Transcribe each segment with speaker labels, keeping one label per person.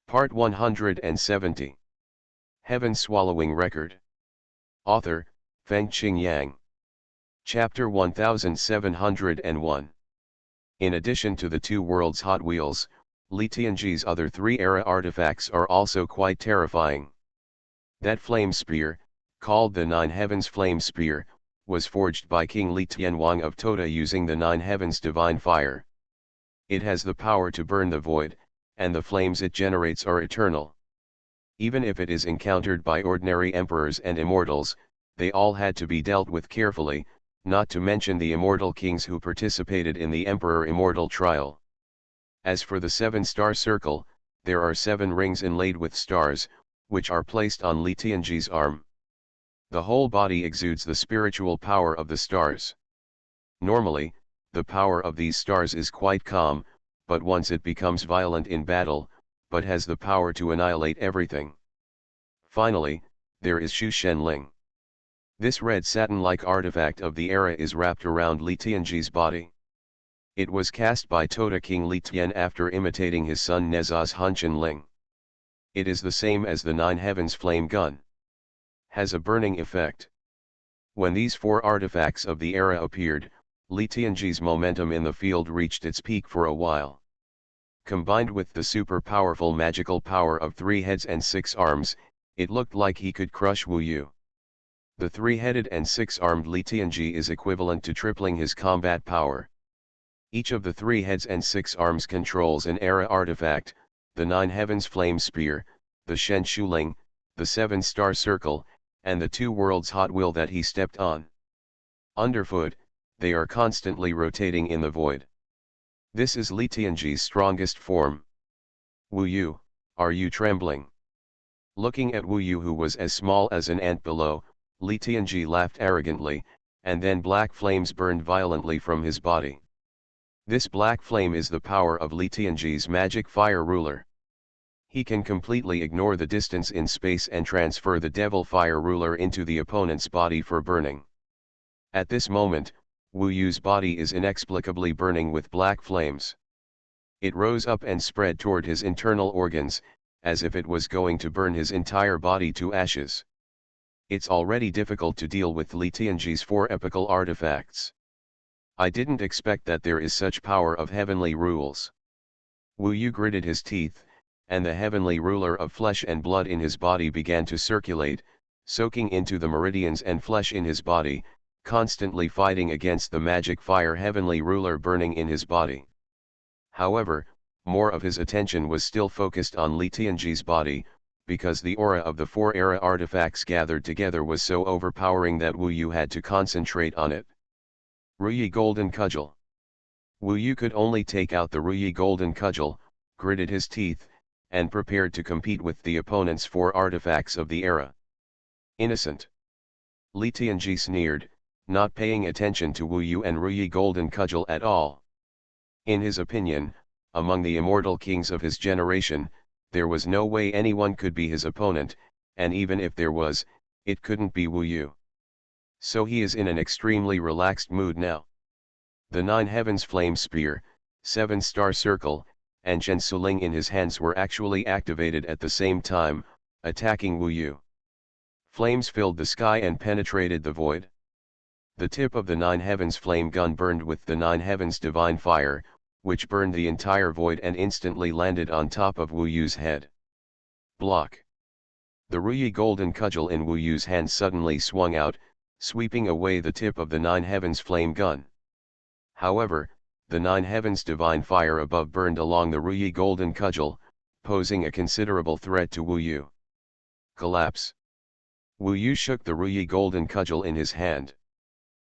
Speaker 1: Part 170. Heaven-Swallowing Record. Author, Fengqing Yang. Chapter 1701. In addition to the two worlds Hot Wheels, Li Tianji's other three era artifacts are also quite terrifying. That flame spear, called the Nine Heavens Flame Spear, was forged by King Li Tianwang of Tota using the Nine Heavens Divine Fire. It has the power to burn the void, and the flames it generates are eternal. Even if it is encountered by ordinary emperors and immortals, they all had to be dealt with carefully, not to mention the immortal kings who participated in the Emperor Immortal trial. As for the seven-star circle, there are 7 rings inlaid with stars, which are placed on Li Tianji's arm. The whole body exudes the spiritual power of the stars. Normally, the power of these stars is quite calm, but once it becomes violent in battle, but has the power to annihilate everything. Finally, there is Shu Shen Ling. This red satin-like artifact of the era is wrapped around Li Tianji's body. It was cast by Tota King Li Tian after imitating his son Neza's Hunchen Ling. It is the same as the Nine Heavens flame gun. Has a burning effect. When these 4 artifacts of the era appeared, Li Tianji's momentum in the field reached its peak for a while. Combined with the super powerful magical power of 3 heads and 6 arms, it looked like he could crush Wu Yu. The 3-headed and 6-armed Li Tianji is equivalent to tripling his combat power. Each of the 3 heads and 6 arms controls an era artifact, the Nine Heavens Flame Spear, the Shen Shuling, the 7-star circle, and the 2 worlds Hot Wheel that he stepped on. Underfoot, they are constantly rotating in the void. This is Li Tianji's strongest form. Wu Yu, are you trembling? Looking at Wu Yu, who was as small as an ant below, Li Tianji laughed arrogantly, and then black flames burned violently from his body. This black flame is the power of Li Tianji's magic fire ruler. He can completely ignore the distance in space and transfer the devil fire ruler into the opponent's body for burning. At this moment, Wu Yu's body is inexplicably burning with black flames. It rose up and spread toward his internal organs, as if it was going to burn his entire body to ashes. It's already difficult to deal with Li Tianji's 4 epical artifacts. I didn't expect that there is such power of heavenly rules. Wu Yu gritted his teeth, and the heavenly ruler of flesh and blood in his body began to circulate, soaking into the meridians and flesh in his body, constantly fighting against the magic fire heavenly ruler burning in his body. However, more of his attention was still focused on Li Tianji's body, because the aura of the 4 era artifacts gathered together was so overpowering that Wu Yu had to concentrate on it. Ruyi Golden Cudgel. Wu Yu could only take out the Ruyi Golden Cudgel, gritted his teeth, and prepared to compete with the opponent's 4 artifacts of the era. Innocent. Li Tianji sneered, not paying attention to Wu Yu and Ruyi Golden Cudgel at all. In his opinion, among the immortal kings of his generation, there was no way anyone could be his opponent, and even if there was, it couldn't be Wu Yu. So he is in an extremely relaxed mood now. The Nine Heavens Flame Spear, 7-star circle, and Shen Suling in his hands were actually activated at the same time, attacking Wu Yu. Flames filled the sky and penetrated the void. The tip of the Nine Heavens flame gun burned with the Nine Heavens divine fire, which burned the entire void and instantly landed on top of Wu Yu's head. Block. The Ruyi Golden Cudgel in Wu Yu's hand suddenly swung out, sweeping away the tip of the Nine Heavens flame gun. However, the Nine Heavens divine fire above burned along the Ruyi Golden Cudgel, posing a considerable threat to Wu Yu. Collapse. Wu Yu shook the Ruyi Golden Cudgel in his hand.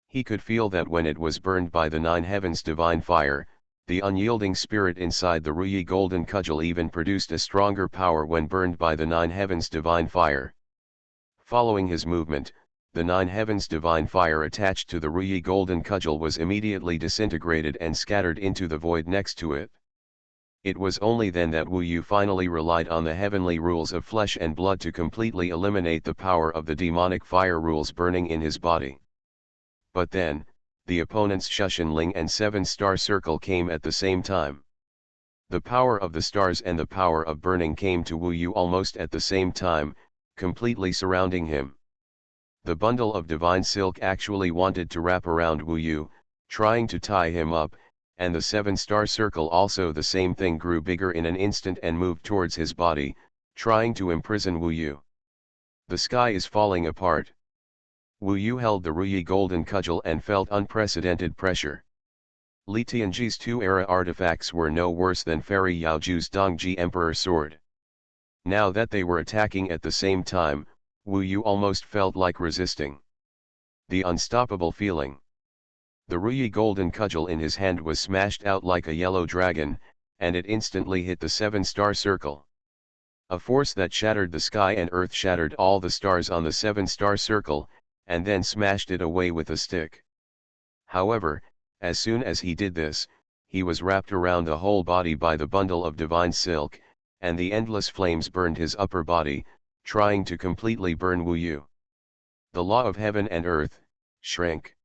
Speaker 1: He could feel that when it was burned by the Nine Heavens divine fire, the unyielding spirit inside the Ruyi Golden Cudgel even produced a stronger power when burned by the Nine Heavens divine fire. Following his movement, the Nine Heavens divine fire attached to the Ruyi Golden Cudgel was immediately disintegrated and scattered into the void next to it. It was only then that Wu Yu finally relied on the heavenly rules of flesh and blood to completely eliminate the power of the demonic fire rules burning in his body. But then, the opponent's Shu Shen Ling and 7-star circle came at the same time. The power of the stars and the power of burning came to Wu Yu almost at the same time, completely surrounding him. The bundle of divine silk actually wanted to wrap around Wu Yu, trying to tie him up, and the 7-star circle also the same thing grew bigger in an instant and moved towards his body, trying to imprison Wu Yu. The sky is falling apart. Wu Yu held the Ruyi golden cudgel and felt unprecedented pressure. Li Tianji's 2-era artifacts were no worse than Fairy Yaoju's Dongji Emperor sword. Now that they were attacking at the same time, Wu Yu almost felt like resisting. The unstoppable feeling. The Ruyi golden cudgel in his hand was smashed out like a yellow dragon, and it instantly hit the 7-star circle. A force that shattered the sky and earth shattered all the stars on the 7-star circle, and then smashed it away with a stick. However, as soon as he did this, he was wrapped around the whole body by the bundle of divine silk, and the endless flames burned his upper body, trying to completely burn Wu Yu. The law of heaven and earth, shrink.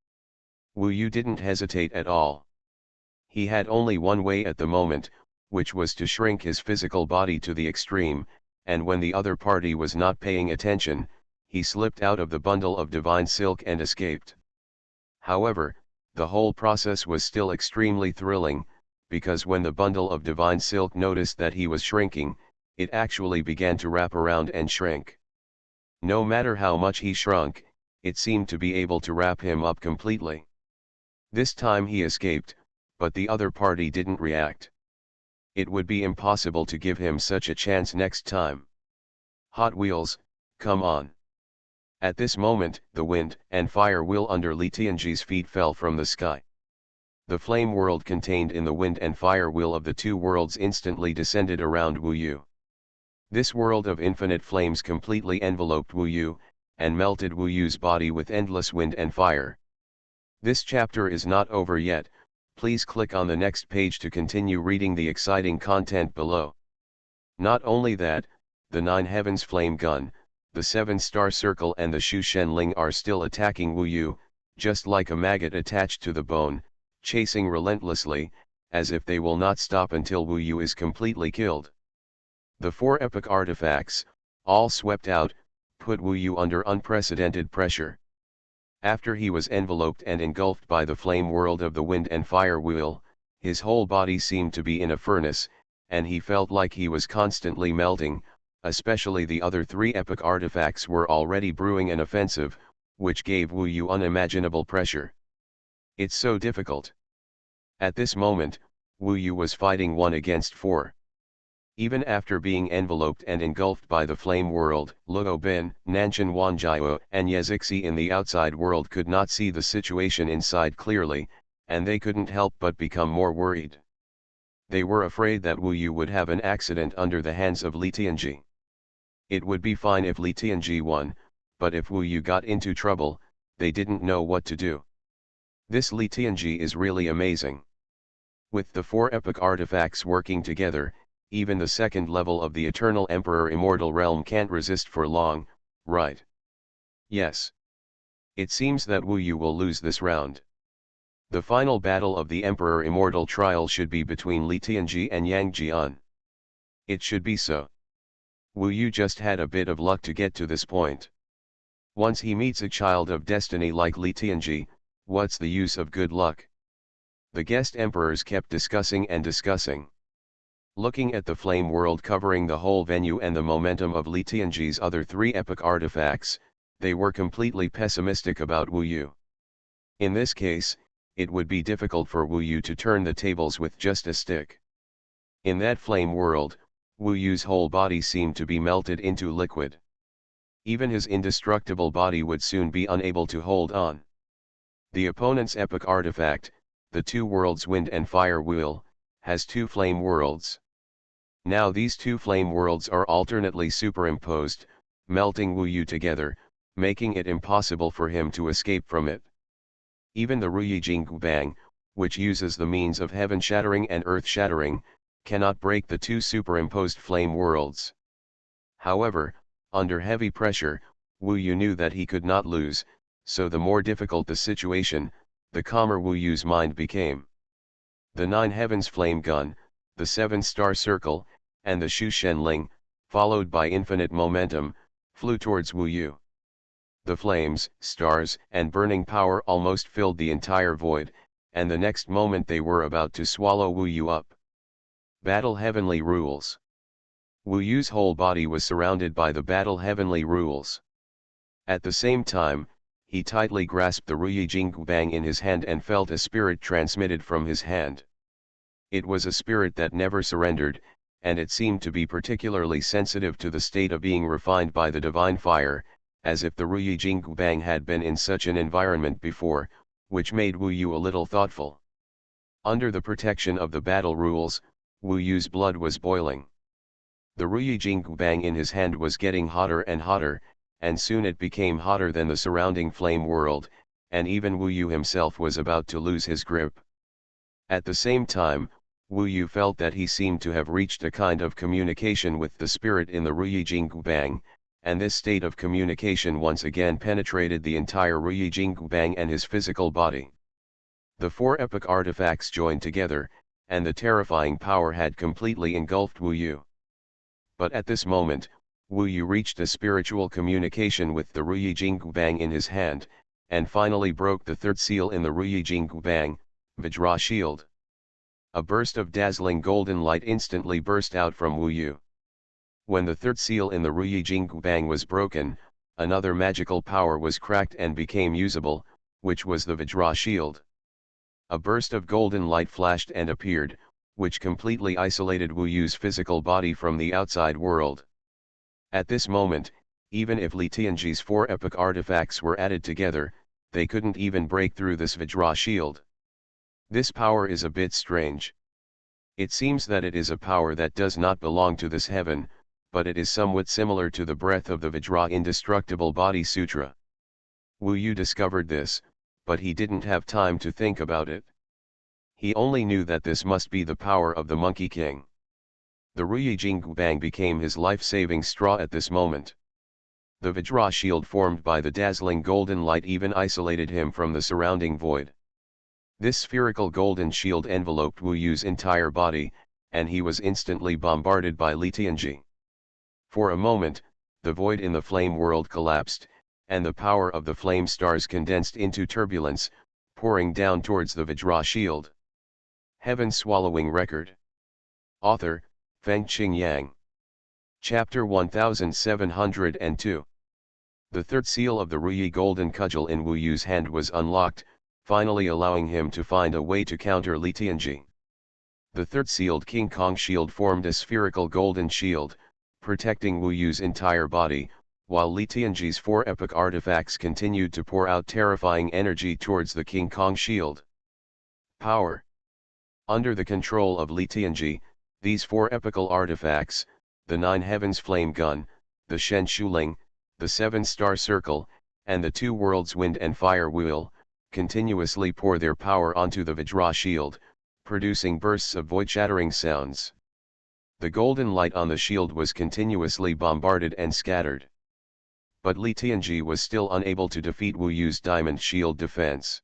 Speaker 1: Wu Yu didn't hesitate at all. He had only one way at the moment, which was to shrink his physical body to the extreme, and when the other party was not paying attention, he slipped out of the bundle of divine silk and escaped. However, the whole process was still extremely thrilling, because when the bundle of divine silk noticed that he was shrinking, it actually began to wrap around and shrink. No matter how much he shrunk, it seemed to be able to wrap him up completely. This time he escaped, but the other party didn't react. It would be impossible to give him such a chance next time. Hot Wheels, come on. At this moment, the wind and fire wheel under Li Tianji's feet fell from the sky. The flame world contained in the wind and fire wheel of the two worlds instantly descended around Wu Yu. This world of infinite flames completely enveloped Wu Yu, and melted Wu Yu's body with endless wind and fire. This chapter is not over yet, please click on the next page to continue reading the exciting content below. Not only that, the 9 Heavens Flame Gun, the 7-star circle and the Shu Shenling are still attacking Wu Yu, just like a maggot attached to the bone, chasing relentlessly, as if they will not stop until Wu Yu is completely killed. The 4 epic artifacts, all swept out, put Wu Yu under unprecedented pressure. After he was enveloped and engulfed by the flame world of the wind and fire wheel, his whole body seemed to be in a furnace, and he felt like he was constantly melting. Especially the other 3 epic artifacts were already brewing an offensive, which gave Wu Yu unimaginable pressure. It's so difficult. At this moment, Wu Yu was fighting 1 against 4. Even after being enveloped and engulfed by the flame world, Luo Bin, Nanshan Wanjiao and Yezixi in the outside world could not see the situation inside clearly, and they couldn't help but become more worried. They were afraid that Wu Yu would have an accident under the hands of Li Tianji. It would be fine if Li Tianji won, but if Wu Yu got into trouble, they didn't know what to do. This Li Tianji is really amazing. With the 4 epic artifacts working together, even the 2nd level of the Eternal Emperor Immortal Realm can't resist for long, right? Yes. It seems that Wu Yu will lose this round. The final battle of the Emperor Immortal trial should be between Li Tianji and Yang Jian. It should be so. Wu Yu just had a bit of luck to get to this point. Once he meets a child of destiny like Li Tianji, what's the use of good luck? The guest emperors kept discussing and discussing. Looking at the flame world covering the whole venue and the momentum of Li Tianji's other 3 epic artifacts, they were completely pessimistic about Wu Yu. In this case, it would be difficult for Wu Yu to turn the tables with just a stick. In that flame world, Wu Yu's whole body seemed to be melted into liquid. Even his indestructible body would soon be unable to hold on. The opponent's epic artifact, the 2 worlds wind and fire wheel, has 2 flame worlds. Now these 2 flame worlds are alternately superimposed, melting Wu Yu together, making it impossible for him to escape from it. Even the Ruyi Jingbang, which uses the means of heaven shattering and earth shattering, cannot break the 2 superimposed flame worlds. However, under heavy pressure, Wu Yu knew that he could not lose, so the more difficult the situation, the calmer Wu Yu's mind became. The 9 Heavens Flame Gun, the 7-star circle, and the Shuxianling, followed by infinite momentum, flew towards Wu Yu. The flames, stars, and burning power almost filled the entire void, and the next moment they were about to swallow Wu Yu up. Battle Heavenly Rules. Wu Yu's whole body was surrounded by the Battle Heavenly Rules. At the same time, he tightly grasped the Ruyi Jingbang in his hand and felt a spirit transmitted from his hand. It was a spirit that never surrendered, and it seemed to be particularly sensitive to the state of being refined by the divine fire, as if the Ruyi Jingbang had been in such an environment before, which made Wu Yu a little thoughtful. Under the protection of the battle rules, Wu Yu's blood was boiling. The Ruyi Jingbang in his hand was getting hotter and hotter, and soon it became hotter than the surrounding flame world, and even Wu Yu himself was about to lose his grip. At the same time, Wu Yu felt that he seemed to have reached a kind of communication with the spirit in the Ruyi Jingbang, and this state of communication once again penetrated the entire Ruyi Jingbang and his physical body. The 4 epic artifacts joined together, and the terrifying power had completely engulfed Wu Yu. But at this moment, Wu Yu reached a spiritual communication with the Ruyi Jingbang in his hand, and finally broke the 3rd seal in the Ruyi Jingbang, Vajra Shield. A burst of dazzling golden light instantly burst out from Wu Yu. When the 3rd seal in the Ruyi Jingbang was broken, another magical power was cracked and became usable, which was the Vajra Shield. A burst of golden light flashed and appeared, which completely isolated Wu Yu's physical body from the outside world. At this moment, even if Li Tianji's 4 epic artifacts were added together, they couldn't even break through this Vajra Shield. This power is a bit strange. It seems that it is a power that does not belong to this heaven, but it is somewhat similar to the breath of the Vajra Indestructible Body Sutra. Wu Yu discovered this, but he didn't have time to think about it. He only knew that this must be the power of the Monkey King. The Ruyi Jingbang became his life-saving straw at this moment. The Vajra shield formed by the dazzling golden light even isolated him from the surrounding void. This spherical golden shield enveloped Wu Yu's entire body, and he was instantly bombarded by Li Tianji. For a moment, the void in the flame world collapsed, and the power of the flame stars condensed into turbulence, pouring down towards the Vajra shield. Heaven Swallowing Record. Author, Fengqing Yang. Chapter 1702. The 3rd seal of the Ruyi golden cudgel in Wu Yu's hand was unlocked, finally allowing him to find a way to counter Li Tianji. The 3rd sealed King Kong shield formed a spherical golden shield, protecting Wu Yu's entire body, while Li Tianji's 4 epic artifacts continued to pour out terrifying energy towards the King Kong shield. Power. Under the control of Li Tianji, these 4 epical artifacts, the 9 heavens flame gun, the Shen Shuling, the 7-star circle, and the 2 worlds wind and fire wheel, continuously pour their power onto the Vajra shield, producing bursts of void-shattering sounds. The golden light on the shield was continuously bombarded and scattered. But Li Tianji was still unable to defeat Wu Yu's diamond shield defense.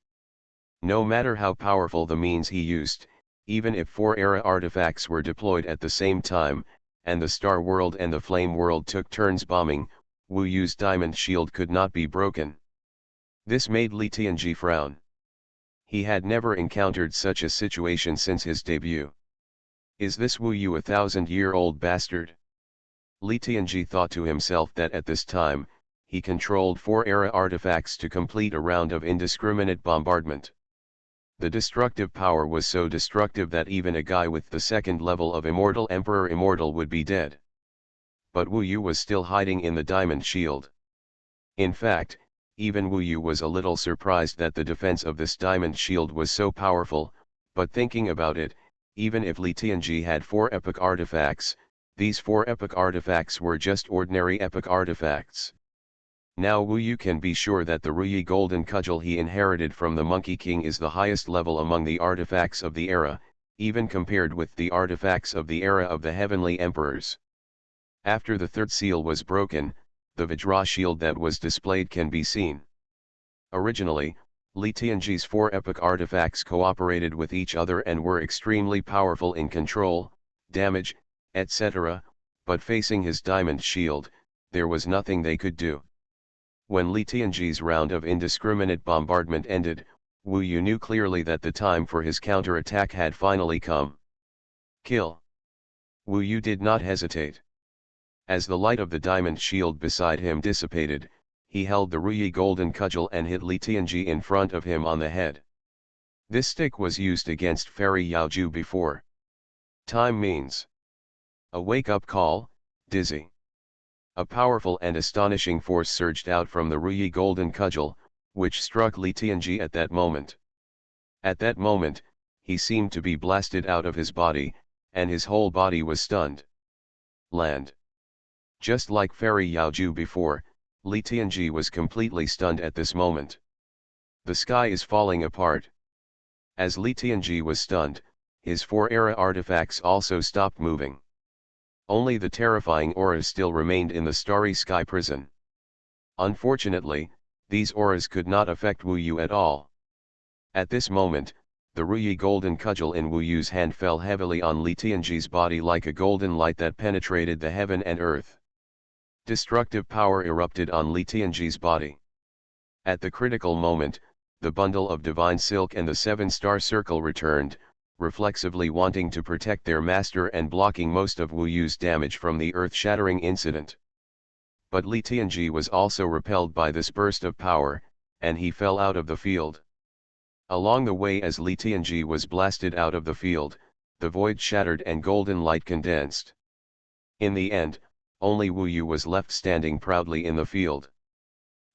Speaker 1: No matter how powerful the means he used, even if 4 era artifacts were deployed at the same time, and the Star World and the Flame World took turns bombing, Wu Yu's diamond shield could not be broken. This made Li Tianji frown. He had never encountered such a situation since his debut. Is this Wu Yu a 1,000-year-old bastard? Li Tianji thought to himself that at this time, he controlled 4 era artifacts to complete a round of indiscriminate bombardment. The destructive power was so destructive that even a guy with the 2nd level of Immortal Emperor Immortal would be dead. But Wu Yu was still hiding in the diamond shield. In fact, even Wu Yu was a little surprised that the defense of this diamond shield was so powerful, but thinking about it, even if Li Tianji had 4 epic artifacts, these 4 epic artifacts were just ordinary epic artifacts. Now Wu Yu can be sure that the Ruyi golden cudgel he inherited from the Monkey King is the highest level among the artifacts of the era, even compared with the artifacts of the era of the heavenly emperors. After the 3rd seal was broken, the Vajra shield that was displayed can be seen. Originally, Li Tianji's 4 epic artifacts cooperated with each other and were extremely powerful in control, damage, etc., but facing his diamond shield, there was nothing they could do. When Li Tianji's round of indiscriminate bombardment ended, Wu Yu knew clearly that the time for his counterattack had finally come. Kill. Wu Yu did not hesitate. As the light of the diamond shield beside him dissipated, he held the Ruyi golden cudgel and hit Li Tianji in front of him on the head. This stick was used against Fairy Yaoju before. Time means a wake-up call, dizzy. A powerful and astonishing force surged out from the Ruyi golden cudgel, which struck Li Tianji at that moment. At that moment, he seemed to be blasted out of his body, and his whole body was stunned. Land. Just like Fairy Yaoju before, Li Tianji was completely stunned at this moment. The sky is falling apart. As Li Tianji was stunned, his 4 era artifacts also stopped moving. Only the terrifying auras still remained in the starry sky prison. Unfortunately, these auras could not affect Wu Yu at all. At this moment, the Ruyi golden cudgel in Wu Yu's hand fell heavily on Li Tianji's body like a golden light that penetrated the heaven and earth. Destructive power erupted on Li Tianji's body. At the critical moment, the bundle of divine silk and the 7-star circle returned, reflexively wanting to protect their master and blocking most of Wu Yu's damage from the earth-shattering incident. But Li Tianji was also repelled by this burst of power, and he fell out of the field. Along the way as Li Tianji was blasted out of the field, the void shattered and golden light condensed. In the end, only Wu Yu was left standing proudly in the field.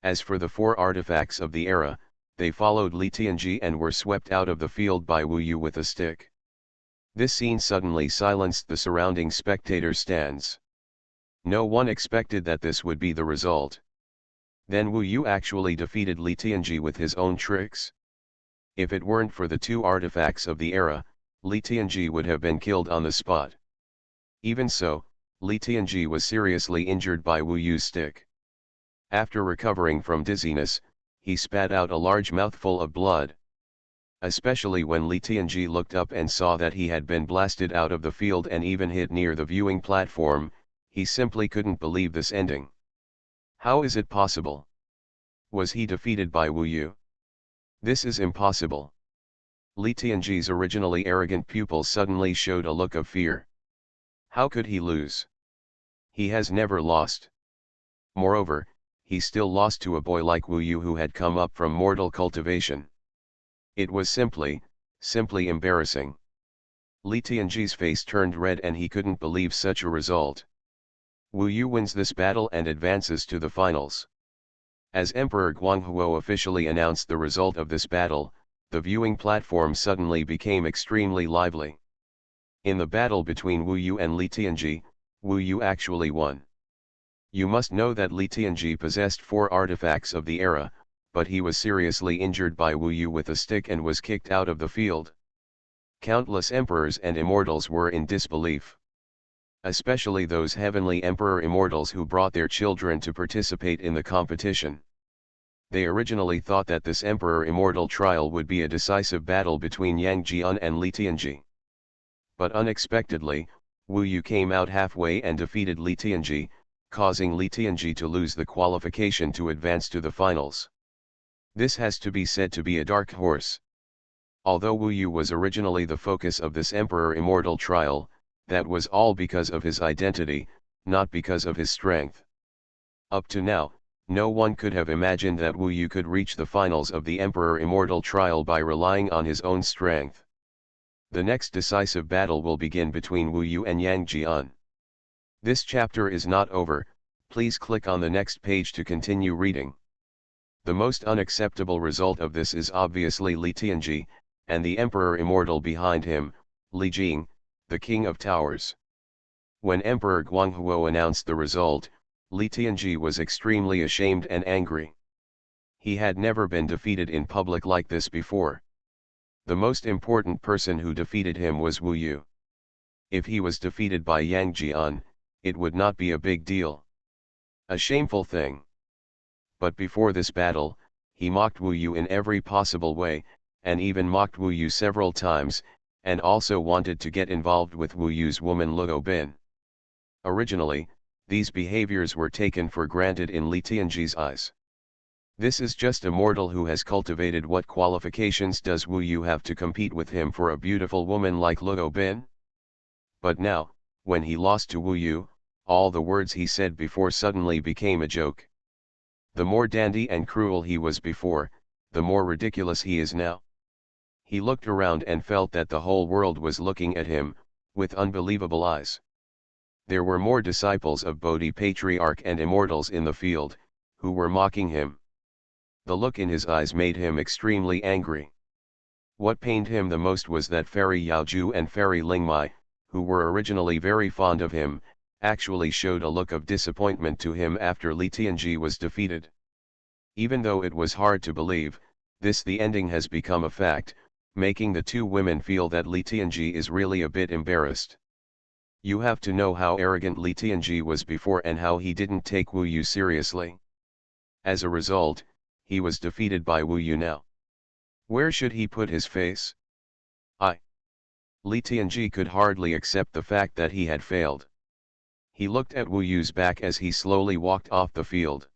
Speaker 1: As for the 4 artifacts of the era, they followed Li Tianji and were swept out of the field by Wu Yu with a stick. This scene suddenly silenced the surrounding spectator stands. No one expected that this would be the result. Then Wu Yu actually defeated Li Tianji with his own tricks. If it weren't for the 2 artifacts of the era, Li Tianji would have been killed on the spot. Even so, Li Tianji was seriously injured by Wu Yu's stick. After recovering from dizziness, he spat out a large mouthful of blood. Especially when Li Tianji looked up and saw that he had been blasted out of the field and even hit near the viewing platform, he simply couldn't believe this ending. How is it possible? Was he defeated by Wu Yu? This is impossible. Li Tianji's originally arrogant pupil suddenly showed a look of fear. How could he lose? He has never lost. Moreover, he still lost to a boy like Wu Yu who had come up from mortal cultivation. It was simply embarrassing. Li Tianji's face turned red and he couldn't believe such a result. Wu Yu wins this battle and advances to the finals. As Emperor Xuanhuan officially announced the result of this battle, the viewing platform suddenly became extremely lively. In the battle between Wu Yu and Li Tianji, Wu Yu actually won. You must know that Li Tianji possessed 4 artifacts of the era, but he was seriously injured by Wu Yu with a stick and was kicked out of the field. Countless emperors and immortals were in disbelief. Especially those heavenly emperor immortals who brought their children to participate in the competition. They originally thought that this emperor immortal trial would be a decisive battle between Yang Jian and Li Tianji. But unexpectedly, Wu Yu came out halfway and defeated Li Tianji, causing Li Tianji to lose the qualification to advance to the finals. This has to be said to be a dark horse. Although Wu Yu was originally the focus of this Emperor Immortal trial, that was all because of his identity, not because of his strength. Up to now, no one could have imagined that Wu Yu could reach the finals of the Emperor Immortal trial by relying on his own strength. The next decisive battle will begin between Wu Yu and Yang Jian. This chapter is not over, please click on the next page to continue reading. The most unacceptable result of this is obviously Li Tianji, and the Emperor Immortal behind him, Li Jing, the King of Towers. When Emperor Xuanhuan announced the result, Li Tianji was extremely ashamed and angry. He had never been defeated in public like this before. The most important person who defeated him was Wu Yu. If he was defeated by Yang Jian, it would not be a big deal. A shameful thing. But before this battle, he mocked Wu Yu in every possible way, and even mocked Wu Yu several times, and also wanted to get involved with Wu Yu's woman Luo Bin. Originally, these behaviors were taken for granted in Li Tianji's eyes. This is just a mortal who has cultivated. What qualifications does Wu Yu have to compete with him for a beautiful woman like Luo Bin? But now, when he lost to Wu Yu, all the words he said before suddenly became a joke. The more dandy and cruel he was before, the more ridiculous he is now. He looked around and felt that the whole world was looking at him, with unbelievable eyes. There were more disciples of Bodhi Patriarch and Immortals in the field, who were mocking him. The look in his eyes made him extremely angry. What pained him the most was that Fairy Yaoju and Fairy Lingmai, who were originally very fond of him, actually showed a look of disappointment to him after Li Tianji was defeated. Even though it was hard to believe, the ending has become a fact, making the two women feel that Li Tianji is really a bit embarrassed. You have to know how arrogant Li Tianji was before and how he didn't take Wu Yu seriously. As a result, he was defeated by Wu Yu now. Where should he put his face? Li Tianji could hardly accept the fact that he had failed. He looked at Wu Yu's back as he slowly walked off the field.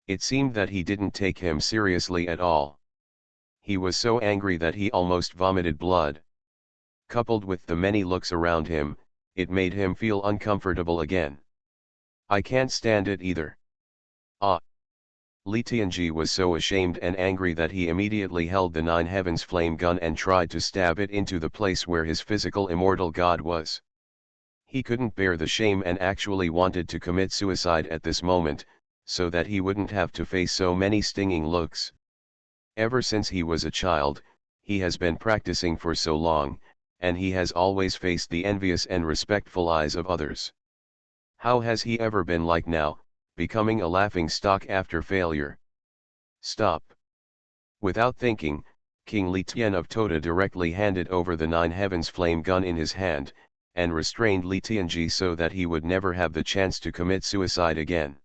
Speaker 1: It seemed that he didn't take him seriously at all. He was so angry that he almost vomited blood. Coupled with the many looks around him, it made him feel uncomfortable again. I can't stand it either. Li Tianji was so ashamed and angry that he immediately held the Nine Heavens flame gun and tried to stab it into the place where his physical immortal god was. He couldn't bear the shame and actually wanted to commit suicide at this moment, so that he wouldn't have to face so many stinging looks. Ever since he was a child, he has been practicing for so long, and he has always faced the envious and respectful eyes of others. How has he ever been like now, becoming a laughing stock after failure? Stop! Without thinking, King Li Tian of Tota directly handed over the Nine Heavens flame gun in his hand, and restrained Li Tianji so that he would never have the chance to commit suicide again.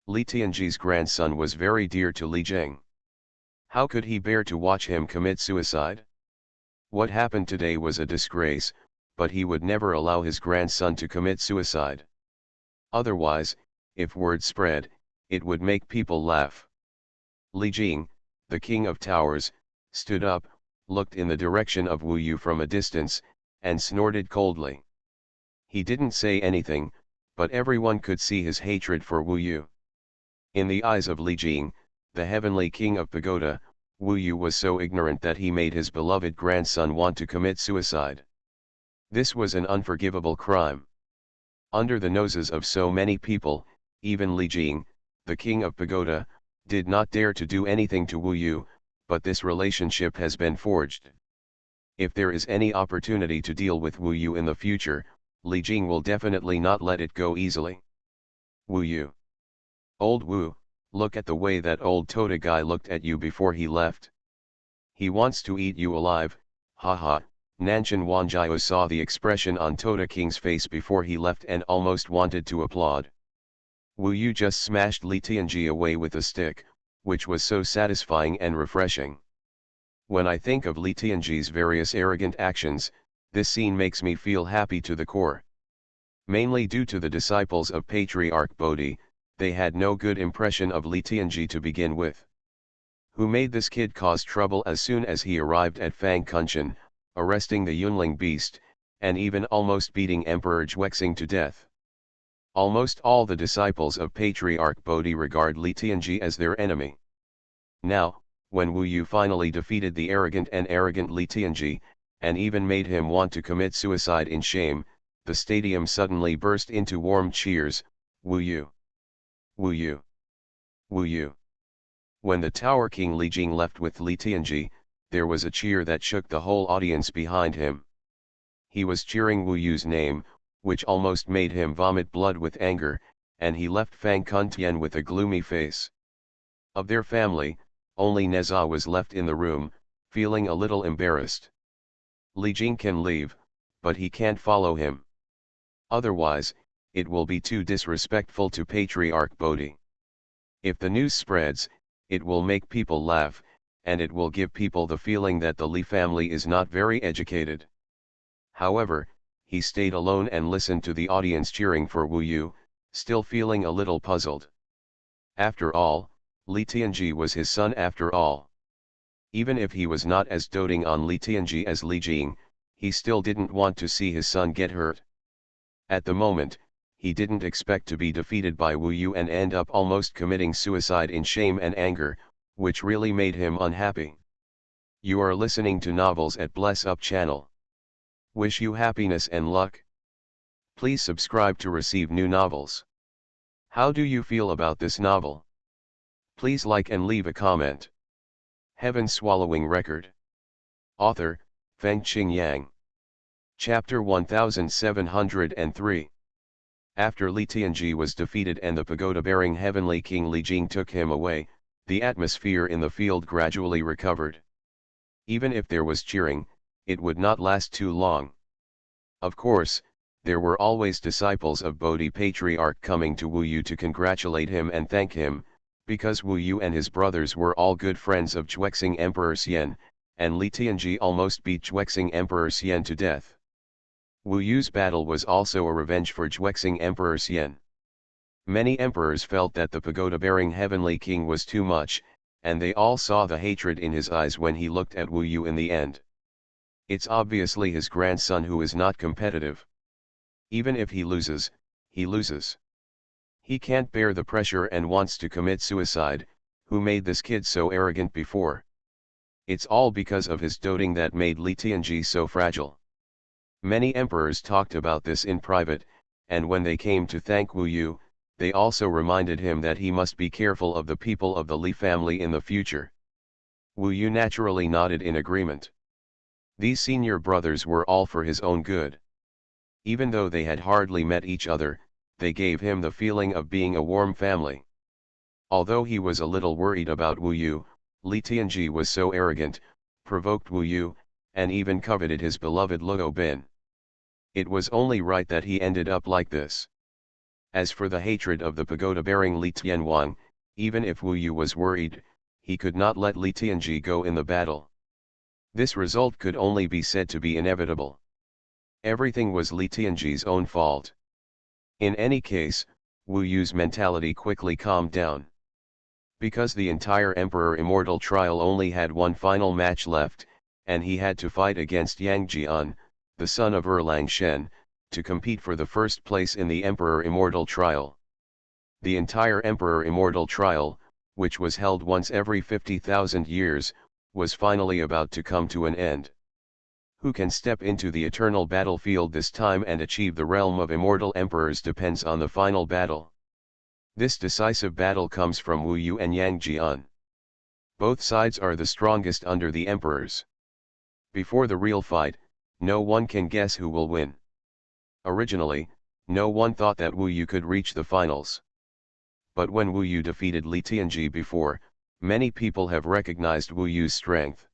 Speaker 1: Li Tianji's grandson was very dear to Li Jing. How could he bear to watch him commit suicide? What happened today was a disgrace, but he would never allow his grandson to commit suicide. Otherwise, if word spread, it would make people laugh. Li Jing, the king of towers, stood up, looked in the direction of Wu Yu from a distance, and snorted coldly. He didn't say anything, but everyone could see his hatred for Wu Yu. In the eyes of Li Jing, the heavenly king of pagoda, Wu Yu was so ignorant that he made his beloved grandson want to commit suicide. This was an unforgivable crime. Under the noses of so many people, even Li Jing, the king of pagoda, did not dare to do anything to Wu Yu, but this relationship has been forged. If there is any opportunity to deal with Wu Yu in the future, Li Jing will definitely not let it go easily. Wu Yu. Old Wu, look at the way that old Tota guy looked at you before he left. He wants to eat you alive, haha. Nanshan Wanjiao saw the expression on Tota King's face before he left and almost wanted to applaud. Wu Yu just smashed Li Tianji away with a stick, which was so satisfying and refreshing. When I think of Li Tianji's various arrogant actions, this scene makes me feel happy to the core. Mainly due to the disciples of Patriarch Bodhi, they had no good impression of Li Tianji to begin with. Who made this kid cause trouble as soon as he arrived at Fang Kunshan, arresting the Yunling beast, and even almost beating Emperor Zhuexing to death. Almost all the disciples of Patriarch Bodhi regard Li Tianji as their enemy. Now, when Wu Yu finally defeated the arrogant Li Tianji, and even made him want to commit suicide in shame, the stadium suddenly burst into warm cheers. Wu Yu! Wu Yu! Wu Yu! When the Tower King Li Jing left with Li Tianji, there was a cheer that shook the whole audience behind him. He was cheering Wu Yu's name, which almost made him vomit blood with anger, and he left Fang Kuntian with a gloomy face. Of their family, only Neza was left in the room, feeling a little embarrassed. Li Jing can leave, but he can't follow him. Otherwise, it will be too disrespectful to Patriarch Bodhi. If the news spreads, it will make people laugh, and it will give people the feeling that the Li family is not very educated. However, he stayed alone and listened to the audience cheering for Wu Yu, still feeling a little puzzled. After all, Li Tianji was his son after all. Even if he was not as doting on Li Tianji as Li Jing, he still didn't want to see his son get hurt. At the moment, he didn't expect to be defeated by Wu Yu and end up almost committing suicide in shame and anger, which really made him unhappy. You are listening to Novels at Bless Up channel. Wish you happiness and luck. Please subscribe to receive new novels. How do you feel about this novel? Please like and leave a comment. Heaven Swallowing Record. Author, Fengqing Yang. Chapter 1703. After Li Tianji was defeated and the pagoda-bearing heavenly king Li Jing took him away, the atmosphere in the field gradually recovered. Even if there was cheering, it would not last too long. Of course, there were always disciples of Bodhi Patriarch coming to Wu Yu to congratulate him and thank him, because Wu Yu and his brothers were all good friends of Juexing Emperor Xian, and Li Tianji almost beat Juexing Emperor Xian to death. Wu Yu's battle was also a revenge for Juexing Emperor Xian. Many emperors felt that the pagoda-bearing heavenly king was too much, and they all saw the hatred in his eyes when he looked at Wu Yu in the end. It's obviously his grandson who is not competitive. Even if he loses, he loses. He can't bear the pressure and wants to commit suicide. Who made this kid so arrogant before? It's all because of his doting that made Li Tianji so fragile. Many emperors talked about this in private, and when they came to thank Wu Yu, they also reminded him that he must be careful of the people of the Li family in the future. Wu Yu naturally nodded in agreement. These senior brothers were all for his own good. Even though they had hardly met each other, they gave him the feeling of being a warm family. Although he was a little worried about Wu Yu, Li Tianji was so arrogant, provoked Wu Yu, and even coveted his beloved Luo Bin. It was only right that he ended up like this. As for the hatred of the pagoda-bearing Li Tianhuang, even if Wu Yu was worried, he could not let Li Tianji go in the battle. This result could only be said to be inevitable. Everything was Li Tianji's own fault. In any case, Wu Yu's mentality quickly calmed down. Because the entire Emperor Immortal trial only had one final match left, and he had to fight against Yang Jian, the son of Erlang Shen, to compete for the first place in the Emperor Immortal trial. The entire Emperor Immortal trial, which was held once every 50,000 years, was finally about to come to an end. Who can step into the eternal battlefield this time and achieve the realm of immortal emperors depends on the final battle. This decisive battle comes from Wu Yu and Yang Jian. Both sides are the strongest under the emperors. Before the real fight, no one can guess who will win. Originally, no one thought that Wu Yu could reach the finals. But when Wu Yu defeated Li Tianji before, many people have recognized Wu Yu's strength.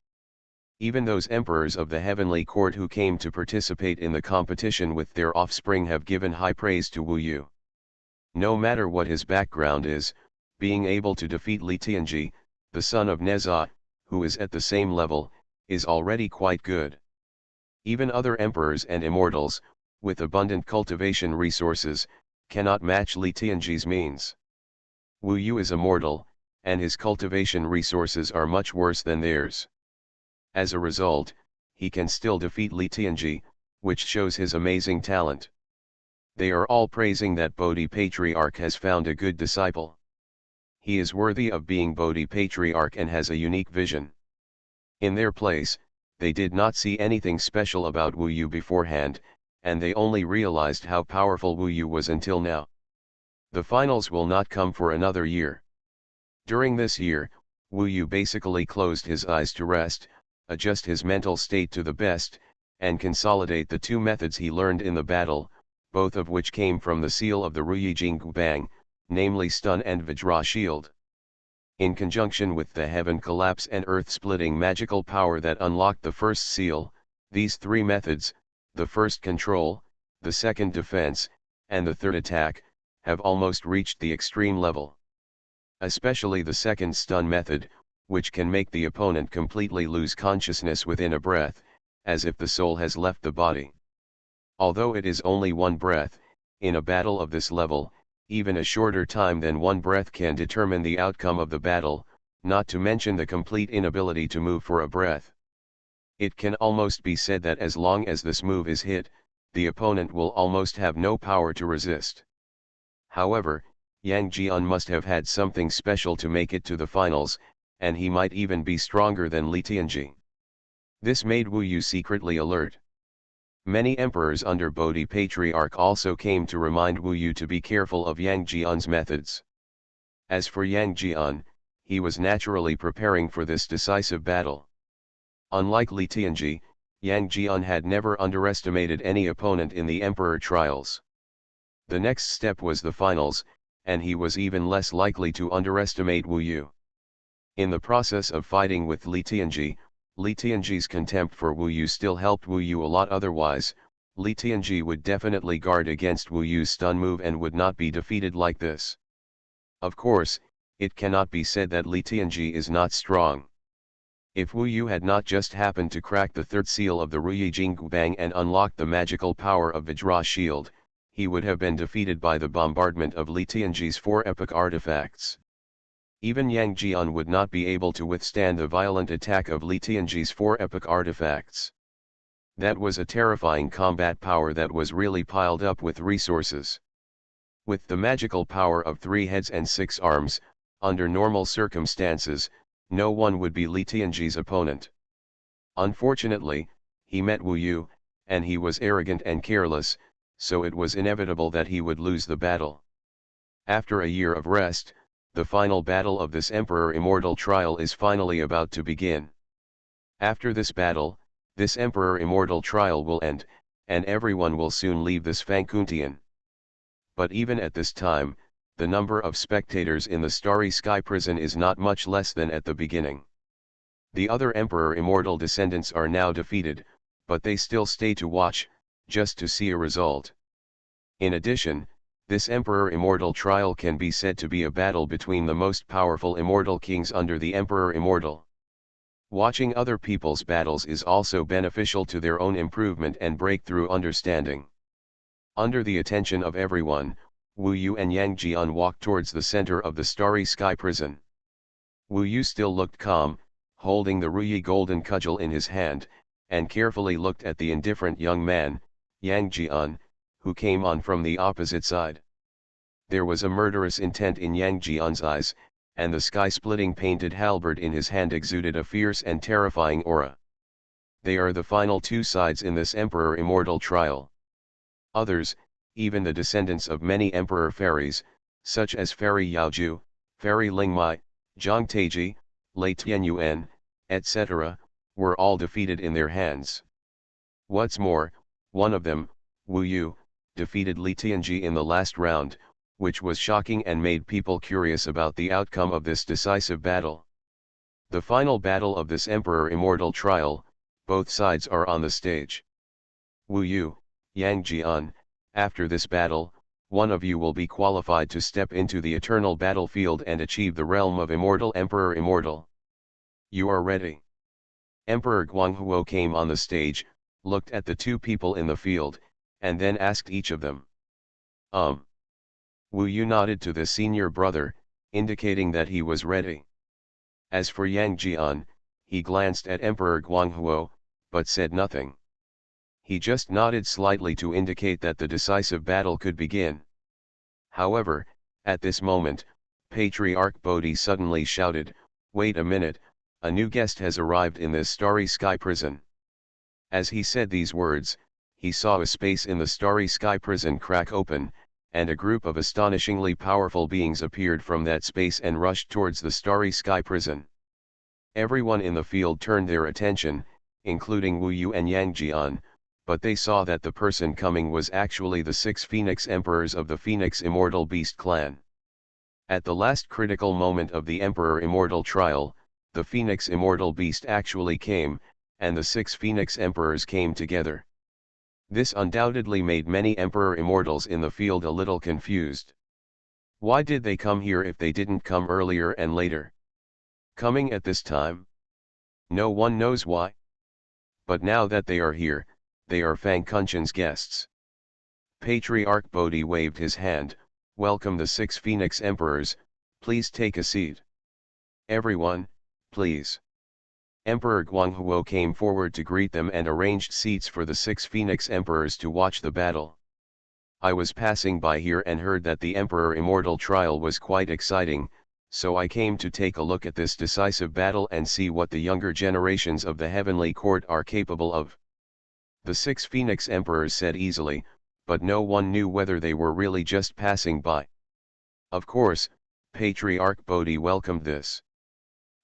Speaker 1: Even those emperors of the heavenly court who came to participate in the competition with their offspring have given high praise to Wu Yu. No matter what his background is, being able to defeat Li Tianji, the son of Neza, who is at the same level, is already quite good. Even other emperors and immortals, with abundant cultivation resources, cannot match Li Tianji's means. Wu Yu is immortal, and his cultivation resources are much worse than theirs. As a result, he can still defeat Li Tianji, which shows his amazing talent. They are all praising that Bodhi Patriarch has found a good disciple. He is worthy of being Bodhi Patriarch and has a unique vision. In their place, they did not see anything special about Wu Yu beforehand, and they only realized how powerful Wu Yu was until now. The finals will not come for another year. During this year, Wu Yu basically closed his eyes to rest, adjust his mental state to the best, and consolidate the two methods he learned in the battle, both of which came from the seal of the Ruyi Jing Bang, namely Stun and Vajra Shield. In conjunction with the Heaven Collapse and Earth-splitting magical power that unlocked the first seal, these three methods, the first control, the second defense, and the third attack, have almost reached the extreme level. Especially the second stun method, which can make the opponent completely lose consciousness within a breath, as if the soul has left the body. Although it is only one breath, in a battle of this level, even a shorter time than one breath can determine the outcome of the battle, not to mention the complete inability to move for a breath. It can almost be said that as long as this move is hit, the opponent will almost have no power to resist. However, Yang Jian must have had something special to make it to the finals, and he might even be stronger than Li Tianji. This made Wu Yu secretly alert. Many emperors under Bodhi Patriarch also came to remind Wu Yu to be careful of Yang Jian's methods. As for Yang Jian, he was naturally preparing for this decisive battle. Unlike Li Tianji, Yang Jian had never underestimated any opponent in the emperor trials. The next step was the finals, and he was even less likely to underestimate Wu Yu. In the process of fighting with Li Tianji's contempt for Wu Yu still helped Wu Yu a lot. Otherwise, Li Tianji would definitely guard against Wu Yu's stun move and would not be defeated like this. Of course, it cannot be said that Li Tianji is not strong. If Wu Yu had not just happened to crack the third seal of the Ruyi Jinggubang and unlocked the magical power of Vajra Shield, he would have been defeated by the bombardment of Li Tianji's 4 epic artifacts. Even Yang Jian would not be able to withstand the violent attack of Li Tianji's 4 epic artifacts. That was a terrifying combat power that was really piled up with resources. With the magical power of 3 heads and 6 arms, under normal circumstances, no one would be Li Tianji's opponent. Unfortunately, he met Wu Yu, and he was arrogant and careless, so it was inevitable that he would lose the battle. After a year of rest, the final battle of this Emperor Immortal trial is finally about to begin. After this battle, this Emperor Immortal trial will end, and everyone will soon leave this Fangkuntian. But even at this time, the number of spectators in the Starry Sky prison is not much less than at the beginning. The other Emperor Immortal descendants are now defeated, but they still stay to watch, just to see a result. In addition, this Emperor Immortal trial can be said to be a battle between the most powerful immortal kings under the Emperor Immortal. Watching other people's battles is also beneficial to their own improvement and breakthrough understanding. Under the attention of everyone, Wu Yu and Yang Jian walked towards the center of the Starry Sky prison. Wu Yu still looked calm, holding the Ruyi golden cudgel in his hand, and carefully looked at the indifferent young man, Yang Jian, who came on from the opposite side. There was a murderous intent in Yang Jian's eyes, and the sky-splitting painted halberd in his hand exuded a fierce and terrifying aura. They are the final 2 sides in this Emperor Immortal trial. Others, even the descendants of many emperor fairies, such as Fairy Yaoju, Fairy Lingmai, Zhang Taiji, Lei Tianyuan, etc., were all defeated in their hands. What's more, one of them, Wu Yu, defeated Li Tianji in the last round, which was shocking and made people curious about the outcome of this decisive battle. The final battle of this Emperor Immortal trial, both sides are on the stage. Wu Yu, Yang Jian, after this battle, one of you will be qualified to step into the eternal battlefield and achieve the realm of Immortal Emperor Immortal. You are ready. Emperor Xuanhuan came on the stage, looked at the 2 people in the field, and then asked each of them. Wu Yu nodded to the senior brother, indicating that he was ready. As for Yang Jian, he glanced at Emperor Xuanhuan, but said nothing. He just nodded slightly to indicate that the decisive battle could begin. However, at this moment, Patriarch Bodhi suddenly shouted, "Wait a minute, a new guest has arrived in this Starry Sky prison." As he said these words, he saw a space in the Starry Sky prison crack open, and a group of astonishingly powerful beings appeared from that space and rushed towards the Starry Sky prison. Everyone in the field turned their attention, including Wu Yu and Yang Jian, but they saw that the person coming was actually the 6 Phoenix Emperors of the Phoenix Immortal Beast clan. At the last critical moment of the Emperor Immortal trial, the Phoenix Immortal Beast actually came, and the 6 Phoenix Emperors came together. This undoubtedly made many Emperor Immortals in the field a little confused. Why did they come here if they didn't come earlier and later? Coming at this time? No one knows why. But now that they are here, they are Fang Kunshan's guests. Patriarch Bodhi waved his hand. Welcome the 6 Phoenix Emperors, please take a seat. Everyone, please. Emperor Xuanhuan came forward to greet them and arranged seats for the 6 Phoenix Emperors to watch the battle. I was passing by here and heard that the Emperor Immortal trial was quite exciting, so I came to take a look at this decisive battle and see what the younger generations of the Heavenly Court are capable of. The 6 Phoenix Emperors said easily, but no one knew whether they were really just passing by. Of course, Patriarch Bodhi welcomed this.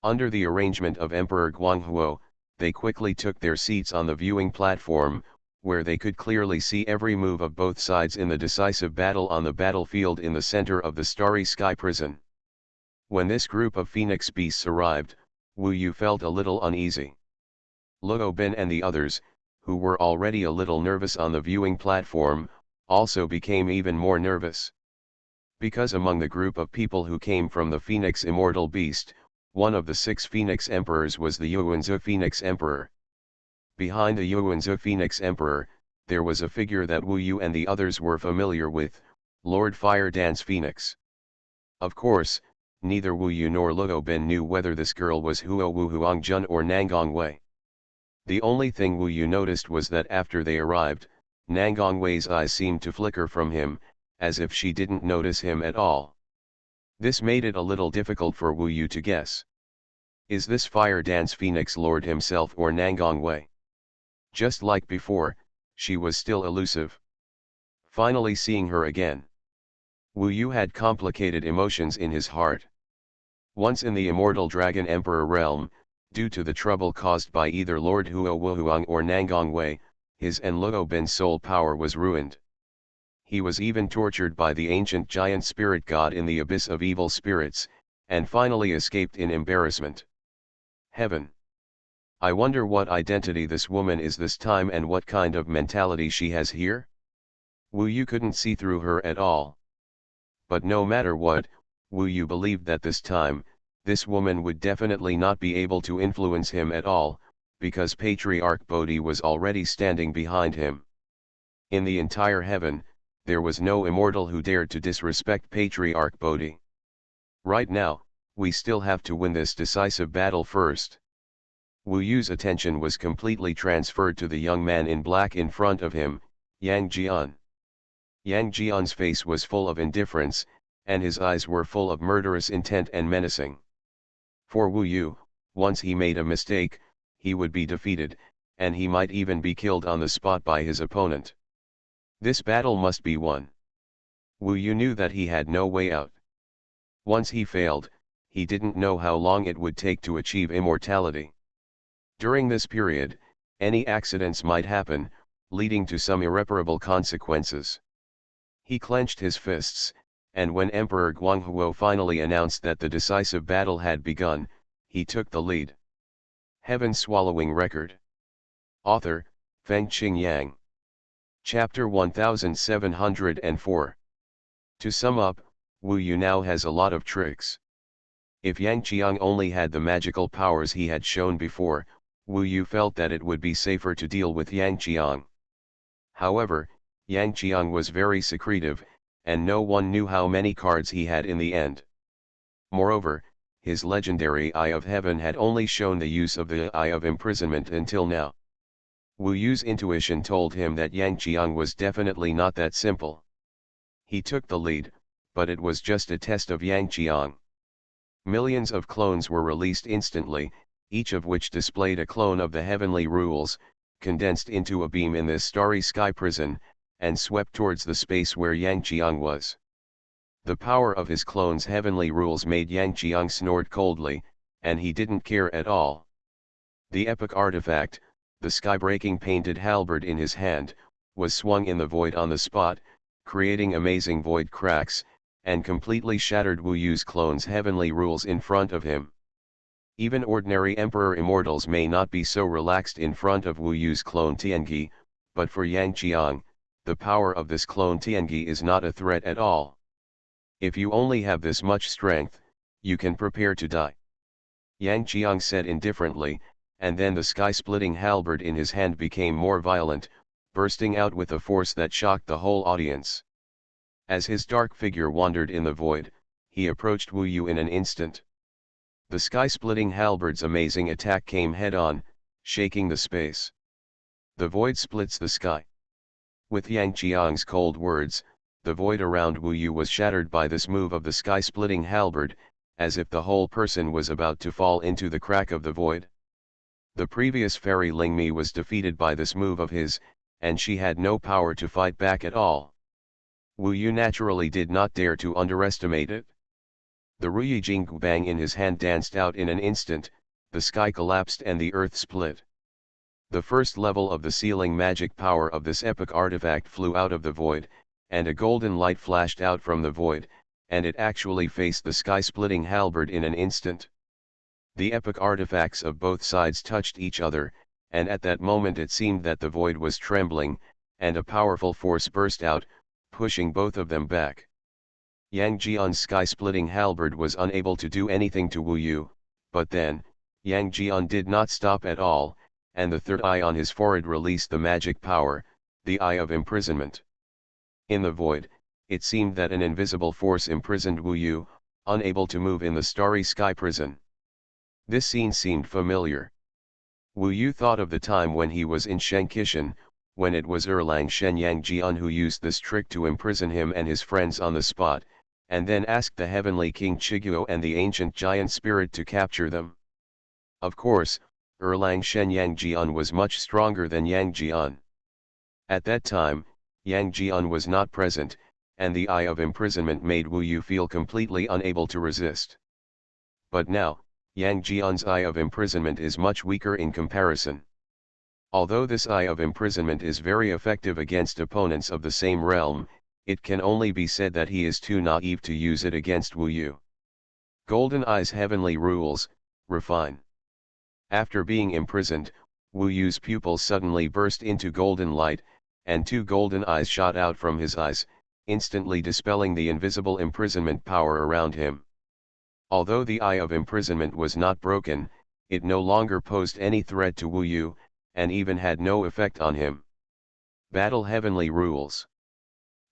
Speaker 1: Under the arrangement of Emperor Xuanhuan, they quickly took their seats on the viewing platform, where they could clearly see every move of both sides in the decisive battle on the battlefield in the center of the starry sky prison. When this group of phoenix beasts arrived, Wu Yu felt a little uneasy. Luo Ben and the others, who were already a little nervous on the viewing platform, also became even more nervous. Because among the group of people who came from the Phoenix Immortal Beast, one of the 6 Phoenix Emperors was the Yuanzi Phoenix Emperor. Behind the Yuanzi Phoenix Emperor, there was a figure that Wu Yu and the others were familiar with, Lord Fire Dance Phoenix. Of course, neither Wu Yu nor Luo Ben knew whether this girl was Huo Wu Huangjun or Nangong Wei. The only thing Wu Yu noticed was that after they arrived, Nangong Wei's eyes seemed to flicker from him, as if she didn't notice him at all. This made it a little difficult for Wu Yu to guess. Is this Fire Dance Phoenix Lord himself or Nangong Wei? Just like before, she was still elusive. Finally seeing her again, Wu Yu had complicated emotions in his heart. Once in the Immortal Dragon Emperor realm, due to the trouble caused by either Lord Huo Wuhuang or Nangong Wei, his and Luo Ben's soul power was ruined. He was even tortured by the ancient giant spirit god in the abyss of evil spirits, and finally escaped in embarrassment. Heaven! I wonder what identity this woman is this time and what kind of mentality she has here? Wu Yu couldn't see through her at all. But no matter what, Wu Yu believed that this time, this woman would definitely not be able to influence him at all, because Patriarch Bodhi was already standing behind him. In the entire heaven, there was no immortal who dared to disrespect Patriarch Bodhi. Right now, we still have to win this decisive battle first. Wu Yu's attention was completely transferred to the young man in black in front of him, Yang Jian. Yang Jian's face was full of indifference, and his eyes were full of murderous intent and menacing. For Wu Yu, once he made a mistake, he would be defeated, and he might even be killed on the spot by his opponent. This battle must be won. Wu Yu knew that he had no way out. Once he failed, he didn't know how long it would take to achieve immortality. During this period, any accidents might happen, leading to some irreparable consequences. He clenched his fists, and when Emperor Xuanhuan finally announced that the decisive battle had begun, he took the lead. Heaven Swallowing Record. Author, Feng Qingyang. Chapter 1704. To sum up, Wu Yu now has a lot of tricks. If Yang Qiang only had the magical powers he had shown before, Wu Yu felt that it would be safer to deal with Yang Qiang. However, Yang Qiang was very secretive, and no one knew how many cards he had in the end. Moreover, his legendary Eye of Heaven had only shown the use of the Eye of Imprisonment until now. Wu Yu's intuition told him that Yang Qiang was definitely not that simple. He took the lead, but it was just a test of Yang Qiang. Millions of clones were released instantly, each of which displayed a clone of the heavenly rules, condensed into a beam in this starry sky prison, and swept towards the space where Yang Qiang was. The power of his clone's heavenly rules made Yang Qiang snort coldly, and he didn't care at all. The epic artifact, the sky-breaking painted halberd in his hand, was swung in the void on the spot, creating amazing void cracks, and completely shattered Wu Yu's clone's heavenly rules in front of him. Even ordinary Emperor Immortals may not be so relaxed in front of Wu Yu's clone Tiange, but for Yang Qiang, the power of this clone Tiange is not a threat at all. If you only have this much strength, you can prepare to die. Yang Jiang said indifferently, and then the sky-splitting halberd in his hand became more violent, bursting out with a force that shocked the whole audience. As his dark figure wandered in the void, he approached Wu Yu in an instant. The sky-splitting halberd's amazing attack came head-on, shaking the space. The void splits the sky. With Yang Jiang's cold words, the void around Wu Yu was shattered by this move of the sky-splitting halberd, as if the whole person was about to fall into the crack of the void. The previous fairy Lingmi was defeated by this move of his, and she had no power to fight back at all. Wu Yu naturally did not dare to underestimate it. The Ruyi Jinggu bang in his hand danced out in an instant, the sky collapsed and the earth split. The first level of the sealing magic power of this epic artifact flew out of the void, and a golden light flashed out from the void, and it actually faced the sky-splitting halberd in an instant. The epic artifacts of both sides touched each other, and at that moment it seemed that the void was trembling, and a powerful force burst out, pushing both of them back. Yang Jian's sky-splitting halberd was unable to do anything to Wu Yu, but then, Yang Jian did not stop at all, and the third eye on his forehead released the magic power, the Eye of Imprisonment. In the void, it seemed that an invisible force imprisoned Wu Yu, unable to move in the starry sky prison. This scene seemed familiar. Wu Yu thought of the time when he was in Shenkishan, when it was Erlang Shen Yang Jian who used this trick to imprison him and his friends on the spot, and then asked the heavenly king Chiguo and the ancient giant spirit to capture them. Of course, Erlang Shen Yang Jian was much stronger than Yang Jian. At that time, Yang Jian was not present, and the Eye of Imprisonment made Wu Yu feel completely unable to resist. But now, Yang Jian's Eye of Imprisonment is much weaker in comparison. Although this Eye of Imprisonment is very effective against opponents of the same realm, it can only be said that he is too naive to use it against Wu Yu. Golden Eye's heavenly rules, refine. After being imprisoned, Wu Yu's pupils suddenly burst into golden light, and two golden eyes shot out from his eyes, instantly dispelling the invisible imprisonment power around him. Although the Eye of Imprisonment was not broken, it no longer posed any threat to Wu Yu, and even had no effect on him. Battle Heavenly Rules.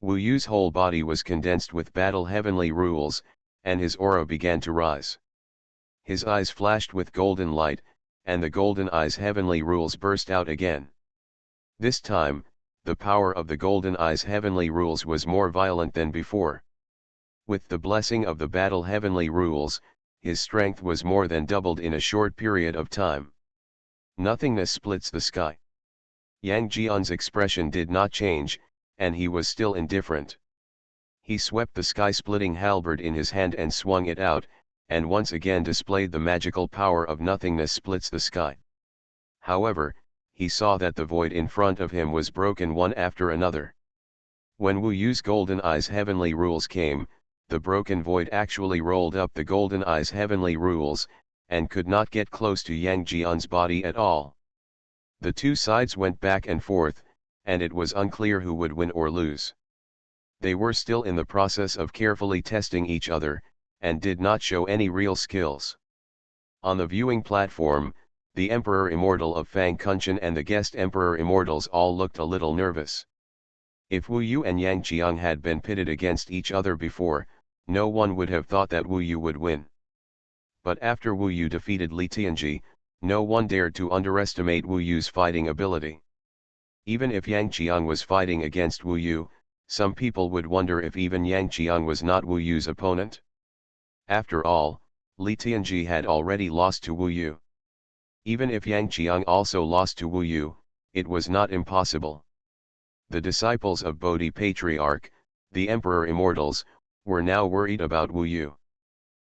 Speaker 1: Wu Yu's whole body was condensed with Battle Heavenly Rules, and his aura began to rise. His eyes flashed with golden light, and the golden eye's heavenly rules burst out again. This time, the power of the golden eye's heavenly rules was more violent than before. With the blessing of the battle heavenly rules, his strength was more than doubled in a short period of time. Nothingness splits the sky. Yang Jian's expression did not change, and he was still indifferent. He swept the sky-splitting halberd in his hand and swung it out, and once again displayed the magical power of nothingness splits the sky. However, he saw that the void in front of him was broken one after another. When Wu Yu's golden eye's heavenly rules came, the broken void actually rolled up the golden eye's heavenly rules, and could not get close to Yang Jian's body at all. The two sides went back and forth, and it was unclear who would win or lose. They were still in the process of carefully testing each other, and did not show any real skills. On the viewing platform, the Emperor Immortal of Fang Kunshan and the guest Emperor Immortals all looked a little nervous. If Wu Yu and Yang Jiang had been pitted against each other before, no one would have thought that Wu Yu would win. But after Wu Yu defeated Li Tianji, no one dared to underestimate Wu Yu's fighting ability. Even if Yang Jiang was fighting against Wu Yu, some people would wonder if even Yang Jiang was not Wu Yu's opponent. After all, Li Tianji had already lost to Wu Yu. Even if Yang Jiang also lost to Wu Yu, it was not impossible. The disciples of Bodhi Patriarch, the Emperor Immortals, were now worried about Wu Yu.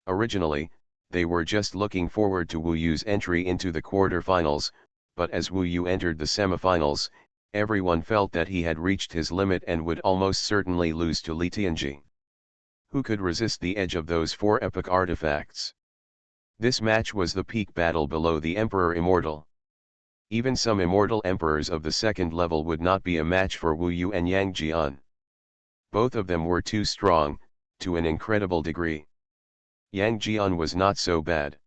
Speaker 1: Originally, they were just looking forward to Wu Yu's entry into the quarterfinals, but as Wu Yu entered the semifinals, everyone felt that he had reached his limit and would almost certainly lose to Li Tianji. Who could resist the edge of those four epic artifacts? This match was the peak battle below the Emperor Immortal. Even some immortal emperors of the second level would not be a match for Wu Yu and Yang Jian. Both of them were too strong, to an incredible degree. Yang Jian was not so bad.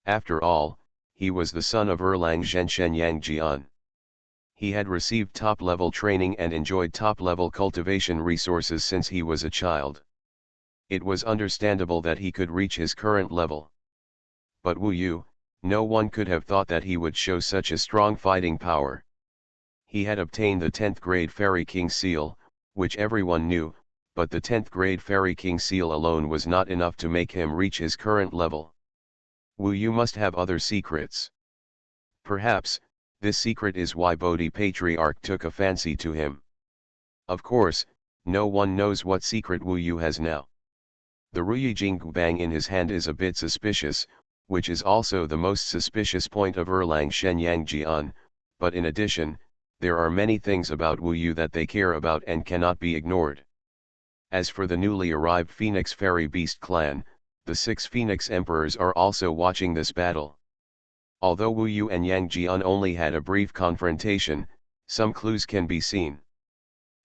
Speaker 1: After all, he was the son of Erlang Zhenshen Yang Jian. He had received top-level training and enjoyed top-level cultivation resources since he was a child. It was understandable that he could reach his current level. But Wu Yu, no one could have thought that he would show such a strong fighting power. He had obtained the 10th grade Fairy King seal, which everyone knew, but the 10th grade Fairy King seal alone was not enough to make him reach his current level. Wu Yu must have other secrets. Perhaps, this secret is why Bodhi Patriarch took a fancy to him. Of course, no one knows what secret Wu Yu has now. The Ruyi Jingbang in his hand is a bit suspicious, which is also the most suspicious point of Erlang Shen Yang Jian, but in addition, there are many things about Wu Yu that they care about and cannot be ignored. As for the newly arrived Phoenix Fairy Beast clan, the 6 Phoenix Emperors are also watching this battle. Although Wu Yu and Yang Jian only had a brief confrontation, some clues can be seen.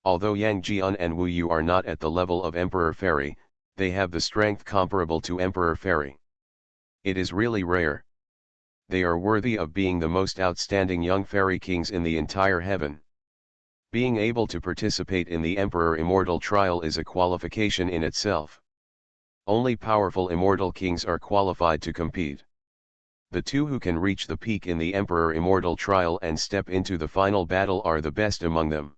Speaker 1: Although Yang Jian and Wu Yu are not at the level of Emperor Fairy, they have the strength comparable to Emperor Fairy. It is really rare. They are worthy of being the most outstanding young fairy kings in the entire heaven. Being able to participate in the Emperor Immortal trial is a qualification in itself. Only powerful immortal kings are qualified to compete. The 2 who can reach the peak in the Emperor Immortal trial and step into the final battle are the best among them.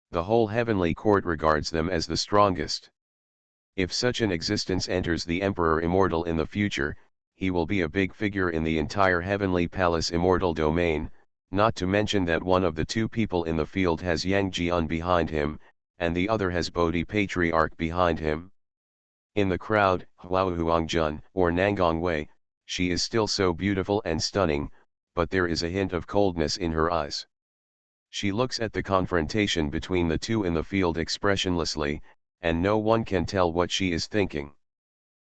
Speaker 1: The whole heavenly court regards them as the strongest. If such an existence enters the Emperor Immortal in the future, he will be a big figure in the entire Heavenly Palace Immortal domain, not to mention that one of the 2 people in the field has Yang Jian behind him, and the other has Bodhi Patriarch behind him. In the crowd, Huaohuangjun, or Nangong Wei, she is still so beautiful and stunning, but there is a hint of coldness in her eyes. She looks at the confrontation between the 2 in the field expressionlessly, and no one can tell what she is thinking.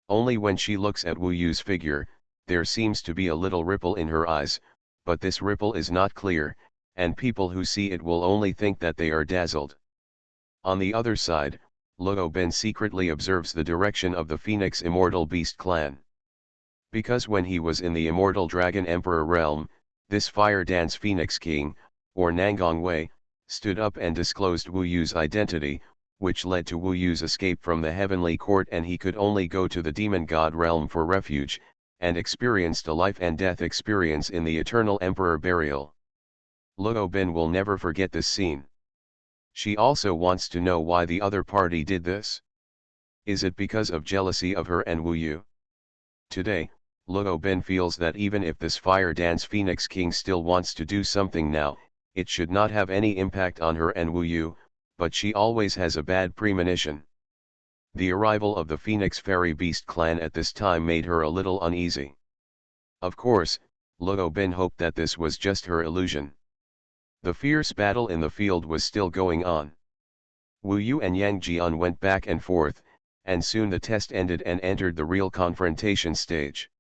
Speaker 1: Only when she looks at Wu Yu's figure, there seems to be a little ripple in her eyes, but this ripple is not clear, and people who see it will only think that they are dazzled. On the other side, Luo Ben secretly observes the direction of the Phoenix Immortal Beast clan. Because when he was in the Immortal Dragon Emperor realm, this Fire Dance Phoenix King, or Nangong Wei, stood up and disclosed Wu Yu's identity, which led to Wu Yu's escape from the heavenly court, and he could only go to the demon god realm for refuge, and experienced a life and death experience in the Eternal Emperor burial. Luo Ben will never forget this scene. She also wants to know why the other party did this. Is it because of jealousy of her and Wu Yu? Today, Luo Ben feels that even if this Fire Dance Phoenix King still wants to do something now, it should not have any impact on her and Wu Yu, but she always has a bad premonition. The arrival of the Phoenix Fairy Beast clan at this time made her a little uneasy. Of course, Luo Ben hoped that this was just her illusion. The fierce battle in the field was still going on. Wu Yu and Yang Jian went back and forth, and soon the test ended and entered the real confrontation stage.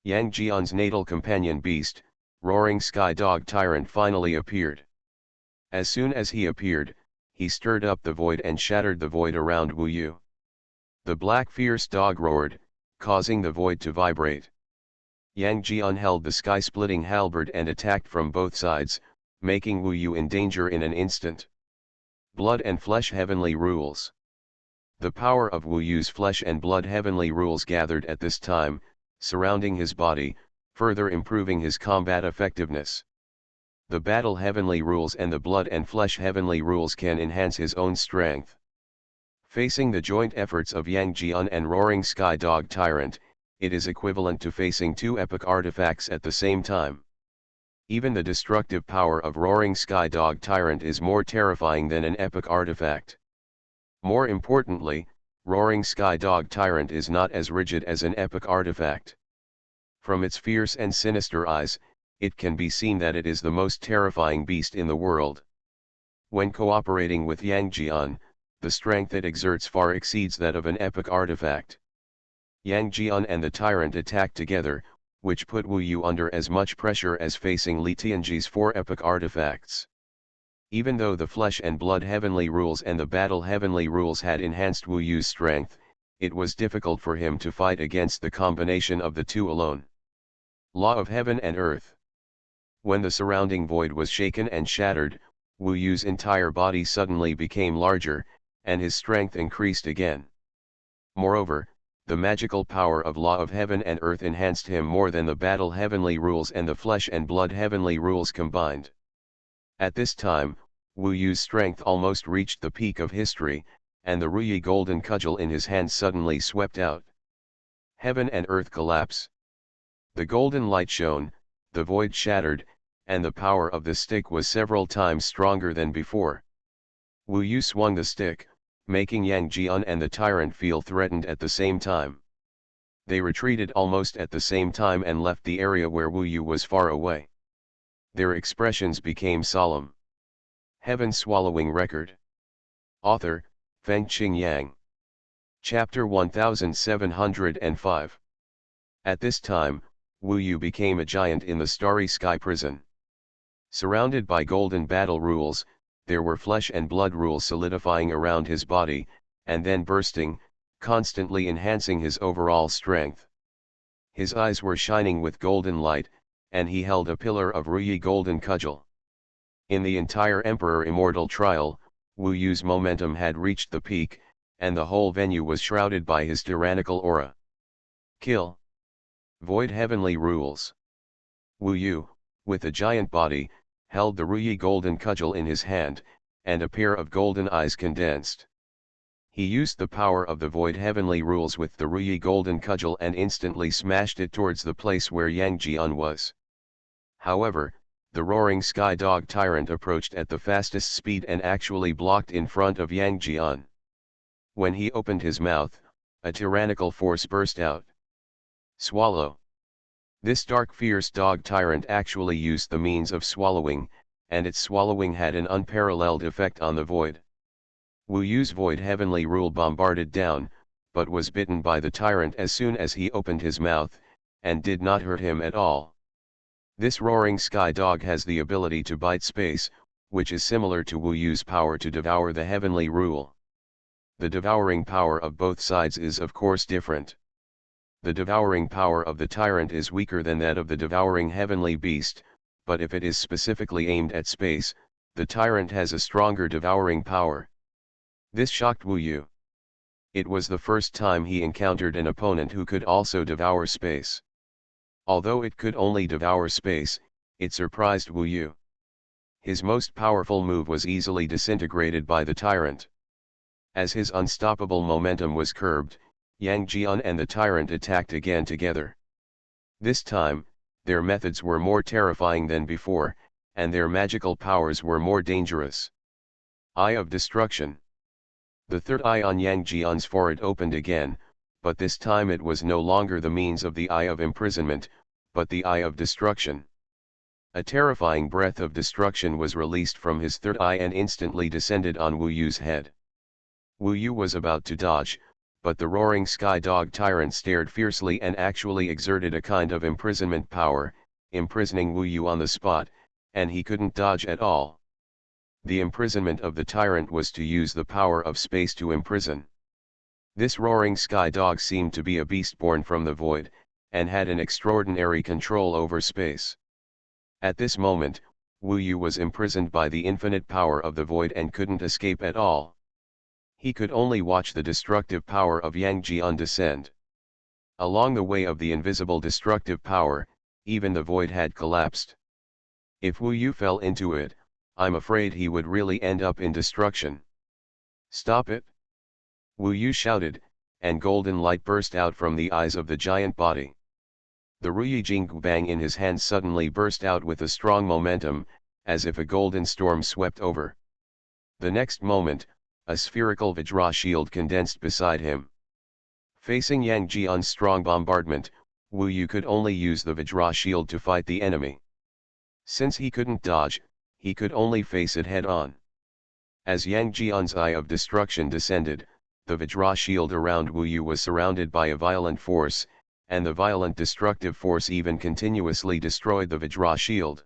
Speaker 1: Yang Jian's natal companion beast, Roaring Sky Dog Tyrant, finally appeared. As soon as he appeared, he stirred up the void and shattered the void around Wu Yu. The black fierce dog roared, causing the void to vibrate. Yang Jian held the sky-splitting halberd and attacked from both sides, making Wu Yu in danger in an instant. Blood and flesh heavenly rules. The power of Wu Yu's flesh and blood heavenly rules gathered at this time, surrounding his body, further improving his combat effectiveness. The battle heavenly rules and the blood and flesh heavenly rules can enhance his own strength. Facing the joint efforts of Yang Jian and Roaring Sky Dog Tyrant, it is equivalent to facing 2 epic artifacts at the same time. Even the destructive power of Roaring Sky Dog Tyrant is more terrifying than an epic artifact. More importantly, Roaring Sky Dog Tyrant is not as rigid as an epic artifact. From its fierce and sinister eyes, it can be seen that it is the most terrifying beast in the world. When cooperating with Yang Jian, the strength it exerts far exceeds that of an epic artifact. Yang Jian and the Tyrant attacked together, which put Wu Yu under as much pressure as facing Li Tianji's 4 epic artifacts. Even though the flesh and blood heavenly rules and the battle heavenly rules had enhanced Wu Yu's strength, it was difficult for him to fight against the combination of the 2 alone. Law of Heaven and Earth. When the surrounding void was shaken and shattered, Wu Yu's entire body suddenly became larger, and his strength increased again. Moreover, the magical power of Law of Heaven and Earth enhanced him more than the battle heavenly rules and the flesh and blood heavenly rules combined. At this time, Wu Yu's strength almost reached the peak of history, and the Ruyi golden cudgel in his hand suddenly swept out. Heaven and earth collapse. The golden light shone, the void shattered, and the power of the stick was several times stronger than before. Wu Yu swung the stick, making Yang Jian and the tyrant feel threatened at the same time. They retreated almost at the same time and left the area where Wu Yu was far away. Their expressions became solemn. Heaven Swallowing Record. Author, Fengqing Yang. Chapter 1705. At this time, Wu Yu became a giant in the starry sky prison. Surrounded by golden battle rules, there were flesh and blood rules solidifying around his body, and then bursting, constantly enhancing his overall strength. His eyes were shining with golden light, and he held a pillar of Ruyi golden cudgel. In the entire Emperor Immortal trial, Wu Yu's momentum had reached the peak, and the whole venue was shrouded by his tyrannical aura. Kill. Void heavenly rules. Wu Yu, with a giant body, held the Ruyi golden cudgel in his hand, and a pair of golden eyes condensed. He used the power of the void heavenly rules with the Ruyi golden cudgel and instantly smashed it towards the place where Yang Jian was. However, the roaring sky dog tyrant approached at the fastest speed and actually blocked in front of Yang Jian. When he opened his mouth, a tyrannical force burst out. Swallow. This dark fierce dog tyrant actually used the means of swallowing, and its swallowing had an unparalleled effect on the void. Wu Yu's void heavenly rule bombarded down, but was bitten by the tyrant as soon as he opened his mouth, and did not hurt him at all. This roaring sky dog has the ability to bite space, which is similar to Wu Yu's power to devour the heavenly rule. The devouring power of both sides is of course different. The devouring power of the tyrant is weaker than that of the devouring heavenly beast, but if it is specifically aimed at space, the tyrant has a stronger devouring power. This shocked Wu Yu. It was the first time he encountered an opponent who could also devour space. Although it could only devour space, it surprised Wu Yu. His most powerful move was easily disintegrated by the tyrant. As his unstoppable momentum was curbed, Yang Jian and the tyrant attacked again together. This time, their methods were more terrifying than before, and their magical powers were more dangerous. Eye of Destruction. The third eye on Yang Jian's forehead opened again, but this time it was no longer the means of the eye of imprisonment, but the eye of destruction. A terrifying breath of destruction was released from his third eye and instantly descended on Wu Yu's head. Wu Yu was about to dodge, but the roaring sky dog tyrant stared fiercely and actually exerted a kind of imprisonment power, imprisoning Wu Yu on the spot, and he couldn't dodge at all. The imprisonment of the tyrant was to use the power of space to imprison. This roaring sky dog seemed to be a beast born from the void, and had an extraordinary control over space. At this moment, Wu Yu was imprisoned by the infinite power of the void and couldn't escape at all. He could only watch the destructive power of Yang Jian descend. Along the way of the invisible destructive power, even the void had collapsed. If Wu Yu fell into it, I'm afraid he would really end up in destruction. Stop it! Wu Yu shouted, and golden light burst out from the eyes of the giant body. The Ruyi Jingbang in his hand suddenly burst out with a strong momentum, as if a golden storm swept over. The next moment, a spherical Vajra shield condensed beside him. Facing Yang Jian's strong bombardment, Wu Yu could only use the Vajra shield to fight the enemy. Since he couldn't dodge, he could only face it head-on. As Yang Jian's eye of destruction descended, the Vajra shield around Wu Yu was surrounded by a violent force, and the violent destructive force even continuously destroyed the Vajra shield.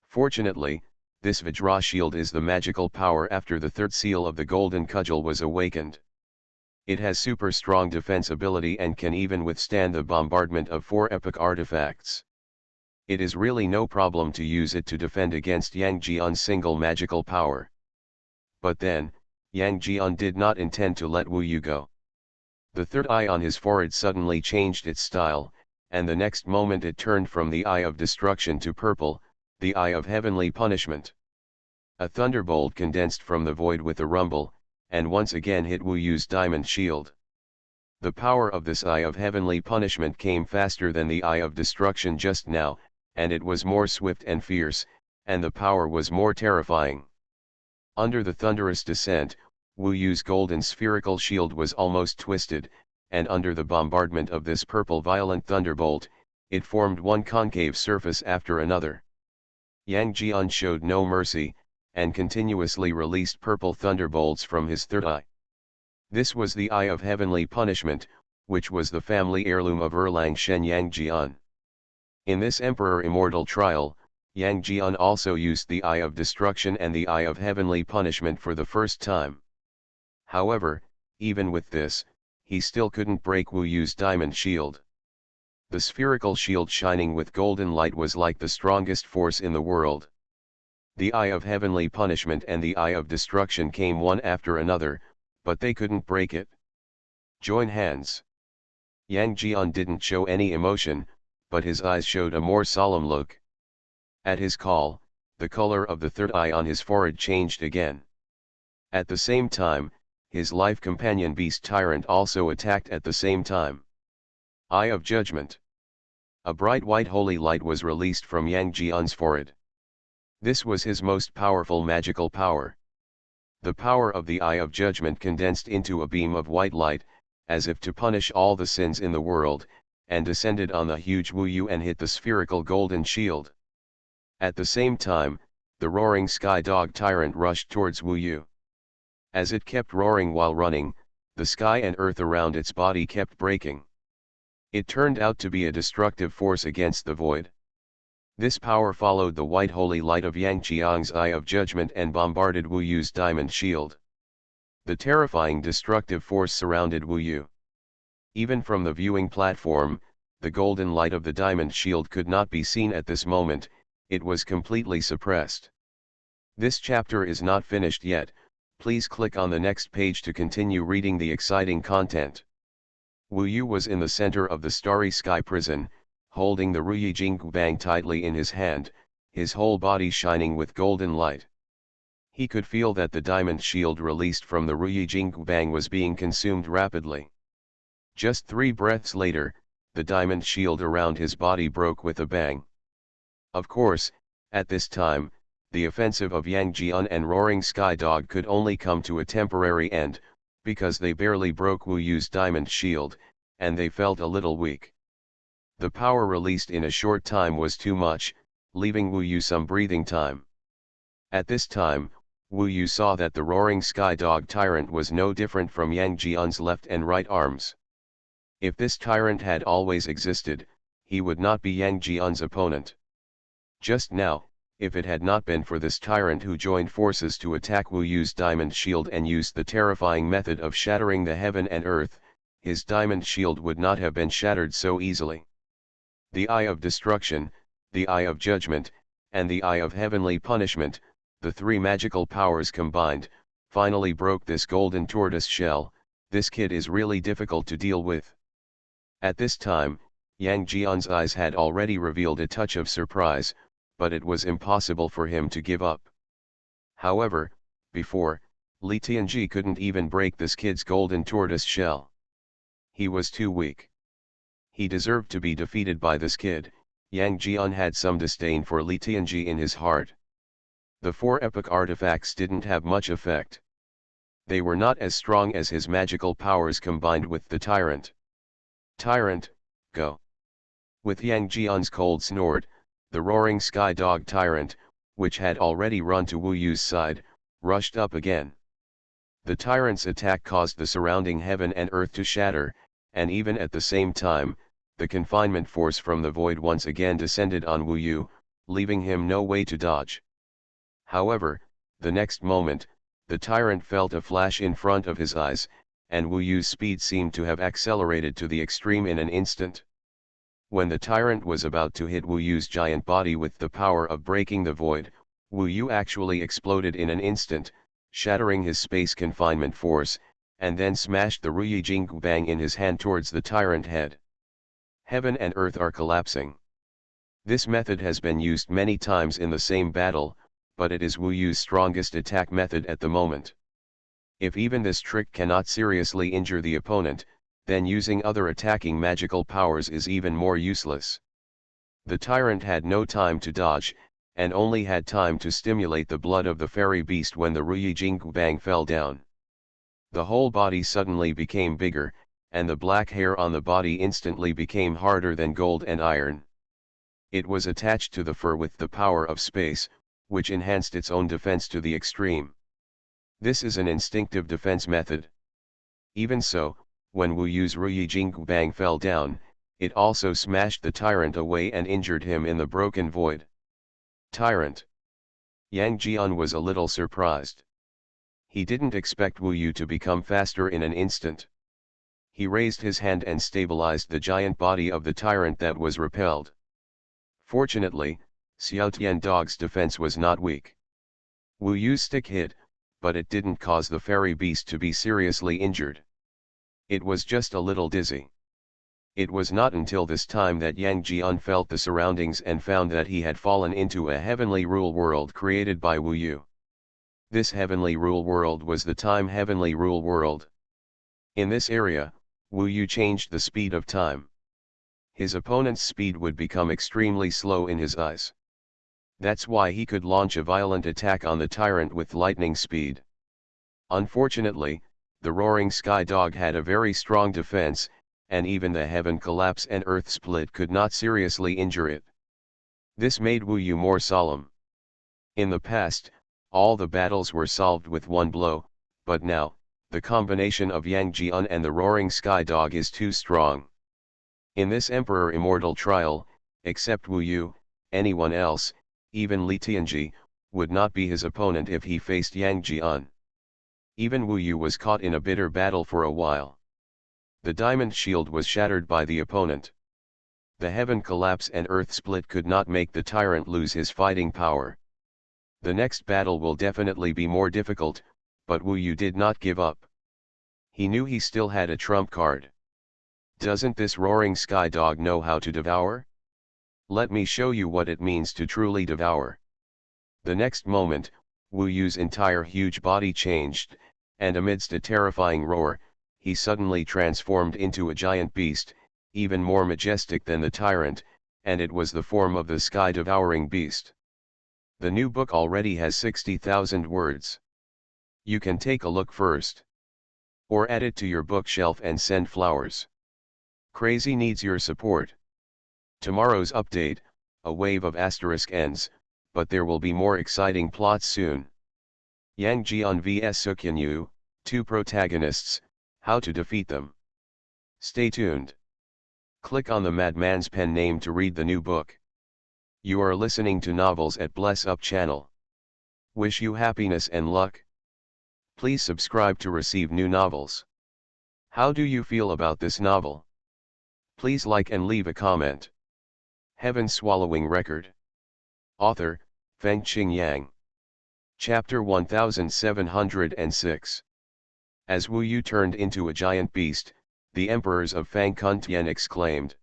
Speaker 1: Fortunately, this Vajra shield is the magical power after the third seal of the golden cudgel was awakened. It has super strong defense ability and can even withstand the bombardment of 4 epic artifacts. It is really no problem to use it to defend against Yang Jian's single magical power. But then, Yang Jian did not intend to let Wu Yu go. The third eye on his forehead suddenly changed its style, and the next moment it turned from the eye of destruction to purple, the eye of heavenly punishment. A thunderbolt condensed from the void with a rumble, and once again hit Wu Yu's diamond shield. The power of this eye of heavenly punishment came faster than the eye of destruction just now, and it was more swift and fierce, and the power was more terrifying. Under the thunderous descent, Wu Yu's golden spherical shield was almost twisted, and under the bombardment of this purple violent thunderbolt, it formed one concave surface after another. Yang Jian showed no mercy, and continuously released purple thunderbolts from his third eye. This was the eye of heavenly punishment, which was the family heirloom of Erlang Shen Yang Jian. In this Emperor Immortal trial, Yang Jian also used the eye of destruction and the eye of heavenly punishment for the first time. However, even with this, he still couldn't break Wu Yu's diamond shield. The spherical shield shining with golden light was like the strongest force in the world. The eye of heavenly punishment and the eye of destruction came one after another, but they couldn't break it. Join hands. Yang Jian didn't show any emotion, but his eyes showed a more solemn look. At his call, the color of the third eye on his forehead changed again. At the same time, his life companion Beast Tyrant also attacked at the same time. Eye of Judgment. A bright white holy light was released from Yang Jian's forehead. This was his most powerful magical power. The power of the Eye of Judgment condensed into a beam of white light, as if to punish all the sins in the world, and descended on the huge Wu Yu and hit the spherical golden shield. At the same time, the roaring sky dog tyrant rushed towards Wu Yu. As it kept roaring while running, the sky and earth around its body kept breaking. It turned out to be a destructive force against the void. This power followed the white holy light of Yang Jian's Eye of Judgment and bombarded Wu Yu's diamond shield. The terrifying destructive force surrounded Wu Yu. Even from the viewing platform, the golden light of the diamond shield could not be seen at this moment, it was completely suppressed. This chapter is not finished yet, please click on the next page to continue reading the exciting content. Wu Yu was in the center of the starry sky prison, holding the Ruyi Jingbang tightly in his hand, his whole body shining with golden light. He could feel that the diamond shield released from the Ruyi Jingbang was being consumed rapidly. Just 3 breaths later, the diamond shield around his body broke with a bang. Of course, at this time, the offensive of Yang Jian and Roaring Sky Dog could only come to a temporary end, because they barely broke Wu Yu's diamond shield, and they felt a little weak. The power released in a short time was too much, leaving Wu Yu some breathing time. At this time, Wu Yu saw that the Roaring Sky Dog tyrant was no different from Yang Jian's left and right arms. If this tyrant had always existed, he would not be Yang Jian's opponent. Just now, if it had not been for this tyrant who joined forces to attack Wu Yu's diamond shield and used the terrifying method of shattering the heaven and earth, his diamond shield would not have been shattered so easily. The Eye of Destruction, the Eye of Judgment, and the Eye of Heavenly Punishment, the 3 magical powers combined, finally broke this golden tortoise shell. This kid is really difficult to deal with. At this time, Yang Jian's eyes had already revealed a touch of surprise, but it was impossible for him to give up. However, before, Li Tianji couldn't even break this kid's golden tortoise shell. He was too weak. He deserved to be defeated by this kid. Yang Jian had some disdain for Li Tianji in his heart. The 4 epic artifacts didn't have much effect. They were not as strong as his magical powers combined with the tyrant. Tyrant, go. With Yang Jian's cold snort, the Roaring Sky Dog tyrant, which had already run to Wu Yu's side, rushed up again. The tyrant's attack caused the surrounding heaven and earth to shatter, and even at the same time, the confinement force from the void once again descended on Wu Yu, leaving him no way to dodge. However, the next moment, the tyrant felt a flash in front of his eyes, and Wu Yu's speed seemed to have accelerated to the extreme in an instant. When the tyrant was about to hit Wu Yu's giant body with the power of breaking the void, Wu Yu actually exploded in an instant, shattering his space confinement force, and then smashed the Ruyi Jinggu Bang in his hand towards the tyrant head. Heaven and earth are collapsing. This method has been used many times in the same battle, but it is Wu Yu's strongest attack method at the moment. If even this trick cannot seriously injure the opponent, then using other attacking magical powers is even more useless. The tyrant had no time to dodge, and only had time to stimulate the blood of the fairy beast when the Ruyi Jinggu Bang fell down. The whole body suddenly became bigger, and the black hair on the body instantly became harder than gold and iron. It was attached to the fur with the power of space, which enhanced its own defense to the extreme. This is an instinctive defense method. Even so, when Wu Yu's Ruyi Jinggu Bang fell down, it also smashed the tyrant away and injured him in the broken void. Tyrant. Yang Jian was a little surprised. He didn't expect Wu Yu to become faster in an instant. He raised his hand and stabilized the giant body of the tyrant that was repelled. Fortunately, Xiao Tian Dog's defense was not weak. Wu Yu's stick hit, but it didn't cause the fairy beast to be seriously injured. It was just a little dizzy. It was not until this time that Yang Jian felt the surroundings and found that he had fallen into a heavenly rule world created by Wu Yu. This heavenly rule world was the time heavenly rule world. In this area, Wu Yu changed the speed of time. His opponent's speed would become extremely slow in his eyes. That's why he could launch a violent attack on the tyrant with lightning speed. Unfortunately, the roaring sky dog had a very strong defense, and even the heaven collapse and earth split could not seriously injure it. This made Wu Yu more solemn. In the past, all the battles were solved with one blow, but now, the combination of Yang Jian and the roaring sky dog is too strong. In this Emperor Immortal trial, except Wu Yu, anyone else, even Li Tianji, would not be his opponent if he faced Yang Jian. Even Wu Yu was caught in a bitter battle for a while. The diamond shield was shattered by the opponent. The heaven collapse and earth split could not make the tyrant lose his fighting power. The next battle will definitely be more difficult, but Wu Yu did not give up. He knew he still had a trump card. Doesn't this roaring sky dog know how to devour? Let me show you what it means to truly devour. The next moment, Wu Yu's entire huge body changed, and amidst a terrifying roar, he suddenly transformed into a giant beast, even more majestic than the tyrant, and it was the form of the sky-devouring beast. The new book already has 60,000 words. You can take a look first. Or add it to your bookshelf and send flowers. Crazy needs your support. Tomorrow's update, a wave of asterisk ends, but there will be more exciting plots soon. Yang Jian vs Xuanhuan, two protagonists, how to defeat them. Stay tuned. Click on the Madman's pen name to read the new book. You are listening to Novels at Bless Up channel. Wish you happiness and luck. Please subscribe to receive new novels. How do you feel about this novel? Please like and leave a comment. Heaven Swallowing Record. Author, Fengqing Yang. Chapter 1706. As Wu Yu turned into a giant beast, the emperors of Fang Kuntian exclaimed.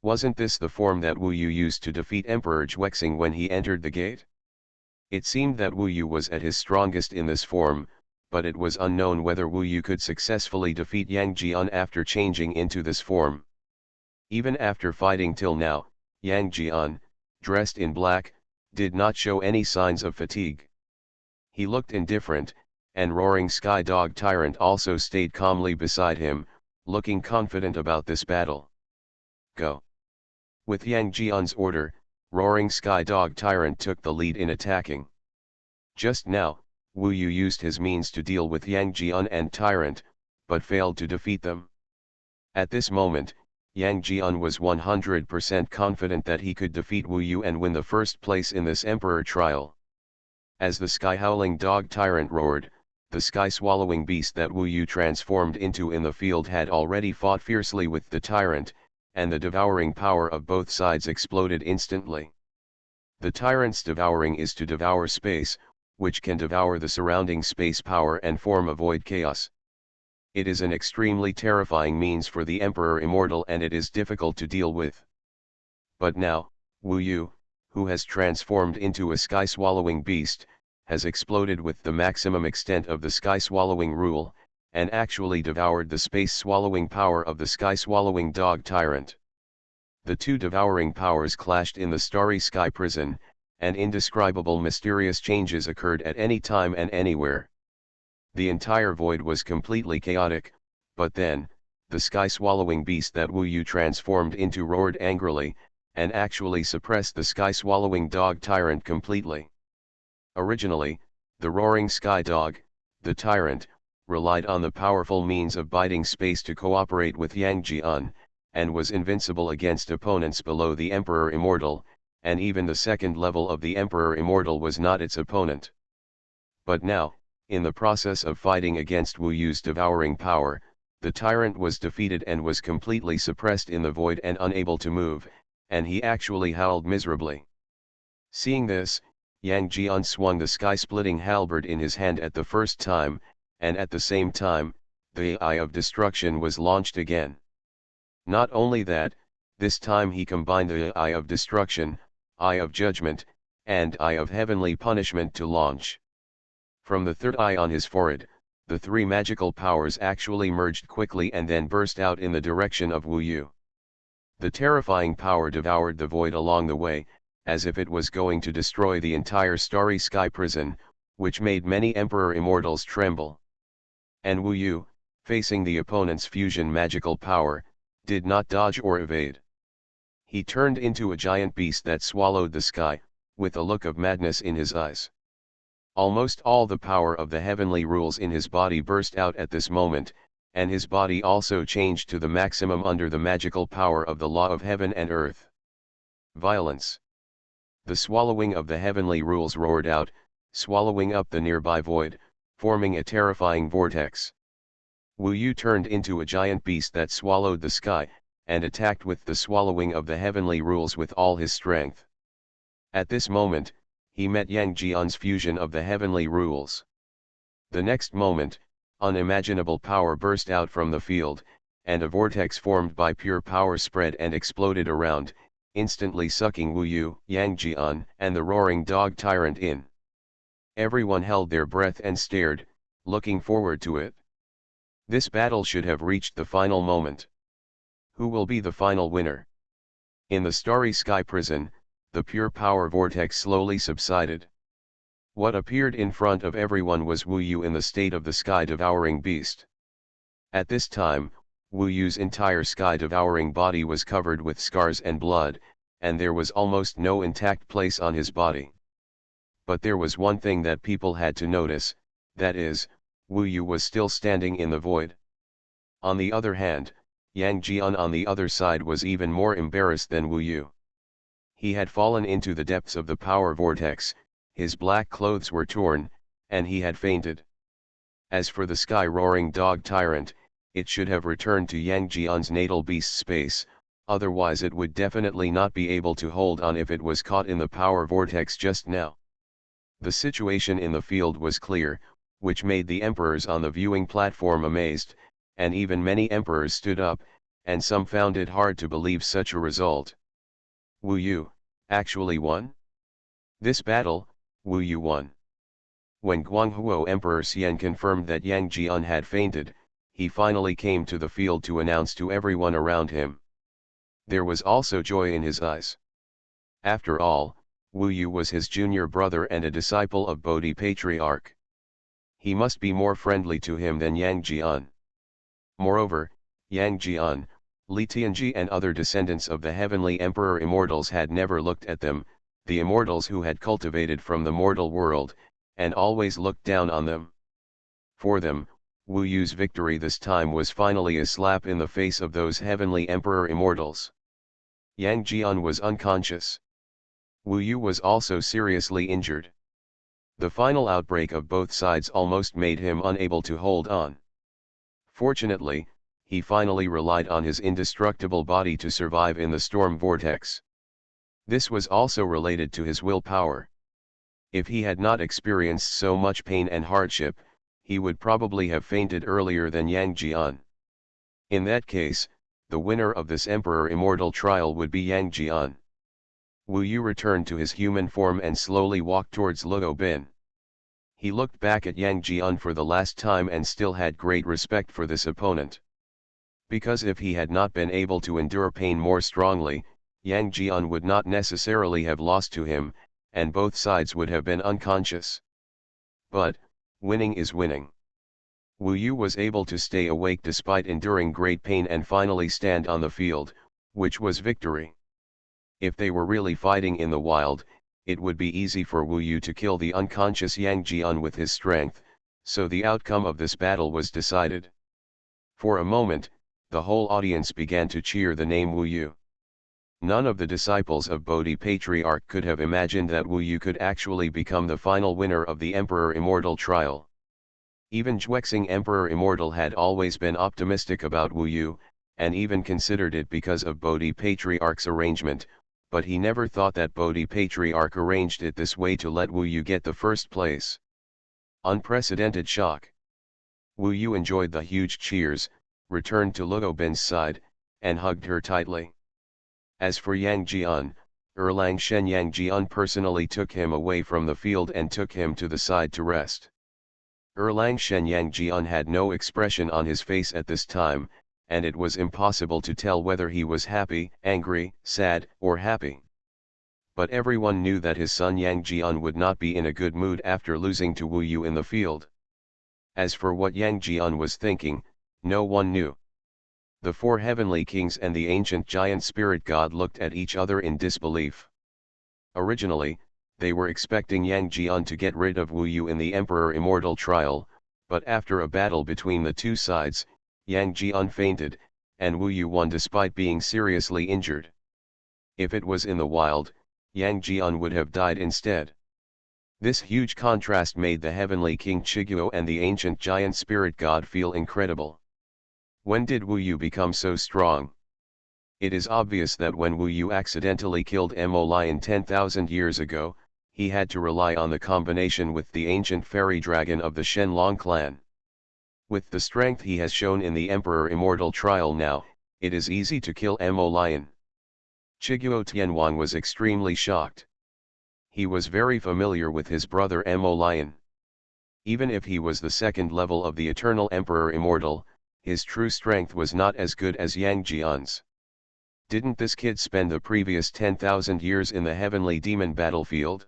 Speaker 1: Wasn't this the form that Wu Yu used to defeat Emperor Zhuexing when he entered the gate? It seemed that Wu Yu was at his strongest in this form, but it was unknown whether Wu Yu could successfully defeat Yang Jian after changing into this form. Even after fighting till now, Yang Jian, dressed in black, did not show any signs of fatigue. He looked indifferent, and roaring sky dog tyrant also stayed calmly beside him, looking confident about this battle. Go. With Yang Jian's order, roaring sky dog tyrant took the lead in attacking. Just now, Wu Yu used his means to deal with Yang Jian and tyrant, but failed to defeat them. At this moment, Yang Jian was 100% confident that he could defeat Wu Yu and win the first place in this emperor trial. As the sky-howling dog tyrant roared, the sky-swallowing beast that Wu Yu transformed into in the field had already fought fiercely with the tyrant, and the devouring power of both sides exploded instantly. The tyrant's devouring is to devour space, which can devour the surrounding space power and form a void chaos. It is an extremely terrifying means for the Emperor Immortal, and it is difficult to deal with. But now, Wu Yu, who has transformed into a sky-swallowing beast, has exploded with the maximum extent of the sky-swallowing rule, and actually devoured the space-swallowing power of the sky-swallowing dog tyrant. The two devouring powers clashed in the starry sky prison, and indescribable mysterious changes occurred at any time and anywhere. The entire void was completely chaotic, but then, the sky-swallowing beast that Wu Yu transformed into roared angrily, and actually suppressed the sky-swallowing dog tyrant completely. Originally, the roaring sky dog, the tyrant, relied on the powerful means of biting space to cooperate with Yang Jian, and was invincible against opponents below the Emperor Immortal, and even the second level of the Emperor Immortal was not its opponent. But now, in the process of fighting against Wu Yu's devouring power, the tyrant was defeated and was completely suppressed in the void and unable to move, and he actually howled miserably. Seeing this, Yang Jian swung the sky-splitting halberd in his hand at the first time, and at the same time, the Eye of Destruction was launched again. Not only that, this time he combined the Eye of Destruction, Eye of Judgment, and Eye of Heavenly Punishment to launch. From the third eye on his forehead, the three magical powers actually merged quickly and then burst out in the direction of Wu Yu. The terrifying power devoured the void along the way, as if it was going to destroy the entire starry sky prison, which made many Emperor Immortals tremble. And Wu Yu, facing the opponent's fusion magical power, did not dodge or evade. He turned into a giant beast that swallowed the sky, with a look of madness in his eyes. Almost all the power of the heavenly rules in his body burst out at this moment, and his body also changed to the maximum under the magical power of the law of heaven and earth. Violence. The swallowing of the heavenly rules roared out, swallowing up the nearby void, forming a terrifying vortex. Wu Yu turned into a giant beast that swallowed the sky, and attacked with the swallowing of the heavenly rules with all his strength. At this moment, he met Yang Jian's fusion of the heavenly rules. The next moment, unimaginable power burst out from the field, and a vortex formed by pure power spread and exploded around, instantly sucking Wu Yu, Yang Jian, and the roaring dog tyrant in. Everyone held their breath and stared, looking forward to it. This battle should have reached the final moment. Who will be the final winner? In the starry sky prison, the pure power vortex slowly subsided. What appeared in front of everyone was Wu Yu in the state of the sky-devouring beast. At this time, Wu Yu's entire sky-devouring body was covered with scars and blood, and there was almost no intact place on his body. But there was one thing that people had to notice, that is, Wu Yu was still standing in the void. On the other hand, Yang Jian on the other side was even more embarrassed than Wu Yu. He had fallen into the depths of the power vortex, his black clothes were torn, and he had fainted. As for the sky-roaring dog tyrant, it should have returned to Yang Jian's natal beast space, otherwise it would definitely not be able to hold on if it was caught in the power vortex just now. The situation in the field was clear, which made the emperors on the viewing platform amazed, and even many emperors stood up, and some found it hard to believe such a result. Wu Yu actually won? This battle, Wu Yu won. When Guanghuo Emperor Xian confirmed that Yang Jian had fainted, he finally came to the field to announce to everyone around him. There was also joy in his eyes. After all, Wu Yu was his junior brother and a disciple of Bodhi Patriarch. He must be more friendly to him than Yang Jian. Moreover, Yang Jian, Li Tianji and other descendants of the heavenly Emperor Immortals had never looked at them, the Immortals who had cultivated from the mortal world, and always looked down on them. For them, Wu Yu's victory this time was finally a slap in the face of those heavenly Emperor Immortals. Yang Jian was unconscious. Wu Yu was also seriously injured. The final outbreak of both sides almost made him unable to hold on. Fortunately, he finally relied on his indestructible body to survive in the storm vortex. This was also related to his willpower. If he had not experienced so much pain and hardship, he would probably have fainted earlier than Yang Jian. In that case, the winner of this Emperor Immortal trial would be Yang Jian. Wu Yu returned to his human form and slowly walked towards Luo Bin. He looked back at Yang Jian for the last time and still had great respect for this opponent. Because if he had not been able to endure pain more strongly, Yang Jian would not necessarily have lost to him, and both sides would have been unconscious. But, winning is winning. Wu Yu was able to stay awake despite enduring great pain and finally stand on the field, which was victory. If they were really fighting in the wild, it would be easy for Wu Yu to kill the unconscious Yang Jian with his strength, so the outcome of this battle was decided. For a moment, the whole audience began to cheer the name Wu Yu. None of the disciples of Bodhi Patriarch could have imagined that Wu Yu could actually become the final winner of the Emperor Immortal trial. Even Zhuexing Emperor Immortal had always been optimistic about Wu Yu, and even considered it because of Bodhi Patriarch's arrangement, but he never thought that Bodhi Patriarch arranged it this way to let Wu Yu get the first place. Unprecedented shock. Wu Yu enjoyed the huge cheers, returned to Luo Bin's side, and hugged her tightly. As for Yang Jian, Erlang Shen Yang Jian personally took him away from the field and took him to the side to rest. Erlang Shen Yang Jian had no expression on his face at this time, and it was impossible to tell whether he was happy, angry, sad, or happy. But everyone knew that his son Yang Jian would not be in a good mood after losing to Wu Yu in the field. As for what Yang Jian was thinking, no one knew. The four heavenly kings and the ancient giant spirit god looked at each other in disbelief. Originally, they were expecting Yang Jian to get rid of Wu Yu in the Emperor Immortal trial, but after a battle between the two sides, Yang Jian fainted, and Wu Yu won despite being seriously injured. If it was in the wild, Yang Jian would have died instead. This huge contrast made the heavenly king Chiguo and the ancient giant spirit god feel incredible. When did Wu Yu become so strong? It is obvious that when Wu Yu accidentally killed Mo Lion 10,000 years ago, he had to rely on the combination with the ancient fairy dragon of the Shenlong clan. With the strength he has shown in the Emperor Immortal trial now, it is easy to kill Mo Lion. Chiguo Tianhuan was extremely shocked. He was very familiar with his brother Mo Lion. Even if he was the second level of the Eternal Emperor Immortal, his true strength was not as good as Yang Jian's. Didn't this kid spend the previous 10,000 years in the heavenly demon battlefield?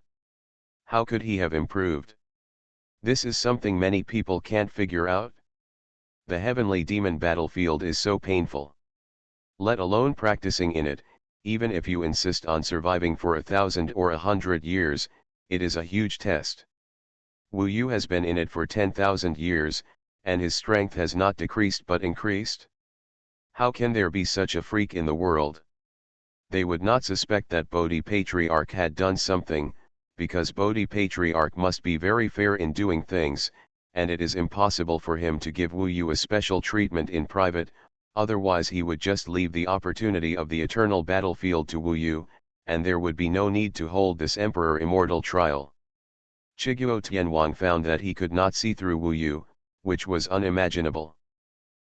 Speaker 1: How could he have improved? This is something many people can't figure out. The heavenly demon battlefield is so painful. Let alone practicing in it, even if you insist on surviving for 1,000 or 100 years, it is a huge test. Wu Yu has been in it for 10,000 years, and his strength has not decreased but increased. How can there be such a freak in the world? They would not suspect that Bodhi Patriarch had done something, because Bodhi Patriarch must be very fair in doing things, and it is impossible for him to give Wu Yu a special treatment in private, otherwise he would just leave the opportunity of the eternal battlefield to Wu Yu, and there would be no need to hold this Emperor Immortal trial. Chiguo Tianhuan found that he could not see through Wu Yu, which was unimaginable.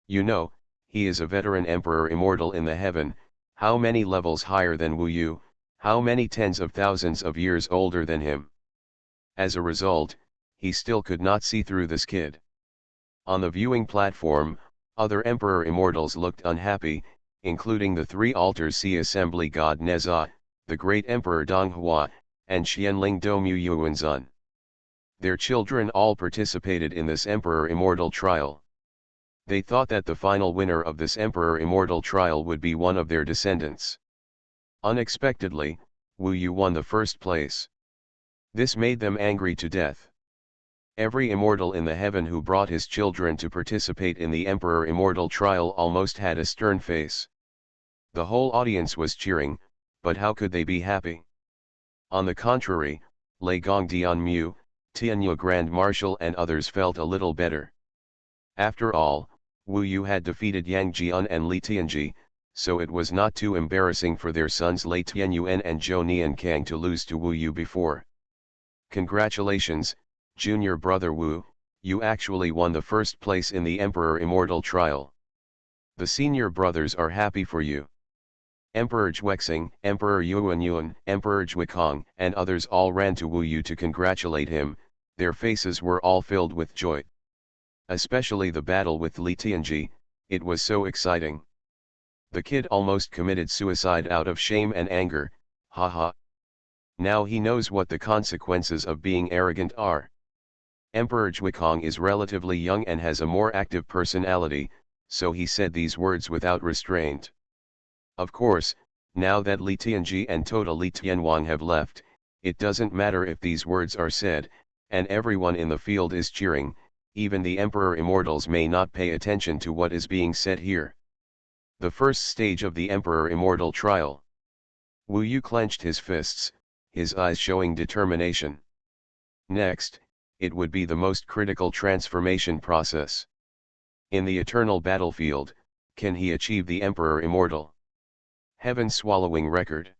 Speaker 1: You know, he is a veteran Emperor Immortal in the heaven, how many levels higher than Wu Yu, how many tens of thousands of years older than him. As a result, he still could not see through this kid. On the viewing platform, other Emperor Immortals looked unhappy, including the three altars Sea Assembly God Neza, the great Emperor Donghua, and Xianling Domu Yuanzun. Their children all participated in this Emperor Immortal trial. They thought that the final winner of this Emperor Immortal trial would be one of their descendants. Unexpectedly, Wu Yu won the first place. This made them angry to death. Every immortal in the heaven who brought his children to participate in the Emperor Immortal trial almost had a stern face. The whole audience was cheering, but how could they be happy? On the contrary, Lei Gongdian Mu, Tianyu Grand Marshal and others felt a little better. After all, Wu Yu had defeated Yang Jian and Li Tianji, so it was not too embarrassing for their sons Lei Tianyuan and Zhou Niankang to lose to Wu Yu before. Congratulations, junior brother Wu, you actually won the first place in the Emperor Immortal trial. The senior brothers are happy for you. Emperor Zhuexing, Emperor Yuanyuan, Emperor Zhuikong, and others all ran to Wu Yu to congratulate him. Their faces were all filled with joy. Especially the battle with Li Tianji, it was so exciting. The kid almost committed suicide out of shame and anger, haha. Now he knows what the consequences of being arrogant are. Emperor Zhuikong is relatively young and has a more active personality, so he said these words without restraint. Of course, now that Li Tianji and Tota Li Tianwang have left, it doesn't matter if these words are said, and everyone in the field is cheering. Even the Emperor Immortals may not pay attention to what is being said here. The first stage of the Emperor Immortal trial. Wu Yu clenched his fists, his eyes showing determination. Next, it would be the most critical transformation process. In the eternal battlefield, can he achieve the Emperor Immortal? Heaven-swallowing record.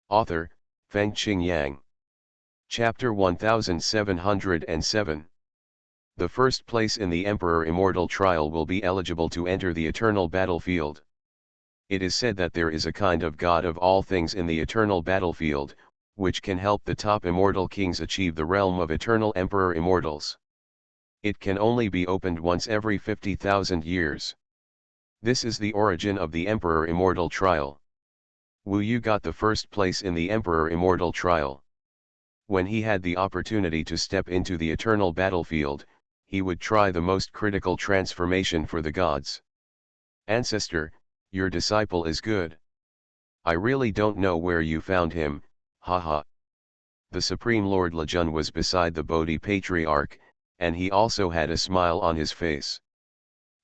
Speaker 1: Author, Fengqing Yang. Chapter 1707. The first place in the Emperor Immortal trial will be eligible to enter the eternal battlefield. It is said that there is a kind of god of all things in the eternal battlefield, which can help the top immortal kings achieve the realm of eternal Emperor Immortals. It can only be opened once every 50,000 years. This is the origin of the Emperor Immortal trial. Wu Yu got the first place in the Emperor Immortal trial. When he had the opportunity to step into the eternal battlefield, he would try the most critical transformation for the gods. Ancestor, your disciple is good. I really don't know where you found him, haha. The Supreme Lord Lejun was beside the Bodhi Patriarch, and he also had a smile on his face.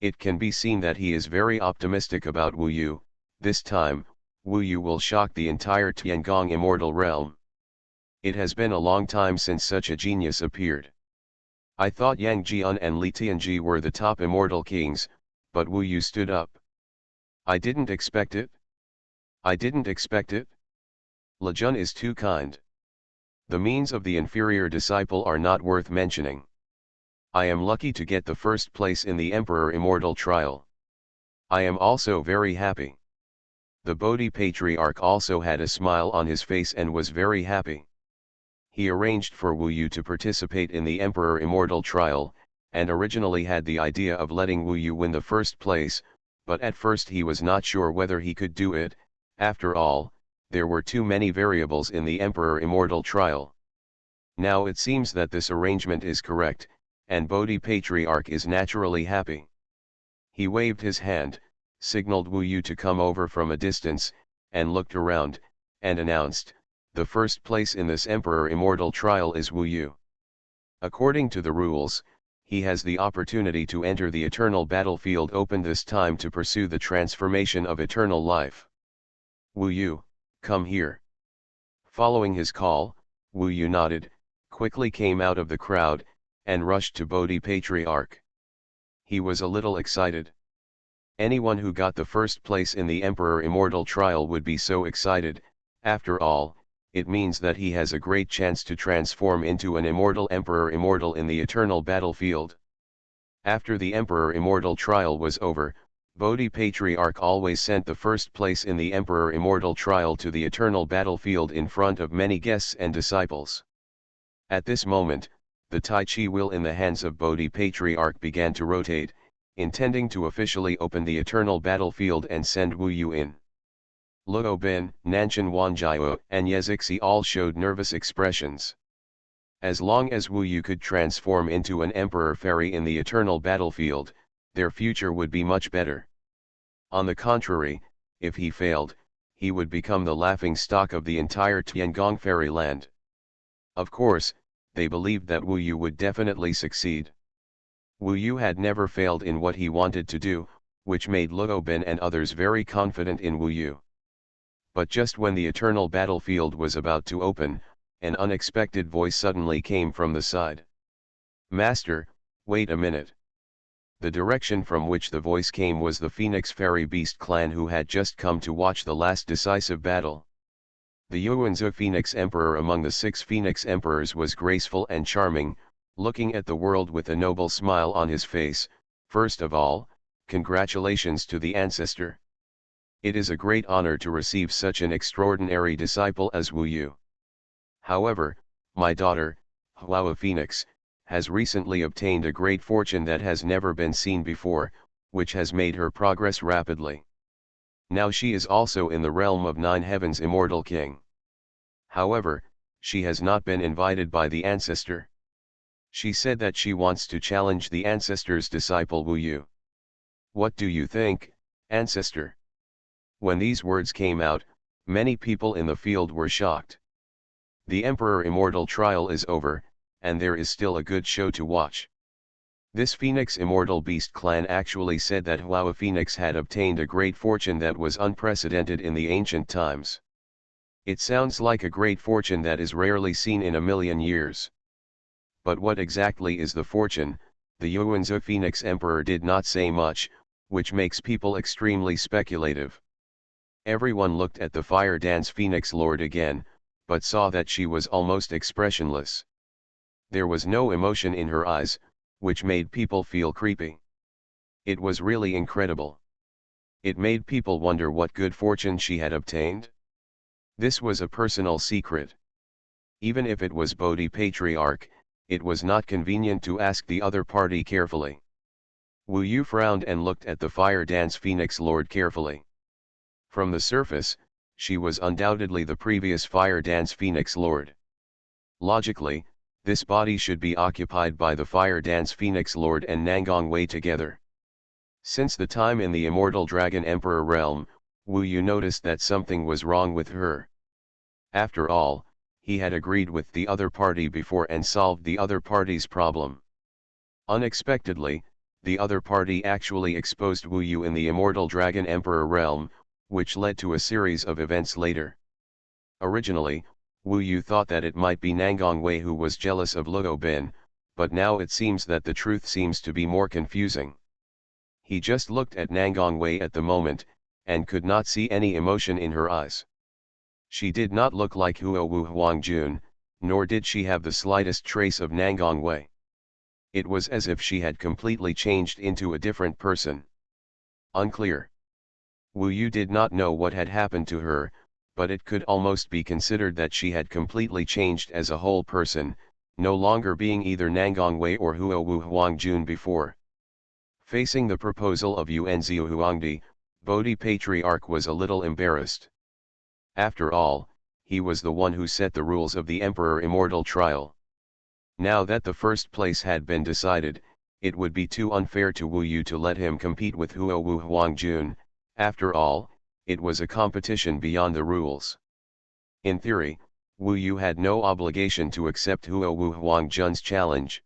Speaker 1: It can be seen that he is very optimistic about Wu Yu. This time, Wu Yu will shock the entire Tiangong immortal realm. It has been a long time since such a genius appeared. I thought Yang Jian and Li Tianji were the top immortal kings, but Wu Yu stood up. I didn't expect it. I didn't expect it. Lejun is too kind. The means of the inferior disciple are not worth mentioning. I am lucky to get the first place in the Emperor Immortal trial. I am also very happy. The Bodhi Patriarch also had a smile on his face and was very happy. He arranged for Wu Yu to participate in the Emperor Immortal trial, and originally had the idea of letting Wu Yu win the first place, but at first he was not sure whether he could do it. After all, there were too many variables in the Emperor Immortal trial. Now it seems that this arrangement is correct, and Bodhi Patriarch is naturally happy. He waved his hand, signaled Wu Yu to come over from a distance, and looked around, and announced, the first place in this Emperor Immortal trial is Wu Yu. According to the rules, he has the opportunity to enter the eternal battlefield open this time to pursue the transformation of eternal life. Wu Yu, come here. Following his call, Wu Yu nodded, quickly came out of the crowd, and rushed to Bodhi Patriarch. He was a little excited. Anyone who got the first place in the Emperor Immortal trial would be so excited. After all, it means that he has a great chance to transform into an immortal Emperor Immortal in the eternal battlefield. After the Emperor Immortal trial was over, Bodhi Patriarch always sent the first place in the Emperor Immortal trial to the eternal battlefield in front of many guests and disciples. At this moment, the Tai Chi wheel in the hands of Bodhi Patriarch began to rotate, intending to officially open the eternal battlefield and send Wu Yu in. Luo Bin, Nanshan Wanjiao, and Yezixi all showed nervous expressions. As long as Wu Yu could transform into an Emperor Fairy in the eternal battlefield, their future would be much better. On the contrary, if he failed, he would become the laughing stock of the entire Tiangong fairyland. Of course, they believed that Wu Yu would definitely succeed. Wu Yu had never failed in what he wanted to do, which made Luo Bin and others very confident in Wu Yu. But just when the eternal battlefield was about to open, an unexpected voice suddenly came from the side. Master, wait a minute. The direction from which the voice came was the Phoenix Fairy Beast clan, who had just come to watch the last decisive battle. The Yuanzi Phoenix Emperor among the 6 Phoenix Emperors was graceful and charming, looking at the world with a noble smile on his face. First of all, congratulations to the ancestor. It is a great honor to receive such an extraordinary disciple as Wu Yu. However, my daughter, Hua Phoenix, has recently obtained a great fortune that has never been seen before, which has made her progress rapidly. Now she is also in the realm of 9 heavens immortal king. However, she has not been invited by the ancestor. She said that she wants to challenge the ancestor's disciple Wu Yu. What do you think, ancestor? When these words came out, many people in the field were shocked. The Emperor Immortal trial is over, and there is still a good show to watch. This Phoenix Immortal Beast clan actually said that Hua Phoenix had obtained a great fortune that was unprecedented in the ancient times. It sounds like a great fortune that is rarely seen in a million years. But what exactly is the fortune? The Yuanzi Phoenix Emperor did not say much, which makes people extremely speculative. Everyone looked at the Fire Dance Phoenix Lord again, but saw that she was almost expressionless. There was no emotion in her eyes, which made people feel creepy. It was really incredible. It made people wonder what good fortune she had obtained. This was a personal secret. Even if it was Bodhi Patriarch, it was not convenient to ask the other party carefully. Wu Yu frowned and looked at the Fire Dance Phoenix Lord carefully. From the surface, she was undoubtedly the previous Fire Dance Phoenix Lord. Logically, this body should be occupied by the Fire Dance Phoenix Lord and Nangong Wei together. Since the time in the Immortal Dragon Emperor realm, Wu Yu noticed that something was wrong with her. After all, he had agreed with the other party before and solved the other party's problem. Unexpectedly, the other party actually exposed Wu Yu in the Immortal Dragon Emperor realm, which led to a series of events later. Originally, Wu Yu thought that it might be Nangong Wei who was jealous of Luo Bin, but now it seems that the truth seems to be more confusing. He just looked at Nangong Wei at the moment, and could not see any emotion in her eyes. She did not look like Huo Wu Huangjun, nor did she have the slightest trace of Nangong Wei. It was as if she had completely changed into a different person. Unclear. Wu Yu did not know what had happened to her, but it could almost be considered that she had completely changed as a whole person, no longer being either Nangong Wei or Huo Wu Huangjun before. Facing the proposal of Yuanzi Huangdi, Bodhi Patriarch was a little embarrassed. After all, he was the one who set the rules of the Emperor Immortal trial. Now that the first place had been decided, it would be too unfair to Wu Yu to let him compete with Huo Wu Huangjun. After all, it was a competition beyond the rules. In theory, Wu Yu had no obligation to accept Huo Wu Huangjun's challenge.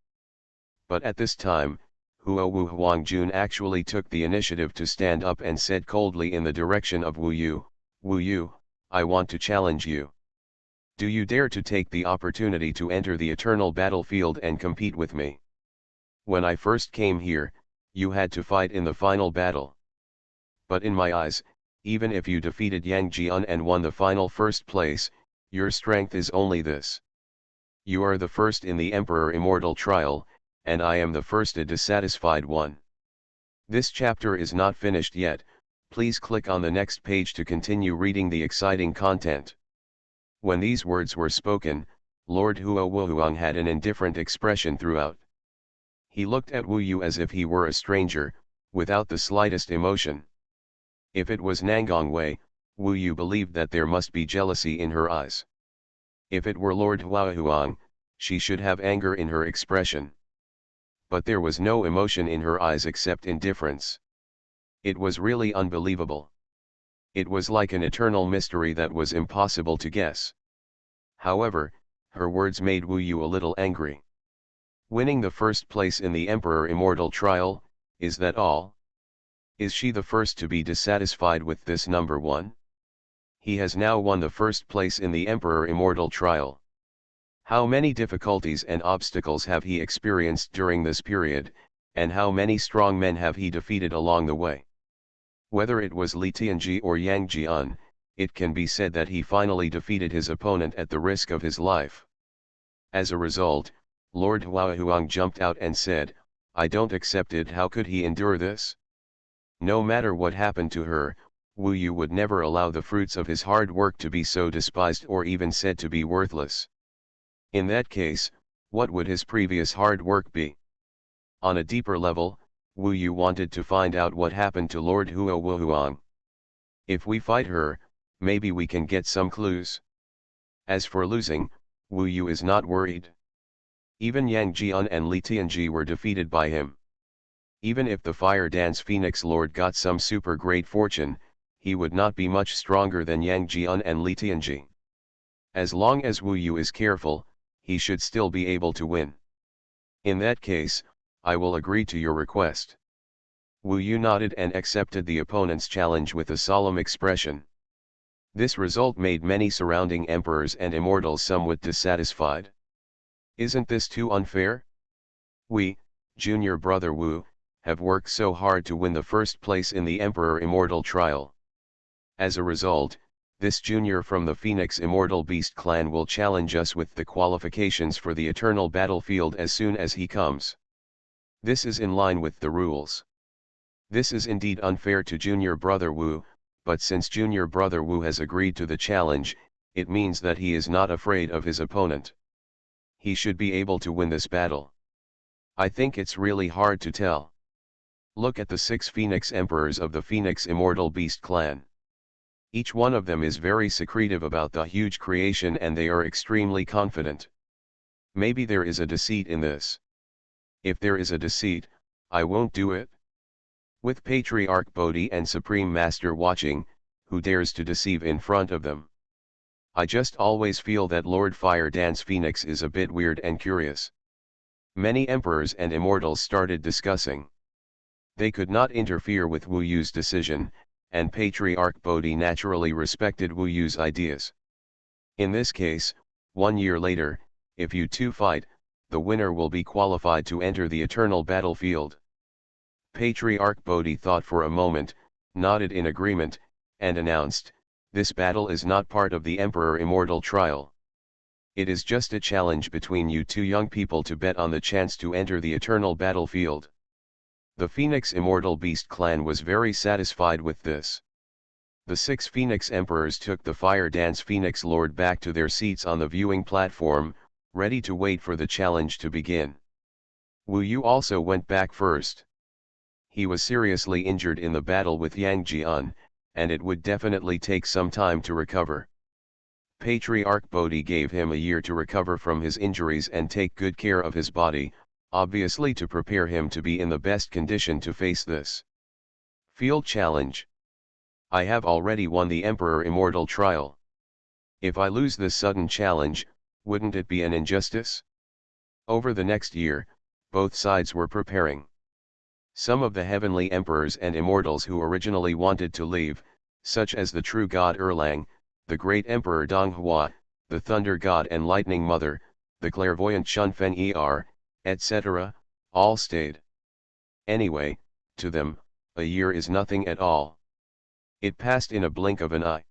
Speaker 1: But at this time, Huo Wu Huangjun actually took the initiative to stand up and said coldly in the direction of Wu Yu, "Wu Yu, I want to challenge you. Do you dare to take the opportunity to enter the eternal battlefield and compete with me? When I first came here, you had to fight in the final battle. But in my eyes, even if you defeated Yang Jian and won the final first place, your strength is only this. You are the first in the Emperor Immortal trial, and I am the first a dissatisfied one." This chapter is not finished yet. Please click on the next page to continue reading the exciting content. When these words were spoken, Lord Huo Wuhuang had an indifferent expression throughout. He looked at Wu Yu as if he were a stranger, without the slightest emotion. If it was Nangong Wei, Wu Yu believed that there must be jealousy in her eyes. If it were Lord Huahuang, she should have anger in her expression. But there was no emotion in her eyes except indifference. It was really unbelievable. It was like an eternal mystery that was impossible to guess. However, her words made Wu Yu a little angry. Winning the first place in the Emperor Immortal trial, is that all? Is she the first to be dissatisfied with this number one? He has now won the first place in the Emperor Immortal trial. How many difficulties and obstacles have he experienced during this period, and how many strong men have he defeated along the way. Whether it was Li Tianji or Yang Jian, it can be said that he finally defeated his opponent at the risk of his life. As a result, Lord Huahuang jumped out and said, "I don't accept it. How could he endure this? No matter what happened to her, Wu Yu would never allow the fruits of his hard work to be so despised or even said to be worthless. In that case, what would his previous hard work be?" On a deeper level, Wu Yu wanted to find out what happened to Lord Huahuang. If we fight her, maybe we can get some clues. As for losing, Wu Yu is not worried. Even Yang Jian and Li Tianji were defeated by him. Even if the Fire Dance Phoenix Lord got some super great fortune, he would not be much stronger than Yang Jian and Li Tianji. As long as Wu Yu is careful, he should still be able to win. In that case, I will agree to your request. Wu Yu nodded and accepted the opponent's challenge with a solemn expression. This result made many surrounding emperors and immortals somewhat dissatisfied. Isn't this too unfair? We, junior brother Wu, have worked so hard to win the first place in the Emperor Immortal trial. As a result, this junior from the Phoenix Immortal Beast clan will challenge us with the qualifications for the eternal battlefield as soon as he comes. This is in line with the rules. This is indeed unfair to junior brother Wu, but since junior brother Wu has agreed to the challenge, it means that he is not afraid of his opponent. He should be able to win this battle. I think it's really hard to tell. Look at the 6 Phoenix Emperors of the Phoenix Immortal Beast clan. Each one of them is very secretive about the huge creation and they are extremely confident. Maybe there is a deceit in this. If there is a deceit, I won't do it. With Patriarch Bodhi and Supreme Master watching, who dares to deceive in front of them? I just always feel that Lord Fire Dance Phoenix is a bit weird and curious. Many emperors and immortals started discussing. They could not interfere with Wu Yu's decision, and Patriarch Bodhi naturally respected Wu Yu's ideas. In this case, 1 year later, if you two fight, the winner will be qualified to enter the eternal battlefield. Patriarch Bodhi thought for a moment, nodded in agreement, and announced, "This battle is not part of the Emperor Immortal trial. It is just a challenge between you two young people to bet on the chance to enter the eternal battlefield." The Phoenix Immortal Beast clan was very satisfied with this. The 6 Phoenix Emperors took the Fire Dance Phoenix Lord back to their seats on the viewing platform, ready to wait for the challenge to begin. Wu Yu also went back first. He was seriously injured in the battle with Yang Jian, and it would definitely take some time to recover. Patriarch Bodhi gave him a year to recover from his injuries and take good care of his body, obviously to prepare him to be in the best condition to face this field challenge. I have already won the Emperor Immortal trial. If I lose this sudden challenge, wouldn't it be an injustice? Over the next year, both sides were preparing. Some of the heavenly emperors and immortals who originally wanted to leave, such as the true god Erlang, the great emperor Donghua, the thunder god and lightning mother, the clairvoyant Chunfen Er, etc., all stayed. Anyway, to them, a year is nothing at all. It passed in a blink of an eye.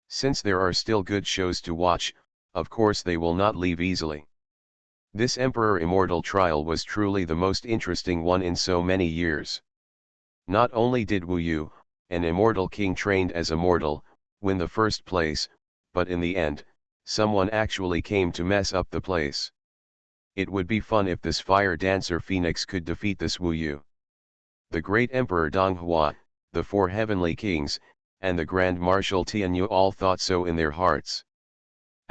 Speaker 1: Since there are still good shows to watch, of course they will not leave easily. This Emperor Immortal trial was truly the most interesting one in so many years. Not only did Wu Yu, an immortal king trained as a mortal, win the first place, but in the end, someone actually came to mess up the place. It would be fun if this Fire Dancer Phoenix could defeat this Wu Yu. The great Emperor Donghua, the 4 heavenly kings, and the Grand Marshal Tianyu all thought so in their hearts.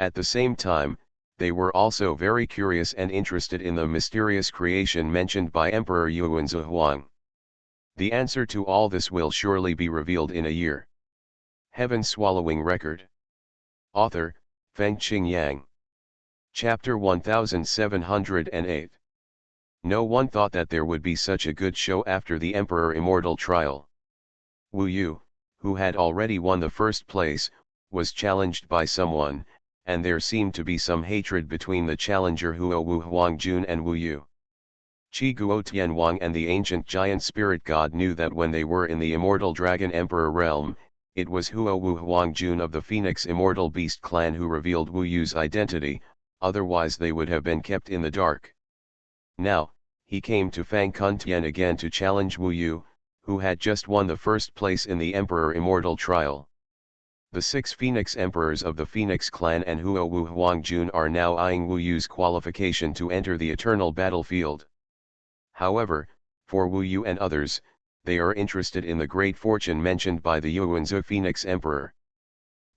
Speaker 1: At the same time, they were also very curious and interested in the mysterious creation mentioned by Emperor Xuanhuan. The answer to all this will surely be revealed in a year. Heaven Swallowing Record. Author, Fengqing Yang. Chapter 1708. No one thought that there would be such a good show after the Emperor Immortal trial. Wu Yu, who had already won the first place, was challenged by someone, and there seemed to be some hatred between the challenger Huo Wu Huangjun and Wu Yu. Qi Guo Tianwang and the ancient giant spirit god knew that when they were in the immortal dragon emperor realm, it was Huo Wu Huangjun of the Phoenix Immortal Beast clan who revealed Wu Yu's identity, otherwise they would have been kept in the dark. Now, he came to Fang Kuntian again to challenge Wu Yu, who had just won the first place in the Emperor Immortal trial. The 6 Phoenix Emperors of the Phoenix clan and Huo Wu Huangjun are now eyeing Wu Yu's qualification to enter the eternal battlefield. However, for Wu Yu and others, they are interested in the great fortune mentioned by the Yuanzi Phoenix Emperor.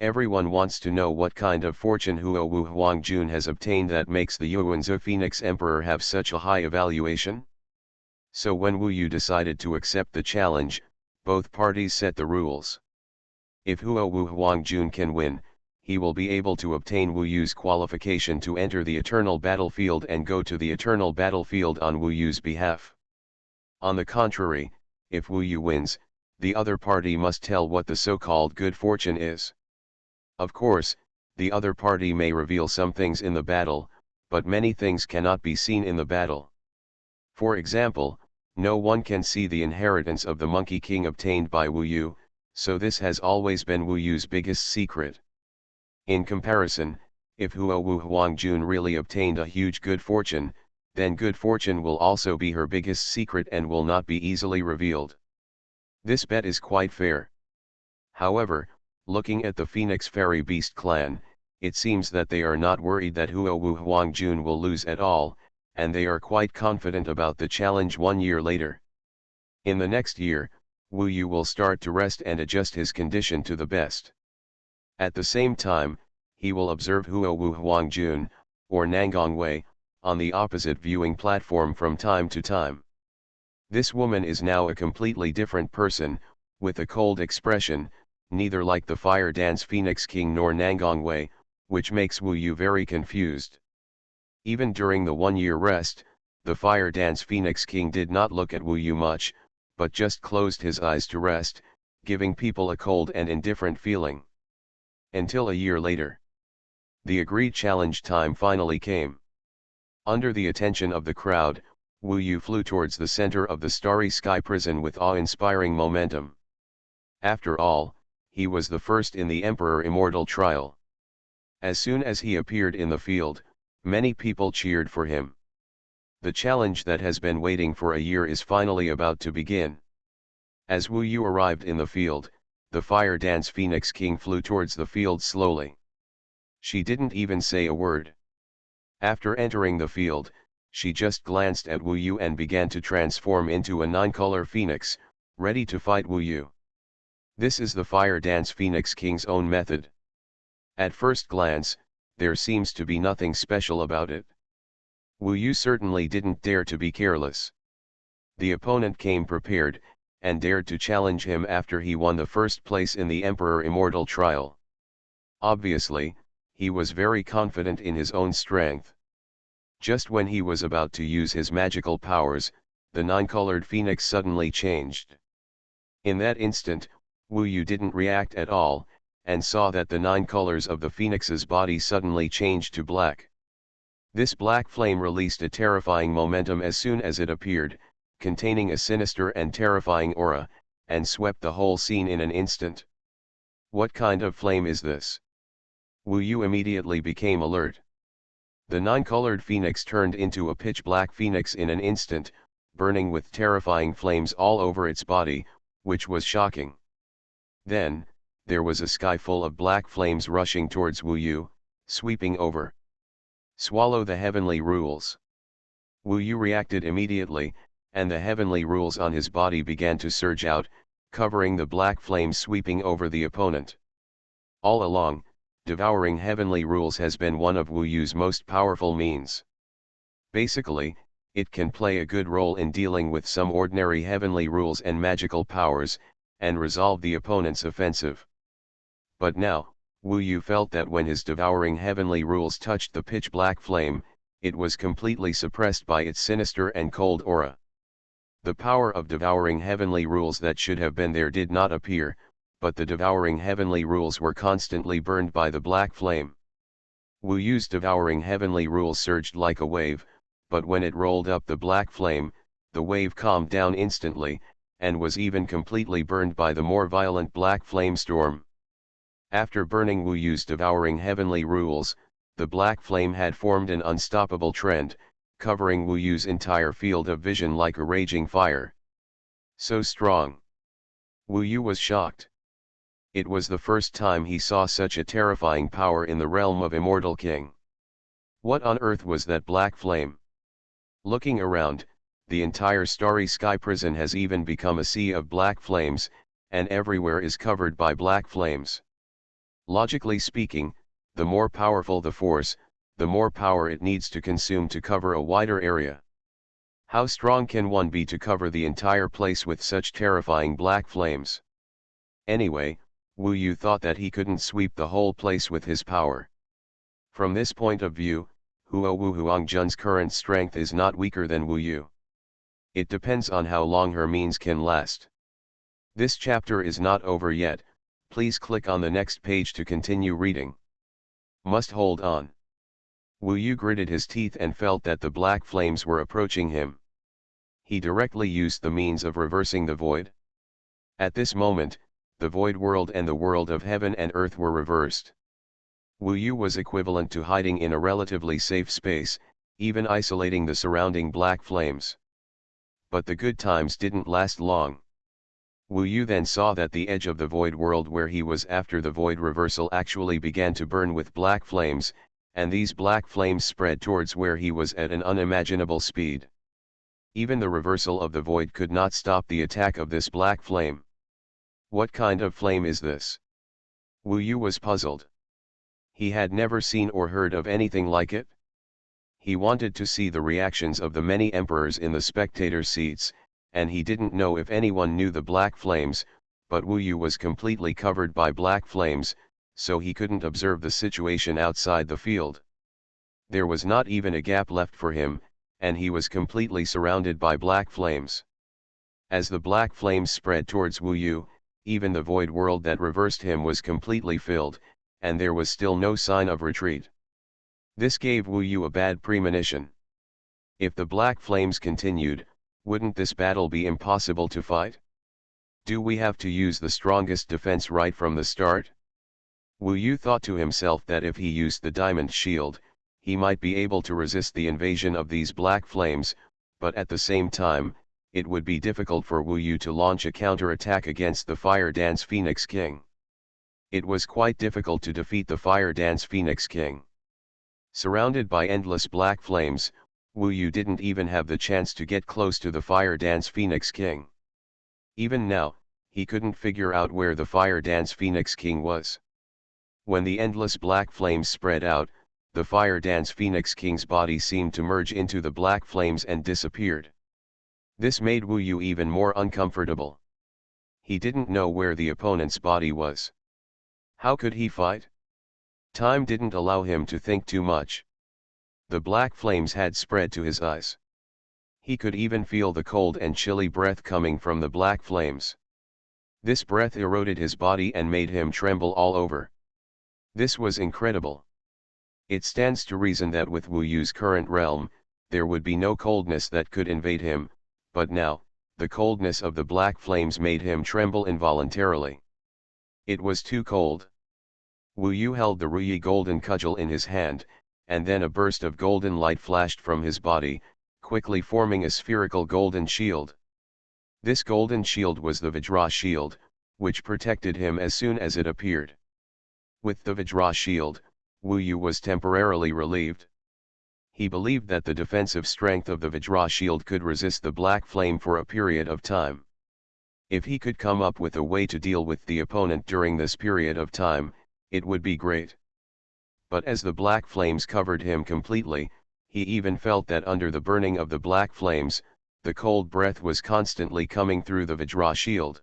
Speaker 1: Everyone wants to know what kind of fortune Huo Wu Huangjun has obtained that makes the Yuanzi Phoenix Emperor have such a high evaluation. So when Wu Yu decided to accept the challenge, both parties set the rules. If Huo Wu Huangjun can win, he will be able to obtain Wu Yu's qualification to enter the eternal battlefield and go to the eternal battlefield on Wu Yu's behalf. On the contrary, if Wu Yu wins, the other party must tell what the so-called good fortune is. Of course, the other party may reveal some things in the battle, but many things cannot be seen in the battle. For example, no one can see the inheritance of the Monkey King obtained by Wu Yu, so this has always been Wu Yu's biggest secret. In comparison, if Huo Wu Huangjun really obtained a huge good fortune, then good fortune will also be her biggest secret and will not be easily revealed. This bet is quite fair. However, looking at the Phoenix Fairy Beast clan, it seems that they are not worried that Huo Wu Huangjun will lose at all, and they are quite confident about the challenge 1 year later. In the next year, Wu Yu will start to rest and adjust his condition to the best. At the same time, he will observe Huo Wu Huangjun, or Nangongwei, on the opposite viewing platform from time to time. This woman is now a completely different person, with a cold expression, neither like the Fire Dance Phoenix King nor Nangongwei, which makes Wu Yu very confused. Even during the 1-year rest, the Fire Dance Phoenix King did not look at Wu Yu much, but just closed his eyes to rest, giving people a cold and indifferent feeling. Until a year later. The agreed challenge time finally came. Under the attention of the crowd, Wu Yu flew towards the center of the starry sky prison with awe-inspiring momentum. After all, he was the first in the Emperor Immortal trial. As soon as he appeared in the field, many people cheered for him. The challenge that has been waiting for a year is finally about to begin. As Wu Yu arrived in the field, the Fire Dance Phoenix King flew towards the field slowly. She didn't even say a word. After entering the field, she just glanced at Wu Yu and began to transform into a 9-color phoenix, ready to fight Wu Yu. This is the Fire Dance Phoenix King's own method. At first glance, there seems to be nothing special about it. Wu Yu certainly didn't dare to be careless. The opponent came prepared, and dared to challenge him after he won the first place in the Emperor Immortal trial. Obviously, he was very confident in his own strength. Just when he was about to use his magical powers, the 9-colored phoenix suddenly changed. In that instant, Wu Yu didn't react at all, and saw that the 9 colors of the phoenix's body suddenly changed to black. This black flame released a terrifying momentum as soon as it appeared, containing a sinister and terrifying aura, and swept the whole scene in an instant. What kind of flame is this? Wu Yu immediately became alert. The 9-colored phoenix turned into a pitch-black phoenix in an instant, burning with terrifying flames all over its body, which was shocking. Then, there was a sky full of black flames rushing towards Wu Yu, sweeping over. Swallow the heavenly rules. Wu Yu reacted immediately, and the heavenly rules on his body began to surge out, covering the black flames sweeping over the opponent. All along, devouring heavenly rules has been one of Wu Yu's most powerful means. Basically, it can play a good role in dealing with some ordinary heavenly rules and magical powers, and resolve the opponent's offensive. But now, Wu Yu felt that when his devouring heavenly rules touched the pitch-black flame, it was completely suppressed by its sinister and cold aura. The power of devouring heavenly rules that should have been there did not appear, but the devouring heavenly rules were constantly burned by the black flame. Wu Yu's devouring heavenly rules surged like a wave, but when it rolled up the black flame, the wave calmed down instantly, and was even completely burned by the more violent black flame storm. After burning Wu Yu's devouring heavenly rules, the black flame had formed an unstoppable trend, covering Wu Yu's entire field of vision like a raging fire. So strong. Wu Yu was shocked. It was the first time he saw such a terrifying power in the realm of Immortal King. What on earth was that black flame? Looking around, the entire starry sky prison has even become a sea of black flames, and everywhere is covered by black flames. Logically speaking, the more powerful the force, the more power it needs to consume to cover a wider area. How strong can one be to cover the entire place with such terrifying black flames? Anyway, Wu Yu thought that he couldn't sweep the whole place with his power. From this point of view, Huo Wu Huangjun's current strength is not weaker than Wu Yu. It depends on how long her means can last. This chapter is not over yet, please click on the next page to continue reading. Must hold on. Wu Yu gritted his teeth and felt that the black flames were approaching him. He directly used the means of reversing the void. At this moment, the void world and the world of heaven and earth were reversed. Wu Yu was equivalent to hiding in a relatively safe space, even isolating the surrounding black flames. But the good times didn't last long. Wu Yu then saw that the edge of the void world where he was after the void reversal actually began to burn with black flames, and these black flames spread towards where he was at an unimaginable speed. Even the reversal of the void could not stop the attack of this black flame. What kind of flame is this? Wu Yu was puzzled. He had never seen or heard of anything like it. He wanted to see the reactions of the many emperors in the spectator seats, and he didn't know if anyone knew the black flames, but Wu Yu was completely covered by black flames, so he couldn't observe the situation outside the field. There was not even a gap left for him, and he was completely surrounded by black flames. As the black flames spread towards Wu Yu, even the void world that reversed him was completely filled, and there was still no sign of retreat. This gave Wu Yu a bad premonition. If the black flames continued, wouldn't this battle be impossible to fight? Do we have to use the strongest defense right from the start? Wu Yu thought to himself that if he used the diamond shield, he might be able to resist the invasion of these black flames, but at the same time, it would be difficult for Wu Yu to launch a counter-attack against the Fire Dance Phoenix King. It was quite difficult to defeat the Fire Dance Phoenix King. Surrounded by endless black flames, Wu Yu didn't even have the chance to get close to the Fire Dance Phoenix King. Even now, he couldn't figure out where the Fire Dance Phoenix King was. When the endless black flames spread out, the Fire Dance Phoenix King's body seemed to merge into the black flames and disappeared. This made Wu Yu even more uncomfortable. He didn't know where the opponent's body was. How could he fight? Time didn't allow him to think too much. The black flames had spread to his eyes. He could even feel the cold and chilly breath coming from the black flames. This breath eroded his body and made him tremble all over. This was incredible. It stands to reason that with Wu Yu's current realm, there would be no coldness that could invade him, but now, the coldness of the black flames made him tremble involuntarily. It was too cold. Wu Yu held the Ruyi golden cudgel in his hand, and then a burst of golden light flashed from his body, quickly forming a spherical golden shield. This golden shield was the Vajra shield, which protected him as soon as it appeared. With the Vajra shield, Wu Yu was temporarily relieved. He believed that the defensive strength of the Vajra shield could resist the black flame for a period of time. If he could come up with a way to deal with the opponent during this period of time, it would be great. But as the black flames covered him completely, he even felt that under the burning of the black flames, the cold breath was constantly coming through the Vajra shield.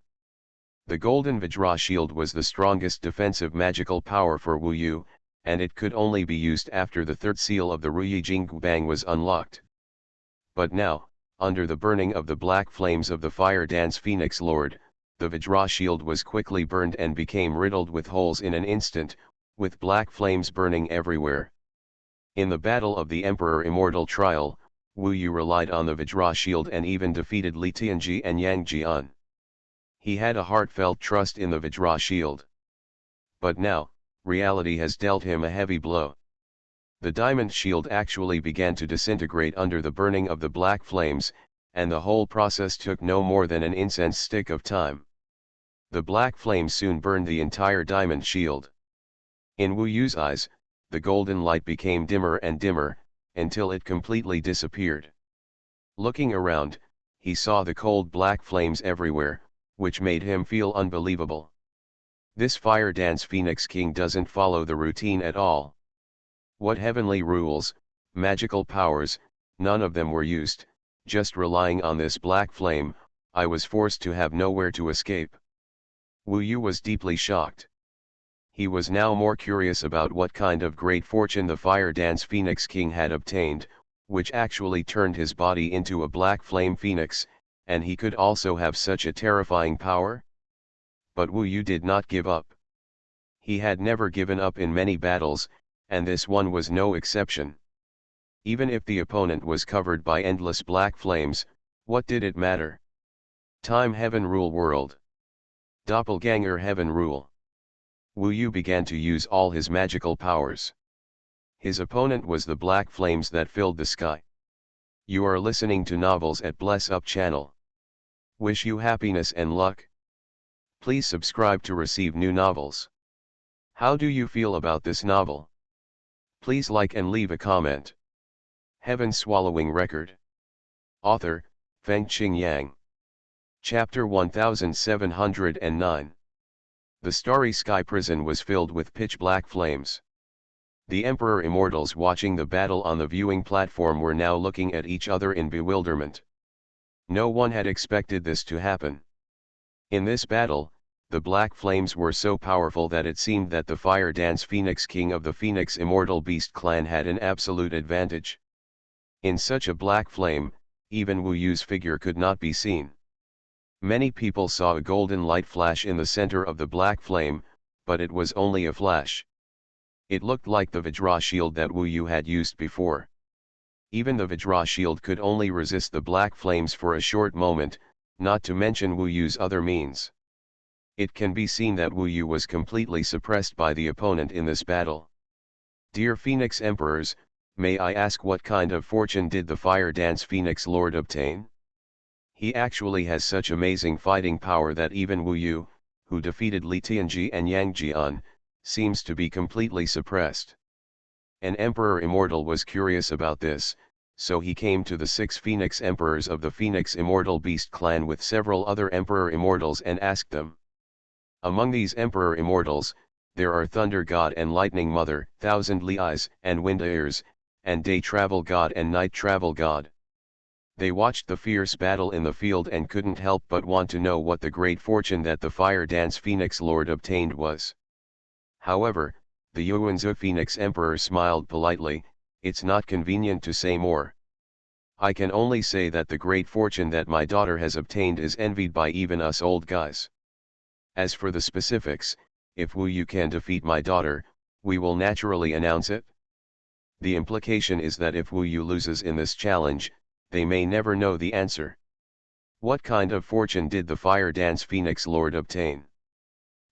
Speaker 1: The golden Vajra shield was the strongest defensive magical power for Wu Yu, and it could only be used after the third seal of the Ruyi Jingbang was unlocked. But now, under the burning of the black flames of the Fire Dance Phoenix Lord, the Vajra shield was quickly burned and became riddled with holes in an instant, with black flames burning everywhere. In the Battle of the Emperor Immortal Trial, Wu Yu relied on the Vajra shield and even defeated Li Tianji and Yang Jian. He had a heartfelt trust in the Vajra shield. But now, reality has dealt him a heavy blow. The diamond shield actually began to disintegrate under the burning of the black flames, and the whole process took no more than an incense stick of time. The black flames soon burned the entire diamond shield. In Wu Yu's eyes, the golden light became dimmer and dimmer, until it completely disappeared. Looking around, he saw the cold black flames everywhere, which made him feel unbelievable. This fire dance Phoenix King doesn't follow the routine at all. What heavenly rules, magical powers, none of them were used, just relying on this black flame. I was forced to have nowhere to escape. Wu Yu was deeply shocked. He was now more curious about what kind of great fortune the fire dance Phoenix King had obtained, which actually turned his body into a black flame phoenix, and he could also have such a terrifying power? But Wu Yu did not give up. He had never given up in many battles, and this one was no exception. Even if the opponent was covered by endless black flames, what did it matter? Time heaven rule world. Doppelganger heaven rule. Wu Yu began to use all his magical powers. His opponent was the black flames that filled the sky. You are listening to Novels at Bless Up channel. Wish you happiness and luck. Please subscribe to receive new novels. How do you feel about this novel? Please like and leave a comment. Heaven Swallowing Record. Author, Fengqing Yang. Chapter 1709. The starry sky prison was filled with pitch-black flames. The Emperor Immortals watching the battle on the viewing platform were now looking at each other in bewilderment. No one had expected this to happen. In this battle, the black flames were so powerful that it seemed that the fire dance Phoenix King of the Phoenix Immortal Beast clan had an absolute advantage. In such a black flame, even Wu Yu's figure could not be seen. Many people saw a golden light flash in the center of the black flame, but it was only a flash. It looked like the Vajra shield that Wu Yu had used before. Even the Vajra shield could only resist the black flames for a short moment, not to mention Wu Yu's other means. It can be seen that Wu Yu was completely suppressed by the opponent in this battle. Dear Phoenix Emperors, may I ask what kind of fortune did the fire dance Phoenix Lord obtain? He actually has such amazing fighting power that even Wu Yu, who defeated Li Tianji and Yang Jian, seems to be completely suppressed. An Emperor Immortal was curious about this, so he came to the 6 Phoenix Emperors of the Phoenix Immortal Beast clan with several other Emperor Immortals and asked them. Among these Emperor Immortals, there are Thunder God and Lightning Mother, Thousand Li Eyes and Wind Ears, and Day Travel God and Night Travel God. They watched the fierce battle in the field and couldn't help but want to know what the great fortune that the fire dance Phoenix Lord obtained was. However, the Yuanzhou Phoenix Emperor smiled politely. It's not convenient to say more. I can only say that the great fortune that my daughter has obtained is envied by even us old guys. As for the specifics, if Wu Yu can defeat my daughter, we will naturally announce it. The implication is that if Wu Yu loses in this challenge, they may never know the answer. What kind of fortune did the fire dance Phoenix Lord obtain?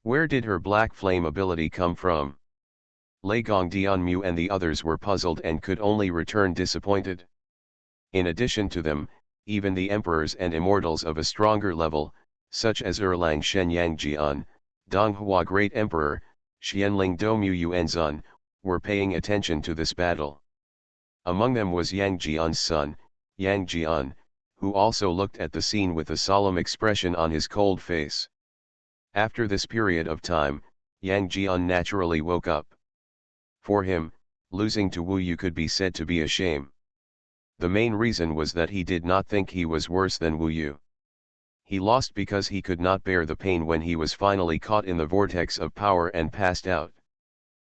Speaker 1: Where did her black flame ability come from? Lei Gongdianmu and the others were puzzled and could only return disappointed. In addition to them, even the emperors and immortals of a stronger level, such as Erlang Shen Yang Jian, Donghua Great Emperor, Xianling Domu Yuanzun, were paying attention to this battle. Among them was Yang Jian's son, Yang Jian, who also looked at the scene with a solemn expression on his cold face. After this period of time, Yang Jian naturally woke up. For him, losing to Wu Yu could be said to be a shame. The main reason was that he did not think he was worse than Wu Yu. He lost because he could not bear the pain when he was finally caught in the vortex of power and passed out.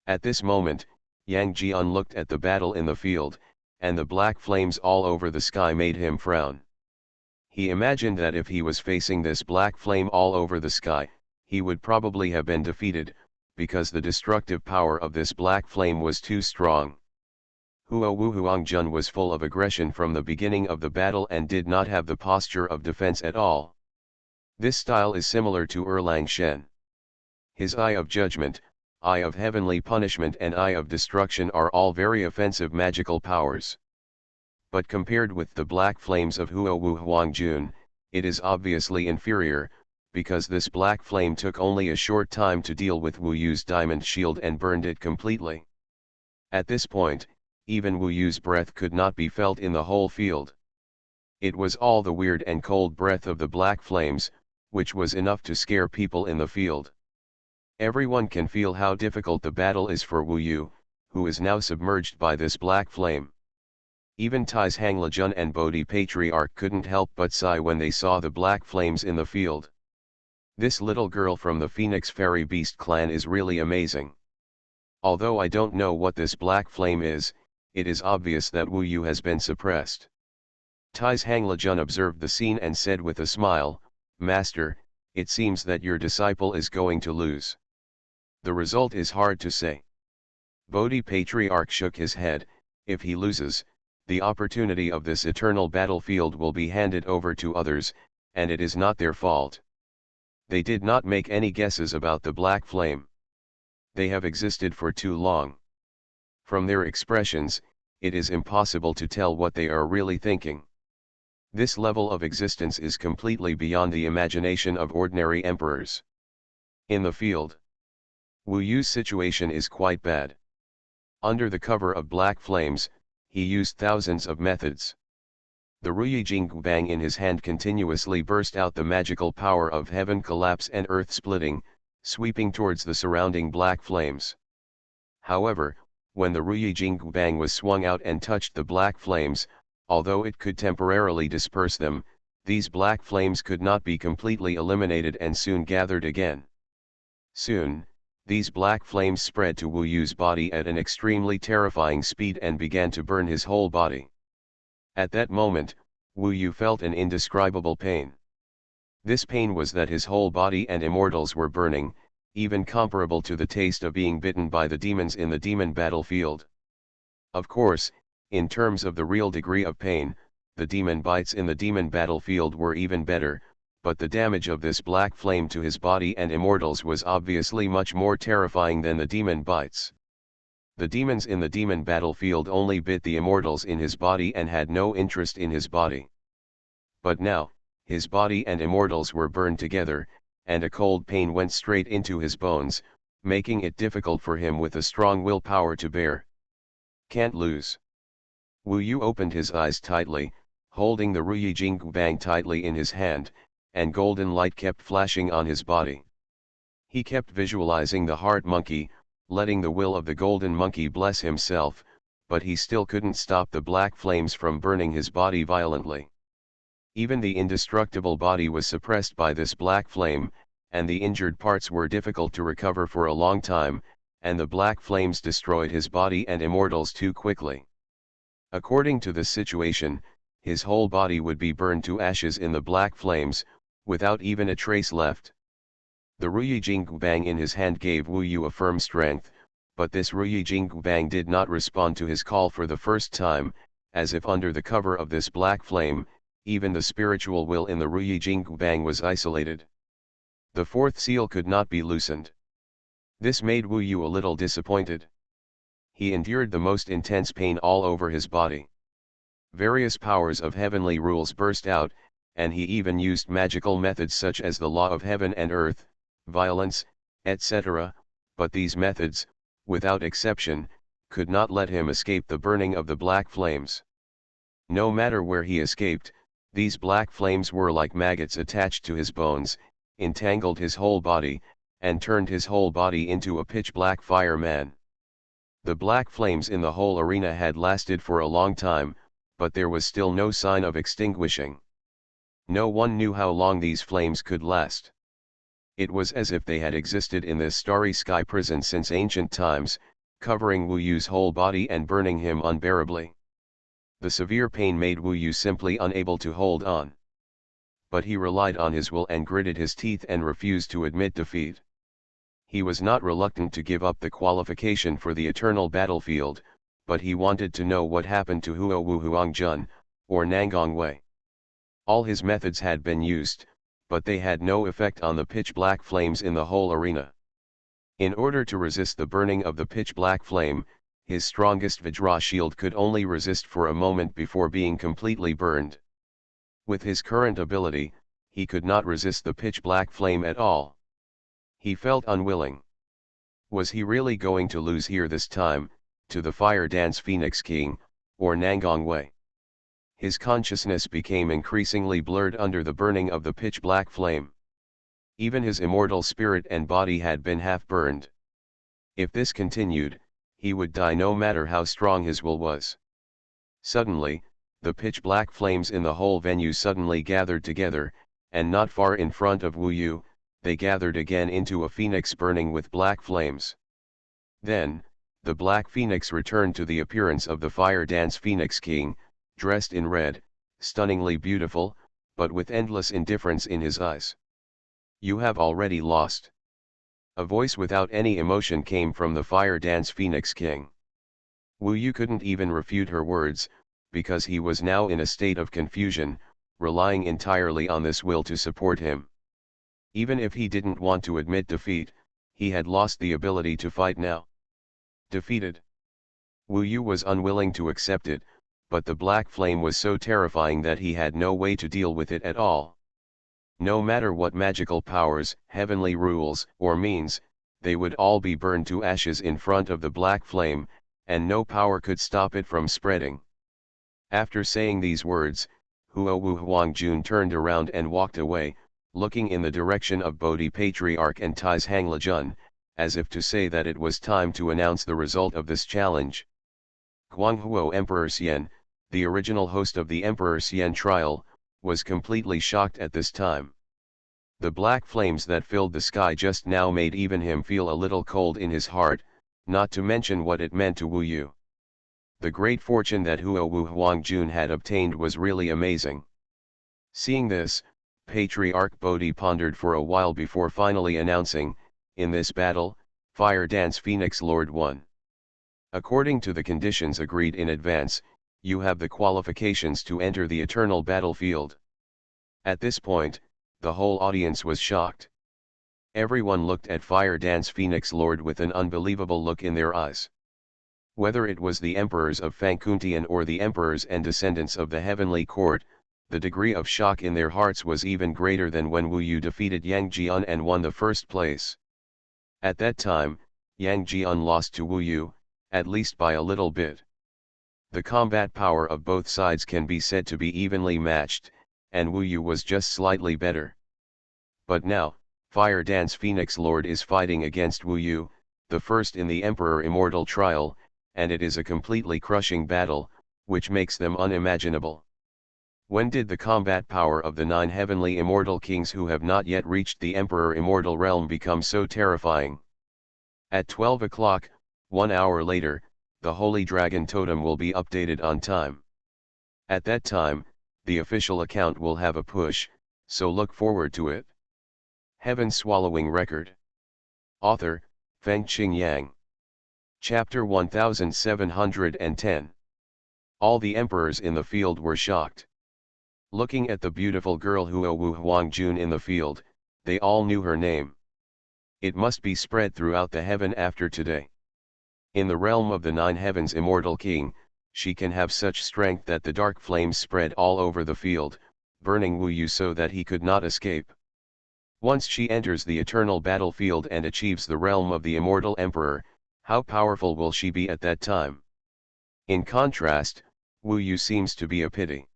Speaker 1: At this moment, Yang Jian looked at the battle in the field, and the black flames all over the sky made him frown. He imagined that if he was facing this black flame all over the sky, he would probably have been defeated, because the destructive power of this black flame was too strong. Huo Wu Huangjun was full of aggression from the beginning of the battle and did not have the posture of defense at all. This style is similar to Erlang Shen. His Eye of Judgment, Eye of Heavenly Punishment and Eye of Destruction are all very offensive magical powers. But compared with the black flames of Huo Wu Huangjun, it is obviously inferior, because this black flame took only a short time to deal with Wu Yu's diamond shield and burned it completely. At this point, even Wu Yu's breath could not be felt in the whole field. It was all the weird and cold breath of the black flames, which was enough to scare people in the field. Everyone can feel how difficult the battle is for Wu Yu, who is now submerged by this black flame. Even Tai's Hanglejun and Bodhi Patriarch couldn't help but sigh when they saw the black flames in the field. This little girl from the Phoenix Fairy Beast clan is really amazing. Although I don't know what this black flame is, it is obvious that Wu Yu has been suppressed. Tai's Hanglejun observed the scene and said with a smile, "Master, it seems that your disciple is going to lose. The result is hard to say." Bodhi Patriarch shook his head. "If he loses, the opportunity of this eternal battlefield will be handed over to others, and it is not their fault. They did not make any guesses about the black flame. They have existed for too long. From their expressions, it is impossible to tell what they are really thinking. This level of existence is completely beyond the imagination of ordinary emperors." In the field, Wu Yu's situation is quite bad. Under the cover of black flames, he used thousands of methods. The Ruyi Jingbang in his hand continuously burst out the magical power of heaven collapse and earth splitting, sweeping towards the surrounding black flames. However, when the Ruyi Jingbang was swung out and touched the black flames, although it could temporarily disperse them, these black flames could not be completely eliminated and soon gathered again. Soon, these black flames spread to Wu Yu's body at an extremely terrifying speed and began to burn his whole body. At that moment, Wu Yu felt an indescribable pain. This pain was that his whole body and immortals were burning, even comparable to the taste of being bitten by the demons in the demon battlefield. Of course, in terms of the real degree of pain, the demon bites in the demon battlefield were even better, but the damage of this black flame to his body and immortals was obviously much more terrifying than the demon bites. The demons in the demon battlefield only bit the immortals in his body and had no interest in his body. But now, his body and immortals were burned together, and a cold pain went straight into his bones, making it difficult for him with a strong willpower to bear. Can't lose. Wu Yu opened his eyes tightly, holding the Ruyi Jingbang tightly in his hand, and golden light kept flashing on his body. He kept visualizing the heart monkey, letting the will of the golden monkey bless himself, but he still couldn't stop the black flames from burning his body violently. Even the indestructible body was suppressed by this black flame, and the injured parts were difficult to recover for a long time, and the black flames destroyed his body and immortals too quickly. According to this situation, his whole body would be burned to ashes in the black flames, without even a trace left. The Ruyi Jingbang in his hand gave Wu Yu a firm strength, but this Ruyi Jingbang did not respond to his call for the first time, as if under the cover of this black flame, even the spiritual will in the Ruyi Jingbang was isolated. The fourth seal could not be loosened. This made Wu Yu a little disappointed. He endured the most intense pain all over his body. Various powers of heavenly rules burst out, and he even used magical methods such as the law of heaven and earth, violence, etc., but these methods, without exception, could not let him escape the burning of the black flames. No matter where he escaped, these black flames were like maggots attached to his bones, entangled his whole body, and turned his whole body into a pitch-black fireman. The black flames in the whole arena had lasted for a long time, but there was still no sign of extinguishing. No one knew how long these flames could last. It was as if they had existed in this starry sky prison since ancient times, covering Wu Yu's whole body and burning him unbearably. The severe pain made Wu Yu simply unable to hold on. But he relied on his will and gritted his teeth and refused to admit defeat. He was not reluctant to give up the qualification for the eternal battlefield, but he wanted to know what happened to Huo Wu Huangjun, or Nangong Wei. All his methods had been used, but they had no effect on the pitch-black flames in the whole arena. In order to resist the burning of the pitch-black flame, his strongest Vajra shield could only resist for a moment before being completely burned. With his current ability, he could not resist the pitch-black flame at all. He felt unwilling. Was he really going to lose here this time, to the Fire Dance Phoenix King, or Nangong Wei? His consciousness became increasingly blurred under the burning of the pitch-black flame. Even his immortal spirit and body had been half-burned. If this continued, he would die no matter how strong his will was. Suddenly, the pitch-black flames in the whole venue suddenly gathered together, and not far in front of Wu Yu, they gathered again into a phoenix burning with black flames. Then, the black phoenix returned to the appearance of the Fire Dance Phoenix King, dressed in red, stunningly beautiful, but with endless indifference in his eyes. "You have already lost." A voice without any emotion came from the Fire Dance Phoenix King. Wu Yu couldn't even refute her words, because he was now in a state of confusion, relying entirely on this will to support him. Even if he didn't want to admit defeat, he had lost the ability to fight now. Defeated. Wu Yu was unwilling to accept it, but the black flame was so terrifying that he had no way to deal with it at all. No matter what magical powers, heavenly rules, or means, they would all be burned to ashes in front of the black flame, and no power could stop it from spreading. After saying these words, Huo Wu Huangjun turned around and walked away, looking in the direction of Bodhi Patriarch and Tai's Hanglejun, as if to say that it was time to announce the result of this challenge. Guanghuo Emperor Xian, the original host of the Emperor Xian trial, was completely shocked at this time. The black flames that filled the sky just now made even him feel a little cold in his heart, not to mention what it meant to Wu Yu. The great fortune that Huo Wu Huangjun had obtained was really amazing. Seeing this, Patriarch Bodhi pondered for a while before finally announcing, "In this battle, Fire Dance Phoenix Lord won. According to the conditions agreed in advance, you have the qualifications to enter the eternal battlefield." At this point, the whole audience was shocked. Everyone looked at Fire Dance Phoenix Lord with an unbelievable look in their eyes. Whether it was the emperors of Fangkuntian or the emperors and descendants of the heavenly court, the degree of shock in their hearts was even greater than when Wu Yu defeated Yang Jian and won the first place. At that time, Yang Jian lost to Wu Yu, at least by a little bit. The combat power of both sides can be said to be evenly matched, and Wu Yu was just slightly better. But now, Fire Dance Phoenix Lord is fighting against Wu Yu, the first in the Emperor Immortal trial, and it is a completely crushing battle, which makes them unimaginable. When did the combat power of the 9 heavenly immortal kings who have not yet reached the Emperor Immortal realm become so terrifying? At 12 o'clock, 1 hour later, the Holy Dragon Totem will be updated on time. At that time, the official account will have a push, so look forward to it. Heaven Swallowing Record. Author, Fengqing Yang. Chapter 1710. All the emperors in the field were shocked. Looking at the beautiful girl Huo Wu Huangjun in the field, they all knew her name. It must be spread throughout the heaven after today. In the realm of the 9 heavens immortal king, she can have such strength that the dark flames spread all over the field, burning Wu Yu so that he could not escape. Once she enters the eternal battlefield and achieves the realm of the immortal emperor, how powerful will she be at that time? In contrast, Wu Yu seems to be a pity.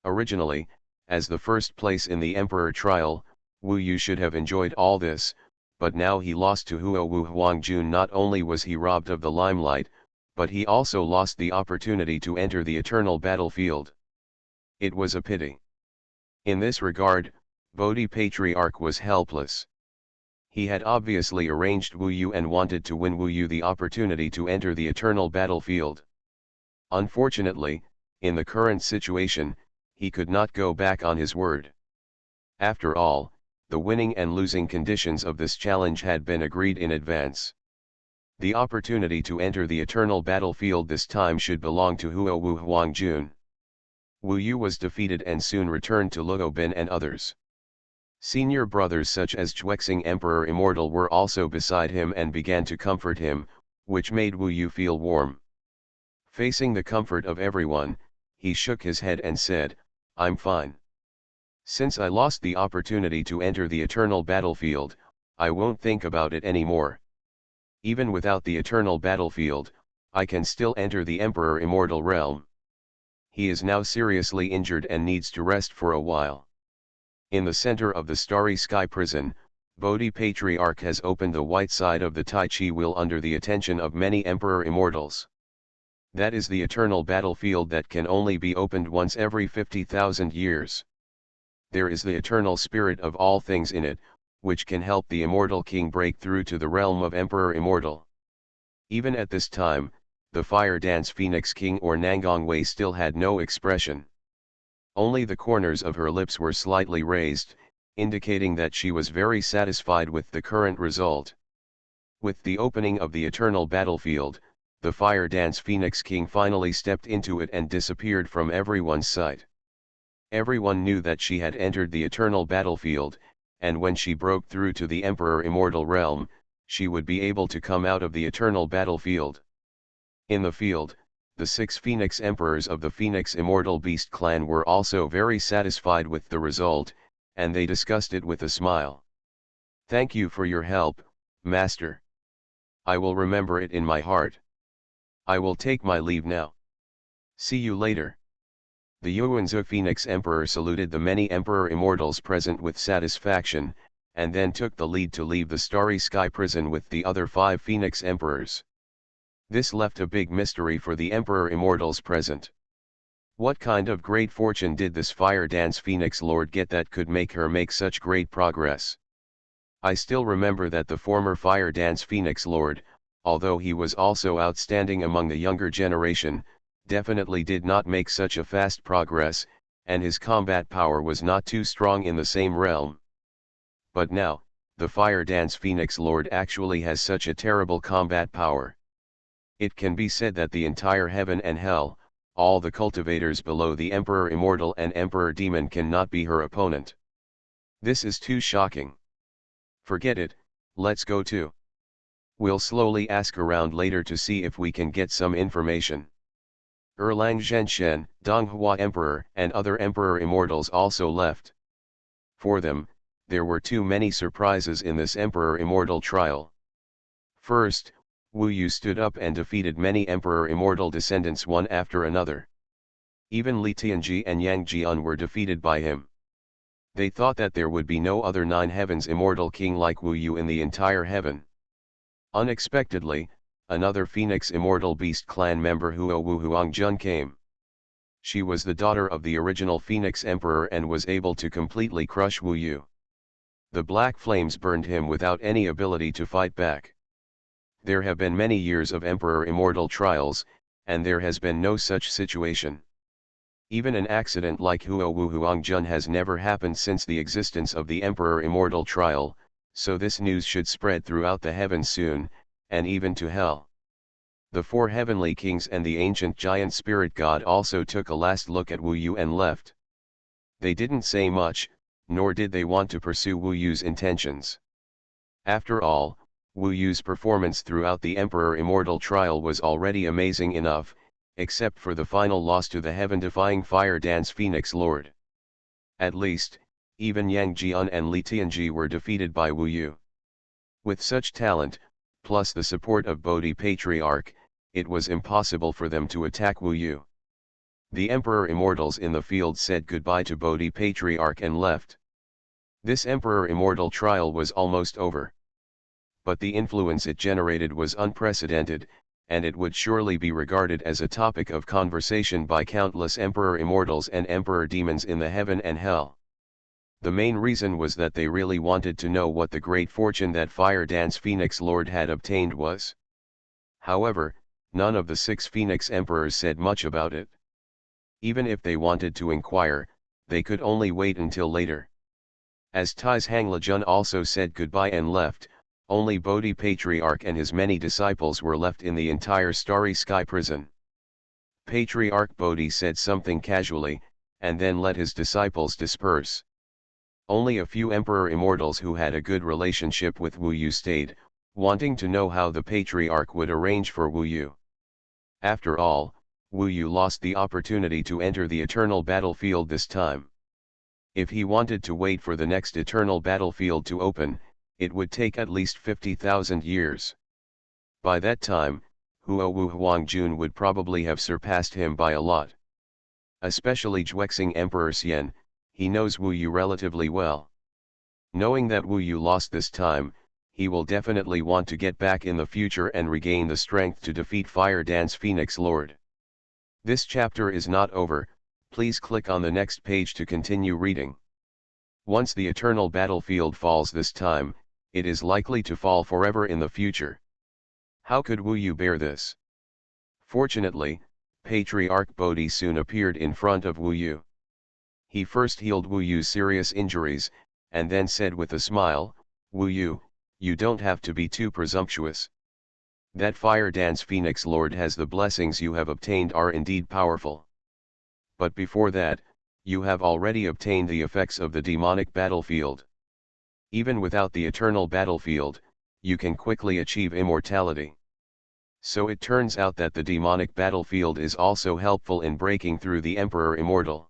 Speaker 1: Originally, as the first place in the emperor trial, Wu Yu should have enjoyed all this, but now he lost to Huo Wu Huangjun. Not only was he robbed of the limelight, but he also lost the opportunity to enter the eternal battlefield. It was a pity. In this regard, Bodhi Patriarch was helpless. He had obviously arranged Wu Yu and wanted to win Wu Yu the opportunity to enter the eternal battlefield. Unfortunately, in the current situation, he could not go back on his word. After all, the winning and losing conditions of this challenge had been agreed in advance. The opportunity to enter the eternal battlefield this time should belong to Huo Wu Huangjun. Wu Yu was defeated and soon returned to Luo Bin and others. Senior brothers such as Chuexing Emperor Immortal were also beside him and began to comfort him, which made Wu Yu feel warm. Facing the comfort of everyone, he shook his head and said, "I'm fine. Since I lost the opportunity to enter the eternal battlefield, I won't think about it anymore. Even without the eternal battlefield, I can still enter the Emperor Immortal realm. He is now seriously injured and needs to rest for a while." In the center of the starry sky prison, Bodhi Patriarch has opened the white side of the Tai Chi wheel under the attention of many Emperor Immortals. That is the eternal battlefield that can only be opened once every 50,000 years. There is the eternal spirit of all things in it, which can help the Immortal King break through to the realm of Emperor Immortal. Even at this time, the Fire Dance Phoenix King or Nangong Wei still had no expression. Only the corners of her lips were slightly raised, indicating that she was very satisfied with the current result. With the opening of the eternal battlefield, the Fire Dance Phoenix King finally stepped into it and disappeared from everyone's sight. Everyone knew that she had entered the eternal battlefield, and when she broke through to the Emperor Immortal realm, she would be able to come out of the eternal battlefield. In the field, the 6 Phoenix Emperors of the Phoenix Immortal Beast clan were also very satisfied with the result, and they discussed it with a smile. "Thank you for your help, Master. I will remember it in my heart. I will take my leave now. See you later." The Yuanzhou Phoenix Emperor saluted the many Emperor Immortals present with satisfaction, and then took the lead to leave the starry sky prison with the other 5 Phoenix Emperors. This left a big mystery for the Emperor Immortals present. What kind of great fortune did this Fire Dance Phoenix Lord get that could make her make such great progress? I still remember that the former Fire Dance Phoenix Lord, although he was also outstanding among the younger generation, definitely did not make such a fast progress, and his combat power was not too strong in the same realm. But now, the Fire Dance Phoenix Lord actually has such a terrible combat power. It can be said that the entire heaven and hell, all the cultivators below the Emperor Immortal and Emperor Demon cannot be her opponent. This is too shocking. Forget it, let's go too. We'll slowly ask around later to see if we can get some information. Erlang Zhenshen, Donghua Emperor and other Emperor Immortals also left. For them, there were too many surprises in this Emperor Immortal trial. First, Wu Yu stood up and defeated many Emperor Immortal descendants one after another. Even Li Tianji and Yang Jian were defeated by him. They thought that there would be no other 9 heavens Immortal King like Wu Yu in the entire heaven. Unexpectedly, another Phoenix Immortal Beast clan member Huo Wu Huangjun came. She was the daughter of the original Phoenix Emperor and was able to completely crush Wu Yu. The black flames burned him without any ability to fight back. There have been many years of Emperor Immortal trials, and there has been no such situation. Even an accident like Huo Wu Huangjun has never happened since the existence of the Emperor Immortal trial, so this news should spread throughout the heavens soon, and even to hell. The 4 heavenly kings and the ancient giant spirit god also took a last look at Wu Yu and left. They didn't say much, nor did they want to pursue Wu Yu's intentions. After all, Wu Yu's performance throughout the Emperor Immortal trial was already amazing enough, except for the final loss to the heaven-defying Fire Dance Phoenix Lord. At least, even Yang Jian and Li Tianji were defeated by Wu Yu. With such talent, plus the support of Bodhi Patriarch, it was impossible for them to attack Wu Yu. The Emperor Immortals in the field said goodbye to Bodhi Patriarch and left. This Emperor Immortal trial was almost over. But the influence it generated was unprecedented, and it would surely be regarded as a topic of conversation by countless Emperor Immortals and Emperor Demons in the heaven and hell. The main reason was that they really wanted to know what the great fortune that Fire Dance Phoenix Lord had obtained was. However, none of the 6 Phoenix Emperors said much about it. Even if they wanted to inquire, they could only wait until later. As Tai's Hanglejun also said goodbye and left, Only Bodhi Patriarch and his many disciples were left in the entire starry sky prison. Patriarch Bodhi said something casually, and then let his disciples disperse. Only a few Emperor Immortals who had a good relationship with Wu Yu stayed, wanting to know how the Patriarch would arrange for Wu Yu. After all, Wu Yu lost the opportunity to enter the eternal battlefield this time. If he wanted to wait for the next eternal battlefield to open, it would take at least 50,000 years. By that time, Huo Wu Huangjun would probably have surpassed him by a lot. Especially Zhuexing Emperor Xian, he knows Wu Yu relatively well. Knowing that Wu Yu lost this time, he will definitely want to get back in the future and regain the strength to defeat Fire Dance Phoenix Lord. This chapter is not over, please click on the next page to continue reading. Once the eternal battlefield falls this time, it is likely to fall forever in the future. How could Wu Yu bear this? Fortunately, Patriarch Bodhi soon appeared in front of Wu Yu. He first healed Wu Yu's serious injuries, and then said with a smile, "Wu Yu, you don't have to be too presumptuous. That Fire Dance Phoenix Lord has the blessings you have obtained are indeed powerful. But before that, you have already obtained the effects of the demonic battlefield. Even without the eternal battlefield, you can quickly achieve immortality. So it turns out that the demonic battlefield is also helpful in breaking through the Emperor Immortal."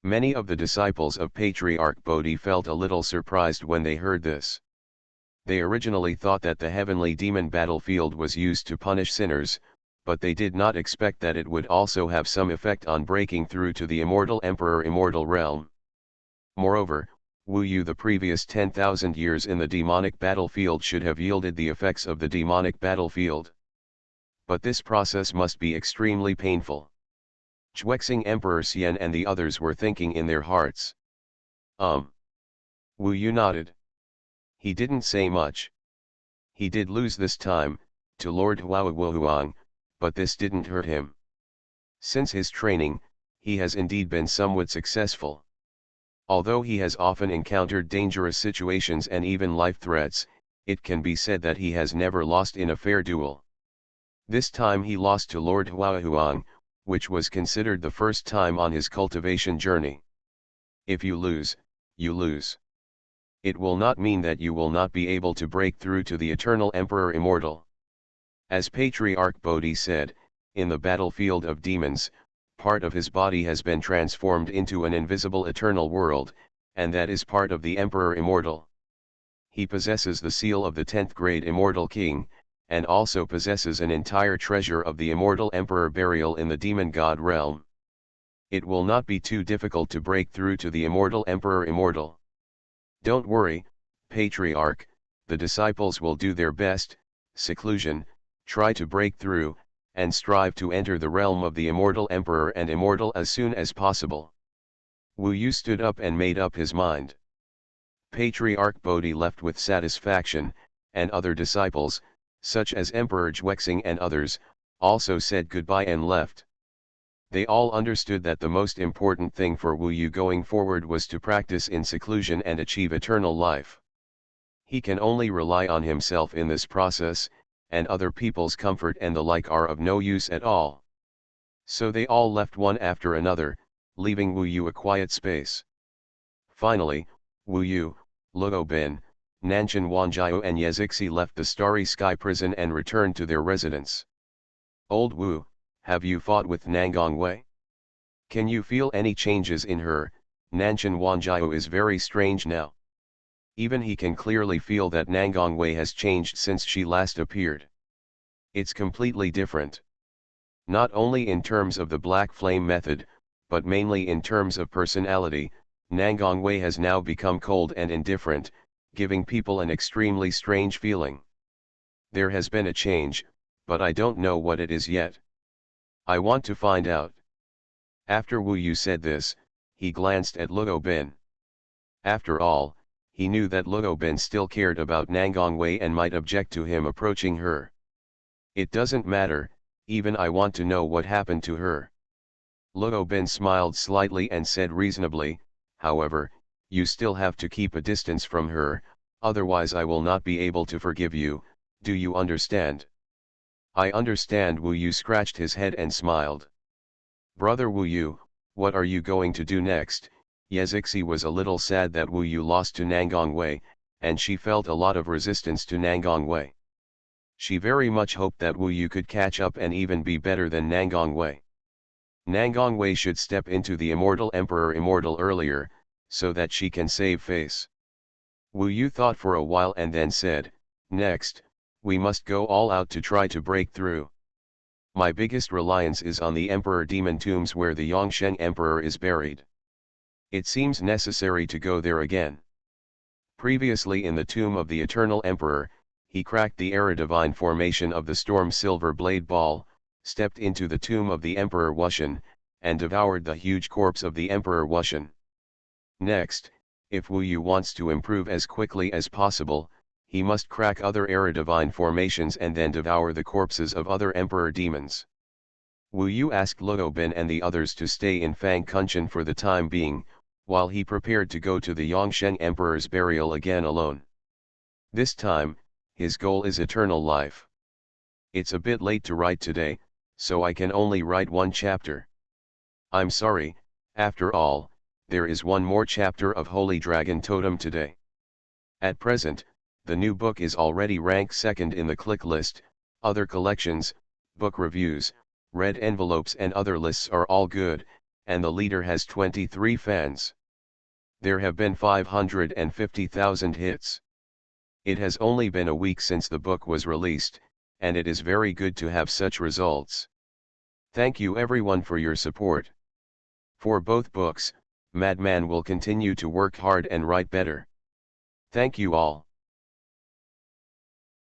Speaker 1: Many of the disciples of Patriarch Bodhi felt a little surprised when they heard this. They originally thought that the heavenly demon battlefield was used to punish sinners, but they did not expect that it would also have some effect on breaking through to the immortal Emperor Immortal realm. Moreover, Wu Yu the previous 10,000 years in the demonic battlefield should have yielded the effects of the demonic battlefield. But this process must be extremely painful. Zhuexing Emperor Xian and the others were thinking in their hearts. Wu Yu nodded. He didn't say much. He did lose this time, to Lord Huang, but this didn't hurt him. Since his training, he has indeed been somewhat successful. Although he has often encountered dangerous situations and even life threats, it can be said that he has never lost in a fair duel. This time he lost to Lord Huang, which was considered the first time on his cultivation journey. If you lose, you lose. It will not mean that you will not be able to break through to the eternal Emperor Immortal. As Patriarch Bodhi said, in the battlefield of demons, part of his body has been transformed into an invisible eternal world, and that is part of the Emperor Immortal. He possesses the seal of the 10th grade Immortal King, and also possesses an entire treasure of the Immortal Emperor burial in the Demon God realm. It will not be too difficult to break through to the Immortal Emperor Immortal. Don't worry, Patriarch, the disciples will do their best. Seclusion, try to break through, and strive to enter the realm of the Immortal Emperor and Immortal as soon as possible. Wu Yu stood up and made up his mind. Patriarch Bodhi left with satisfaction, and other disciples, such as Emperor Zhuexing and others, also said goodbye and left. They all understood that the most important thing for Wu Yu going forward was to practice in seclusion and achieve eternal life. He can only rely on himself in this process, and other people's comfort and the like are of no use at all. So they all left one after another, leaving Wu Yu a quiet space. Finally, Wu Yu, Luo Bin, Nanshan Wanjiao and Yezixi left the Starry Sky prison and returned to their residence. Old Wu, have you fought with Nangang Wei? Can you feel any changes in her? Nanshan Wanjiao is very strange now. Even he can clearly feel that Nangang Wei has changed since she last appeared. It's completely different. Not only in terms of the black flame method, but mainly in terms of personality, Nangang Wei has now become cold and indifferent, giving people an extremely strange feeling. There has been a change, but I don't know what it is yet. I want to find out. After Wu Yu said this, he glanced at Luo Bin. After all, he knew that Luo Bin still cared about Nangang Wei and might object to him approaching her. It doesn't matter, even I want to know what happened to her. Luo Bin smiled slightly and said reasonably, however, you still have to keep a distance from her, otherwise I will not be able to forgive you, do you understand? I understand. Wu Yu scratched his head and smiled. Brother Wu Yu, what are you going to do next? Yezixi was a little sad that Wu Yu lost to Nangong Wei, and she felt a lot of resistance to Nangong Wei. She very much hoped that Wu Yu could catch up and even be better than Nangong Wei. Nangong Wei should step into the Immortal Emperor Immortal earlier, so that she can save face. Wu Yu thought for a while and then said, next, we must go all out to try to break through. My biggest reliance is on the Emperor Demon tombs where the Yongsheng Emperor is buried. It seems necessary to go there again. Previously in the tomb of the Eternal Emperor, he cracked the Era Divine formation of the Storm Silver Blade Ball, stepped into the tomb of the Emperor Wushan, and devoured the huge corpse of the Emperor Wushan. Next, if Wu Yu wants to improve as quickly as possible, he must crack other Era Divine formations and then devour the corpses of other Emperor demons. Wu Yu asked Luo Bin and the others to stay in Fang Kunshan for the time being, while he prepared to go to the Yongsheng Emperor's burial again alone. This time, his goal is eternal life. It's a bit late to write today, so I can only write one chapter. I'm sorry, after all, there is one more chapter of Holy Dragon Totem today. At present, the new book is already ranked second in the click list, other collections, book reviews, red envelopes and other lists are all good, and the leader has 23 fans. There have been 550,000 hits. It has only been a week since the book was released, and it is very good to have such results. Thank you everyone for your support. For both books, Madman will continue to work hard and write better. Thank you all.